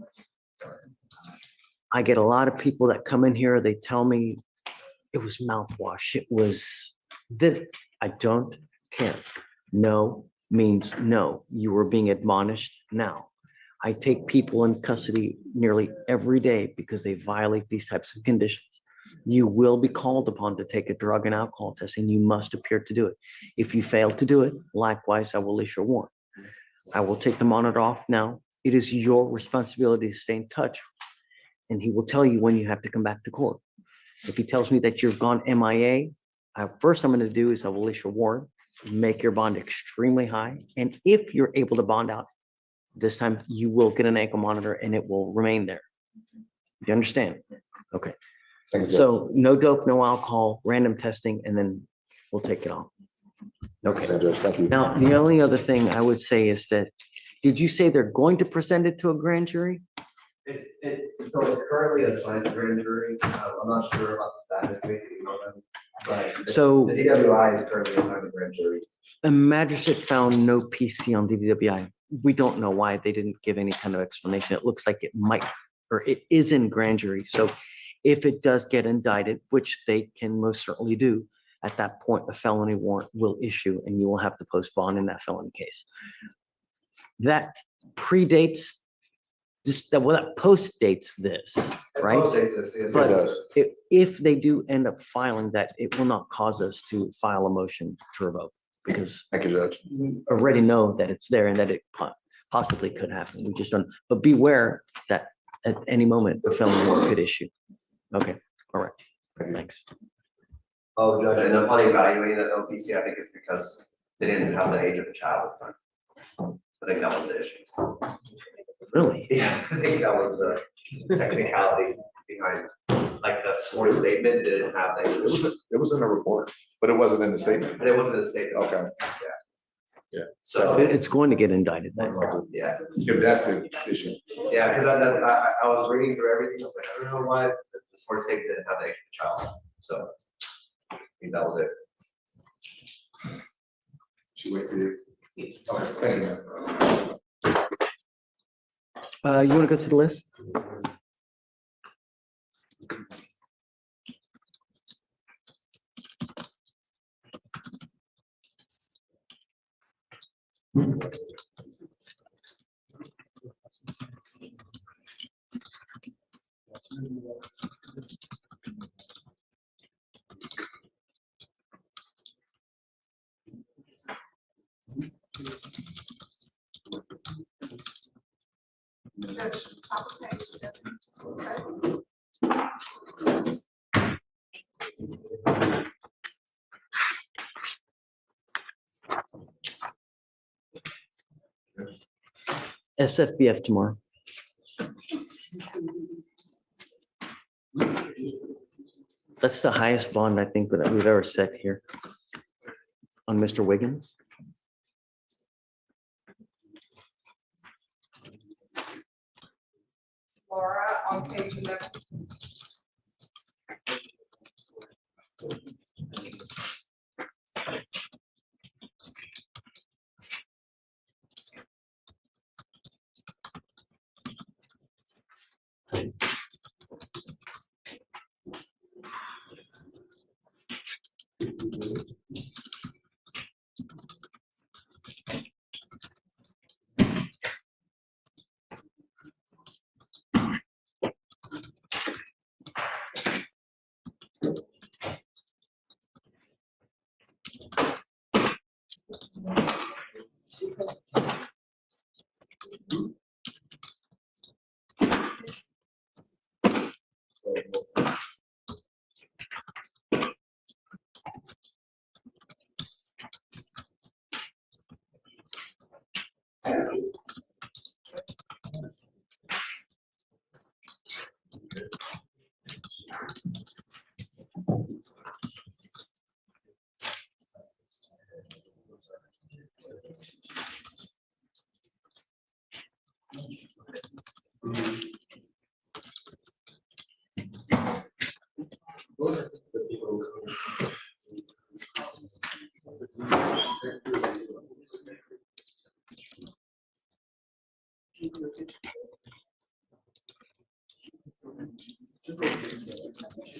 Speaker 2: I get a lot of people that come in here, they tell me it was mouthwash. It was this. I don't care. No means no. You are being admonished now. I take people in custody nearly every day because they violate these types of conditions. You will be called upon to take a drug and alcohol test, and you must appear to do it. If you fail to do it, likewise, I will issue a warrant. I will take the monitor off now. It is your responsibility to stay in touch, and he will tell you when you have to come back to court. If he tells me that you've gone MIA, first I'm going to do is I will issue a warrant, make your bond extremely high, and if you're able to bond out, this time you will get an ankle monitor and it will remain there. You understand? Okay. So no dope, no alcohol, random testing, and then we'll take it on. Okay.
Speaker 7: Thank you.
Speaker 2: Now, the only other thing I would say is that, did you say they're going to present it to a grand jury?
Speaker 19: So it's currently assigned to grand jury. I'm not sure about the status, basically, but
Speaker 2: So-
Speaker 19: the DWI is currently assigned to grand jury.
Speaker 2: A magistrate found no PC on the DWI. We don't know why. They didn't give any kind of explanation. It looks like it might, or it is in grand jury. So if it does get indicted, which they can most certainly do, at that point, a felony warrant will issue and you will have to post bond in that felony case. That predates well, that postdates this, right?
Speaker 19: Postdates this, yes.
Speaker 2: But
Speaker 7: It does.
Speaker 2: if they do end up filing that, it will not cause us to file a motion to revoke, because
Speaker 7: Thank you, Judge.
Speaker 2: we already know that it's there and that it possibly could happen. We just don't, but beware that at any moment, the felony warrant could issue. Okay, all right, thanks.
Speaker 19: Oh, Judge, and upon evaluating that OPC, I think it's because they didn't have the age of the child at the time. I think that was the issue.
Speaker 2: Really?
Speaker 19: Yeah, I think that was the technicality behind, like, the sworn statement didn't have that.
Speaker 7: It was in the report, but it wasn't in the statement.
Speaker 19: But it wasn't in the statement.
Speaker 7: Okay.
Speaker 19: Yeah.
Speaker 7: So,
Speaker 2: It's going to get indicted then.
Speaker 19: Yeah.
Speaker 7: if that's the issue.
Speaker 19: Yeah, because I was reading through everything, I was like, I don't know why the sworn statement didn't have the age of the child, so. I think that was it.
Speaker 7: Should wait for you. Okay, thank you.
Speaker 2: You want to go to the list? SFBF tomorrow. That's the highest bond I think that we've ever set here on Mr. Wiggins.
Speaker 12: Laura, on page 11.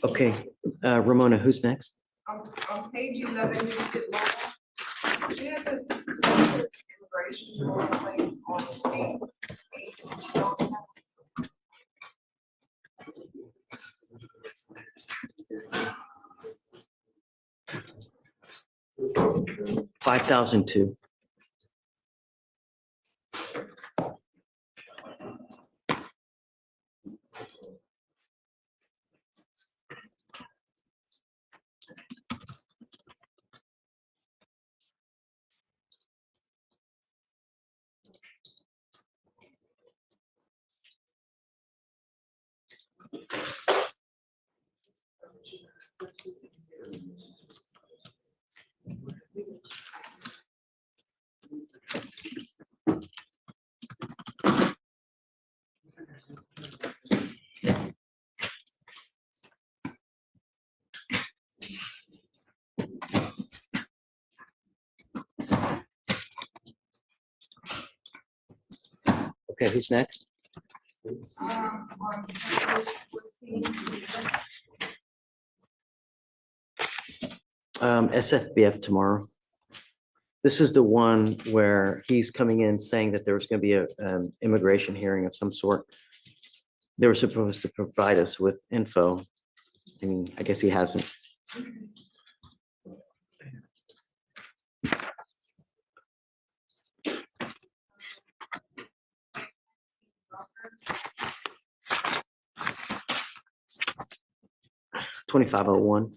Speaker 2: Okay, Ramona, who's next?
Speaker 12: On page 11, you look at law. It has a immigration law placed on the page.
Speaker 2: 5002. Okay, who's next?
Speaker 12: On page 14.
Speaker 2: SFBF tomorrow. This is the one where he's coming in saying that there was going to be a immigration hearing of some sort. They were supposed to provide us with info, and I guess he hasn't. $2501.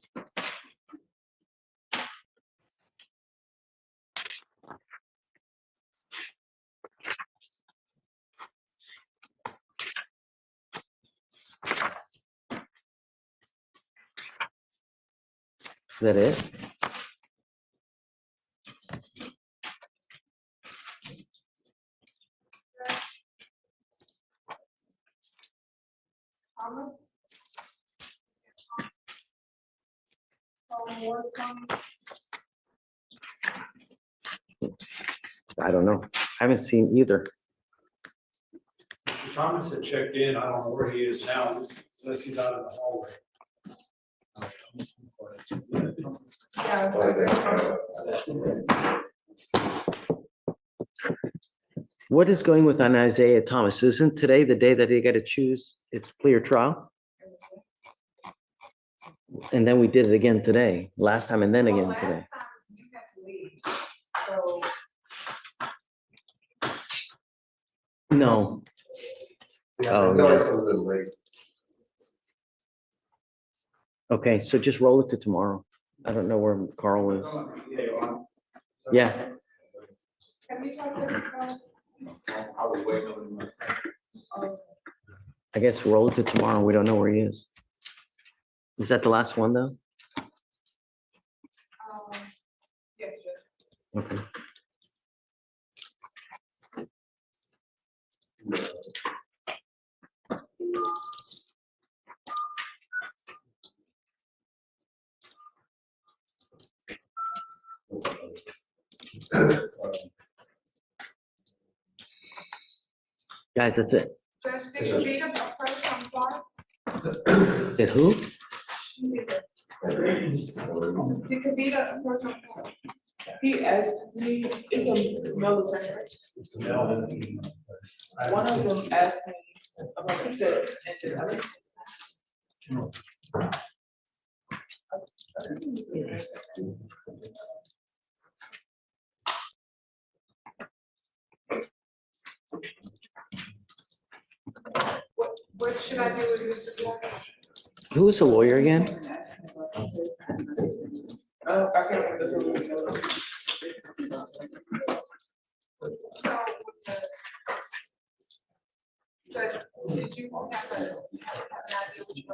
Speaker 2: Is that it?
Speaker 12: Thomas? Moore's coming.
Speaker 2: I don't know. I haven't seen either.
Speaker 3: Thomas had checked in. I don't know where he is now, unless he's out in the hallway.
Speaker 2: What is going with on Isaiah Thomas? Isn't today the day that they got to choose its plea or trial? And then we did it again today, last time and then again today.
Speaker 12: You have to leave. So
Speaker 2: No. Oh,
Speaker 22: No, it's
Speaker 2: yeah.
Speaker 22: a little late.
Speaker 2: Okay, so just roll it to tomorrow. I don't know where Carl is. Yeah,
Speaker 12: have you talked to him?
Speaker 2: I guess roll it to tomorrow. We don't know where he is. Is that the last one, though?
Speaker 12: Yes, Judge.
Speaker 2: Okay. Guys, that's it.
Speaker 12: Judge, did you read about first on bar?
Speaker 2: Did who?
Speaker 12: Did Kavita approach on bar?
Speaker 9: He asked me, it's a military. One of them asked me about the.
Speaker 12: What should I do with Mr. Clark?
Speaker 2: Who was the lawyer again?
Speaker 12: But did you have an idea which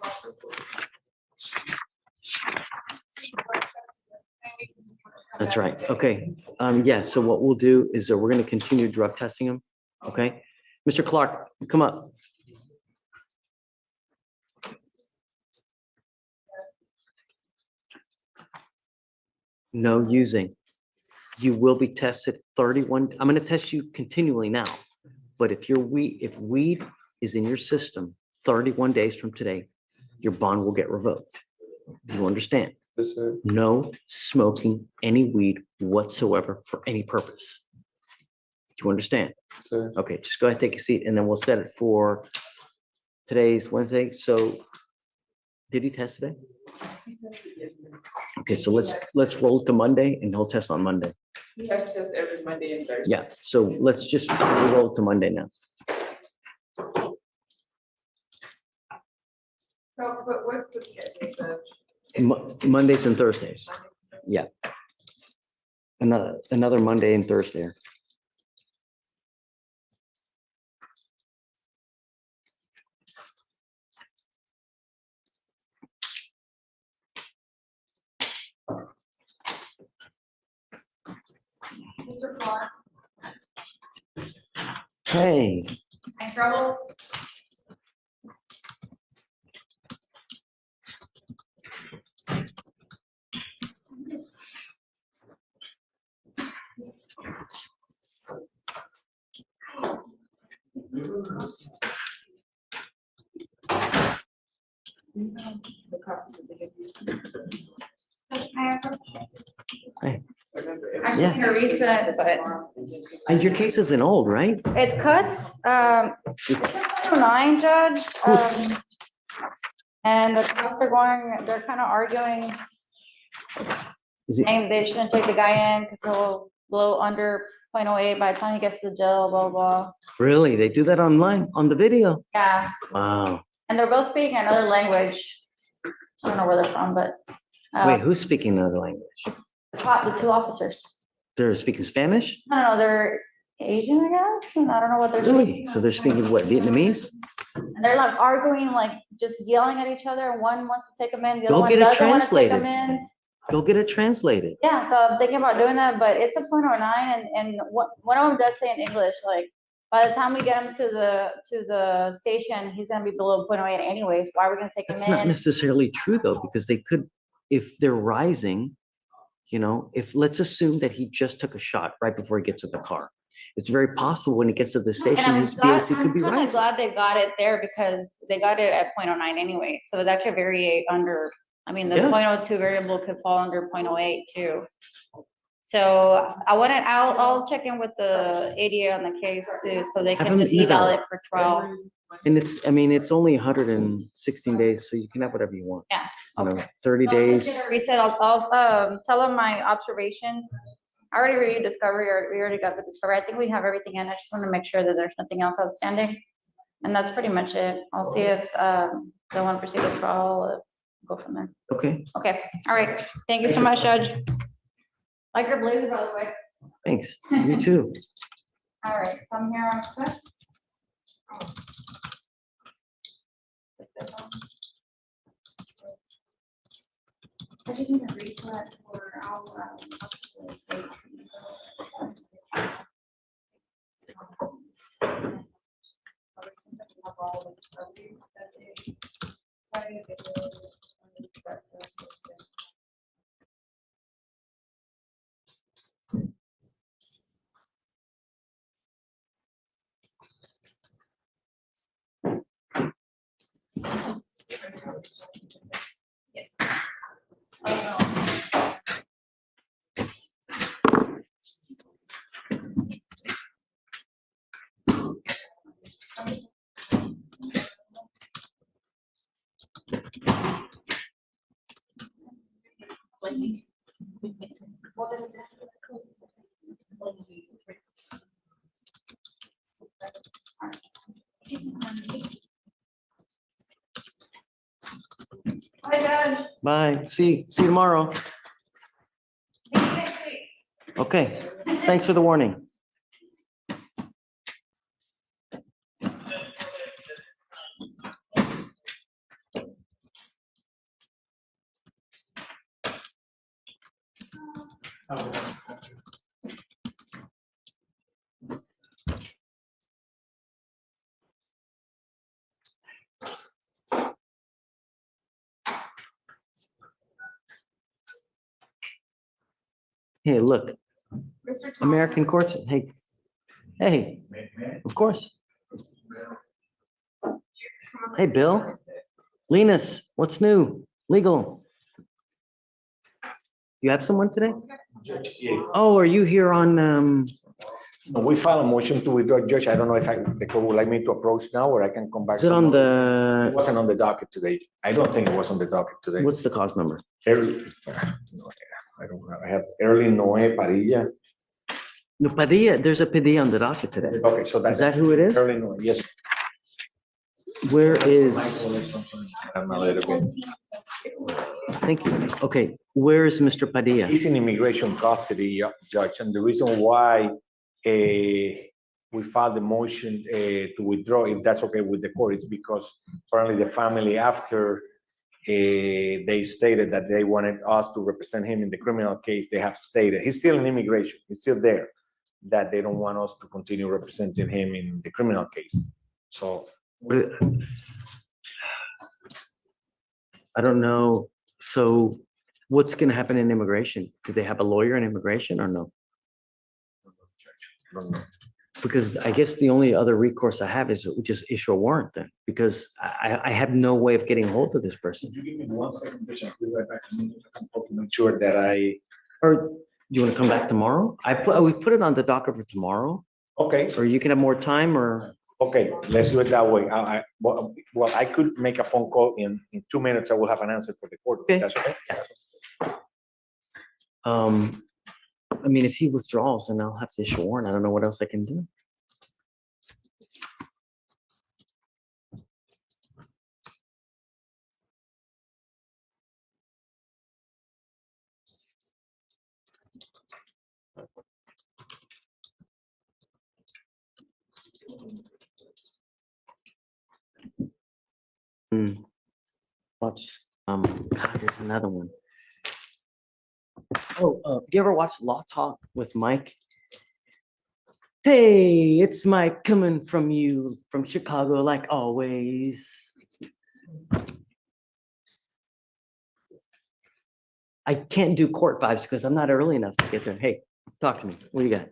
Speaker 12: one?
Speaker 2: That's right. Okay. Yeah, so what we'll do is we're gonna continue drug testing him. Okay? Mr. Clark, come up. No using. You will be tested 31. I'm gonna test you continually now. But if weed is in your system 31 days from today, your bond will get revoked. Do you understand?
Speaker 5: Yes, sir.
Speaker 2: No smoking any weed whatsoever for any purpose. Do you understand?
Speaker 5: Sir.
Speaker 2: Okay, just go ahead, take a seat, and then we'll set it for today's Wednesday. So did he test today? Okay, so let's roll it to Monday and he'll test on Monday.
Speaker 15: He has to test every Monday and Thursday.
Speaker 2: Yeah, so let's just roll it to Monday now.
Speaker 12: So, but what's the schedule?
Speaker 2: Mondays and Thursdays. Yeah. Another Monday and Thursday.
Speaker 12: Mr. Clark,
Speaker 2: Hey,
Speaker 12: in trouble?
Speaker 2: hey,
Speaker 20: I'm just
Speaker 2: Yeah.
Speaker 20: gonna reset, but
Speaker 2: and your case isn't old, right?
Speaker 20: it's cuts, it's 9, Judge. And the cops are going, they're kind of arguing,
Speaker 2: Is it,
Speaker 20: saying they shouldn't take the guy in because he'll blow under 0.08 by the time he gets to the jail, blah, blah.
Speaker 2: really? They do that online, on the video?
Speaker 20: Yeah,
Speaker 2: Wow.
Speaker 20: and they're both speaking another language. I don't know where they're from, but
Speaker 2: Wait, who's speaking another language?
Speaker 20: the 2 officers.
Speaker 2: They're speaking Spanish?
Speaker 20: I don't know, they're Asian, I guess, and I don't know what they're
Speaker 2: Really?
Speaker 20: speaking.
Speaker 2: So they're speaking what, Vietnamese?
Speaker 20: And they're like arguing, like just yelling at each other. One wants to take them in, the other
Speaker 2: Go
Speaker 20: one
Speaker 2: get it
Speaker 20: doesn't want to take them
Speaker 2: translated.
Speaker 20: in.
Speaker 2: Go get it translated.
Speaker 20: Yeah, so I'm thinking about doing that, but it's a 0.09 and one of them does say in English, like, by the time we get him to the station, he's gonna be below 0.08 anyways. Why are we gonna take him
Speaker 2: That's not
Speaker 20: in?
Speaker 2: necessarily true though, because they could, if they're rising, let's assume that he just took a shot right before he gets to the car. It's very possible when he gets to the
Speaker 20: And
Speaker 2: station, his BAC could be
Speaker 20: I'm kind of
Speaker 2: rising.
Speaker 20: glad they got it there because they got it at 0.09 anyway, so that could vary under, I mean, the
Speaker 2: Yeah.
Speaker 20: 0.02 variable could fall under 0.08 too. So I'll check in with the ADA on the case too, so they
Speaker 2: Have
Speaker 20: can
Speaker 2: them
Speaker 20: just eval
Speaker 2: eval
Speaker 20: it for trial.
Speaker 2: And it's only 116 days, so you can have whatever you want.
Speaker 20: Yeah.
Speaker 2: 30
Speaker 20: So I'm just
Speaker 2: days.
Speaker 20: gonna reset, I'll tell them my observations. I already reviewed discovery, or we already got the discovery. I think we have everything in. I just want to make sure that there's nothing else outstanding. And that's pretty much it. I'll see if they want to proceed with trial, go from there.
Speaker 2: Okay,
Speaker 20: Okay, all right. Thank you so much, Judge. Like your blazer, by the way.
Speaker 2: thanks. You too.
Speaker 20: All right, so I'm here on clips. I just need a reset for our, Hi, Judge.
Speaker 2: Bye. See you tomorrow. Okay, thanks for the warning. Hey, look, American courts, hey, of course. Hey, Bill, Linus, what's new? Legal. You have someone today? Oh, are you here on,
Speaker 13: We filed a motion to withdraw, Judge. I don't know if the court would like me to approach now, or I can come back.
Speaker 2: is it on
Speaker 13: It
Speaker 2: the,
Speaker 13: wasn't on the docket today. I don't think it was on the docket today.
Speaker 2: what's the cause number?
Speaker 13: Early, I don't know. I have early Noe Padilla.
Speaker 2: No, Padilla, there's a Padilla on the docket today.
Speaker 13: Okay, so
Speaker 2: Is that who it is?
Speaker 13: Early Noe, yes.
Speaker 2: Where is,
Speaker 13: I'm a little bit.
Speaker 2: thank you. Okay, where is Mr. Padilla?
Speaker 13: He's in immigration custody, Judge, and the reason why we filed the motion to withdraw, if that's okay with the court, is because apparently the family, after they stated that they wanted us to represent him in the criminal case, they have stated, he's still in immigration, he's still there, that they don't want us to continue representing him in the criminal case. So
Speaker 2: I don't know. So what's gonna happen in immigration? Do they have a lawyer in immigration or no?
Speaker 13: I don't know.
Speaker 2: Because I guess the only other recourse I have is just issue a warrant then, because I have no way of getting hold of this person.
Speaker 13: Could you give me 1 second, Bishop? I'll be right back. I need to make sure that
Speaker 2: Or you want to come back tomorrow? We put it on the docket for tomorrow,
Speaker 13: okay.
Speaker 2: or you can have more time, or
Speaker 13: Okay, let's do it that way. Well, I could make a phone call in 2 minutes. I will have an answer for the court.
Speaker 2: Okay.
Speaker 13: That's okay.
Speaker 2: I mean, if he withdraws, then I'll have to issue a warrant. I don't know what else I can do. Watch, God, there's another one. Oh, you ever watch Law Talk with Mike? Hey, it's Mike coming from you from Chicago, like always. I can't do court vibes because I'm not early enough to get there. Hey, talk to me. What do you got?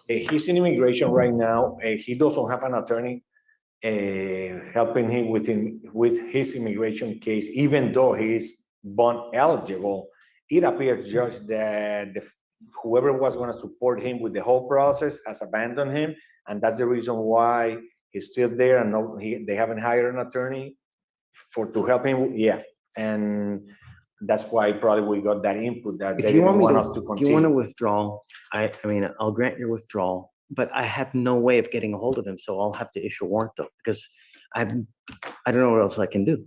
Speaker 13: He's in immigration right now. He doesn't have an attorney helping him with his immigration case, even though he is bond eligible. It appears just that whoever was going to support him with the whole process has abandoned him, and that's the reason why he's still there. And they haven't hired an attorney to help him. Yeah, and that's why probably we got that input that they didn't want us to continue.
Speaker 2: If you want to withdraw, I mean, I'll grant your withdrawal, but I have no way of getting a hold of him, so I'll have to issue a warrant though, because I don't know what else I can do.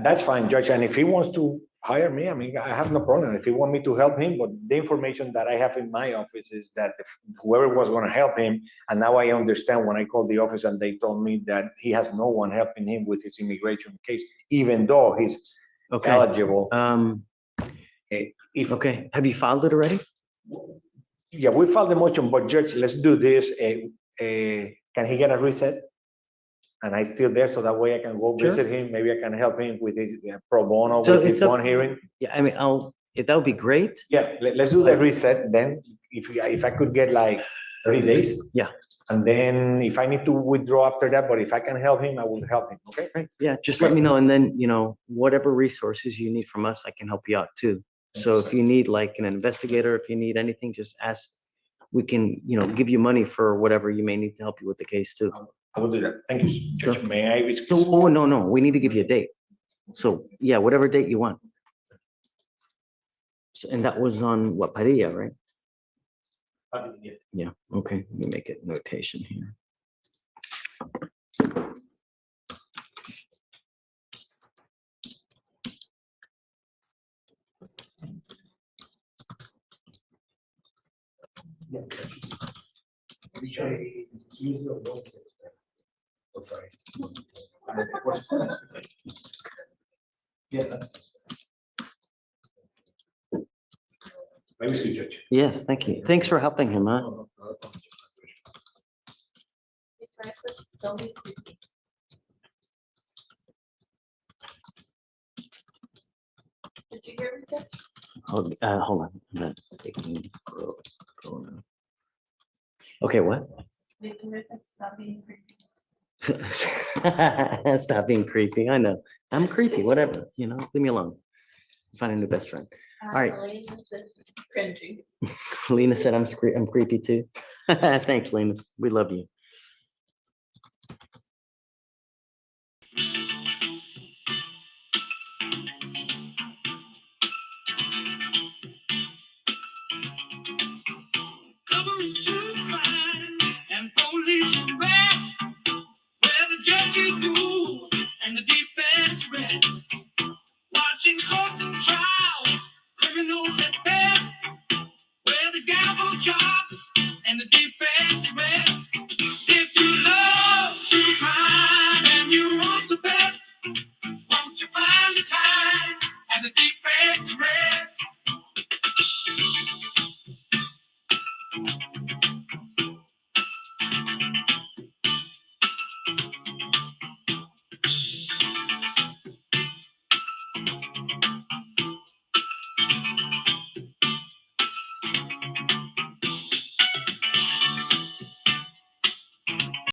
Speaker 13: That's fine, Judge. And if he wants to hire me, I mean, I have no problem. If he want me to help him, but the information that I have in my office is that whoever was going to help him, and now I understand when I called the office and they told me that he has no one helping him with his immigration case, even though he's eligible.
Speaker 2: Okay, have you filed it already?
Speaker 13: Yeah, we filed the motion, but Judge, let's do this. Can he get a reset? And I'm still there, so that way I can go visit him. Maybe I can help him with his pro bono, with his bond hearing.
Speaker 2: Yeah, I mean, that would be great.
Speaker 13: Yeah, let's do the reset then. If I could get like 30 days.
Speaker 2: Yeah.
Speaker 13: And then if I need to withdraw after that, but if I can help him, I will help him. Okay.
Speaker 2: Right. Yeah, just let me know. And then, whatever resources you need from us, I can help you out too. So if you need like an investigator, if you need anything, just ask. We can, give you money for whatever you may need to help you with the case too.
Speaker 13: I will do that. Thank you, Judge. May I?
Speaker 2: No, we need to give you a date. So yeah, whatever date you want. And that was on what, Padilla, right? Yeah, okay, let me make it notation here.
Speaker 3: Maybe it's Judge.
Speaker 2: Yes, thank you. Thanks for helping him, huh?
Speaker 21: Don't be creepy. Did you hear me, Judge?
Speaker 2: Hold on. I'm not taking- Okay, what?
Speaker 21: The commissioner stop being creepy.
Speaker 2: Stop being creepy. I know. I'm creepy, whatever, leave me alone. Find a new best friend. All right.
Speaker 21: Cringy.
Speaker 2: Lena said I'm creepy too. Thanks, Lena. We love you.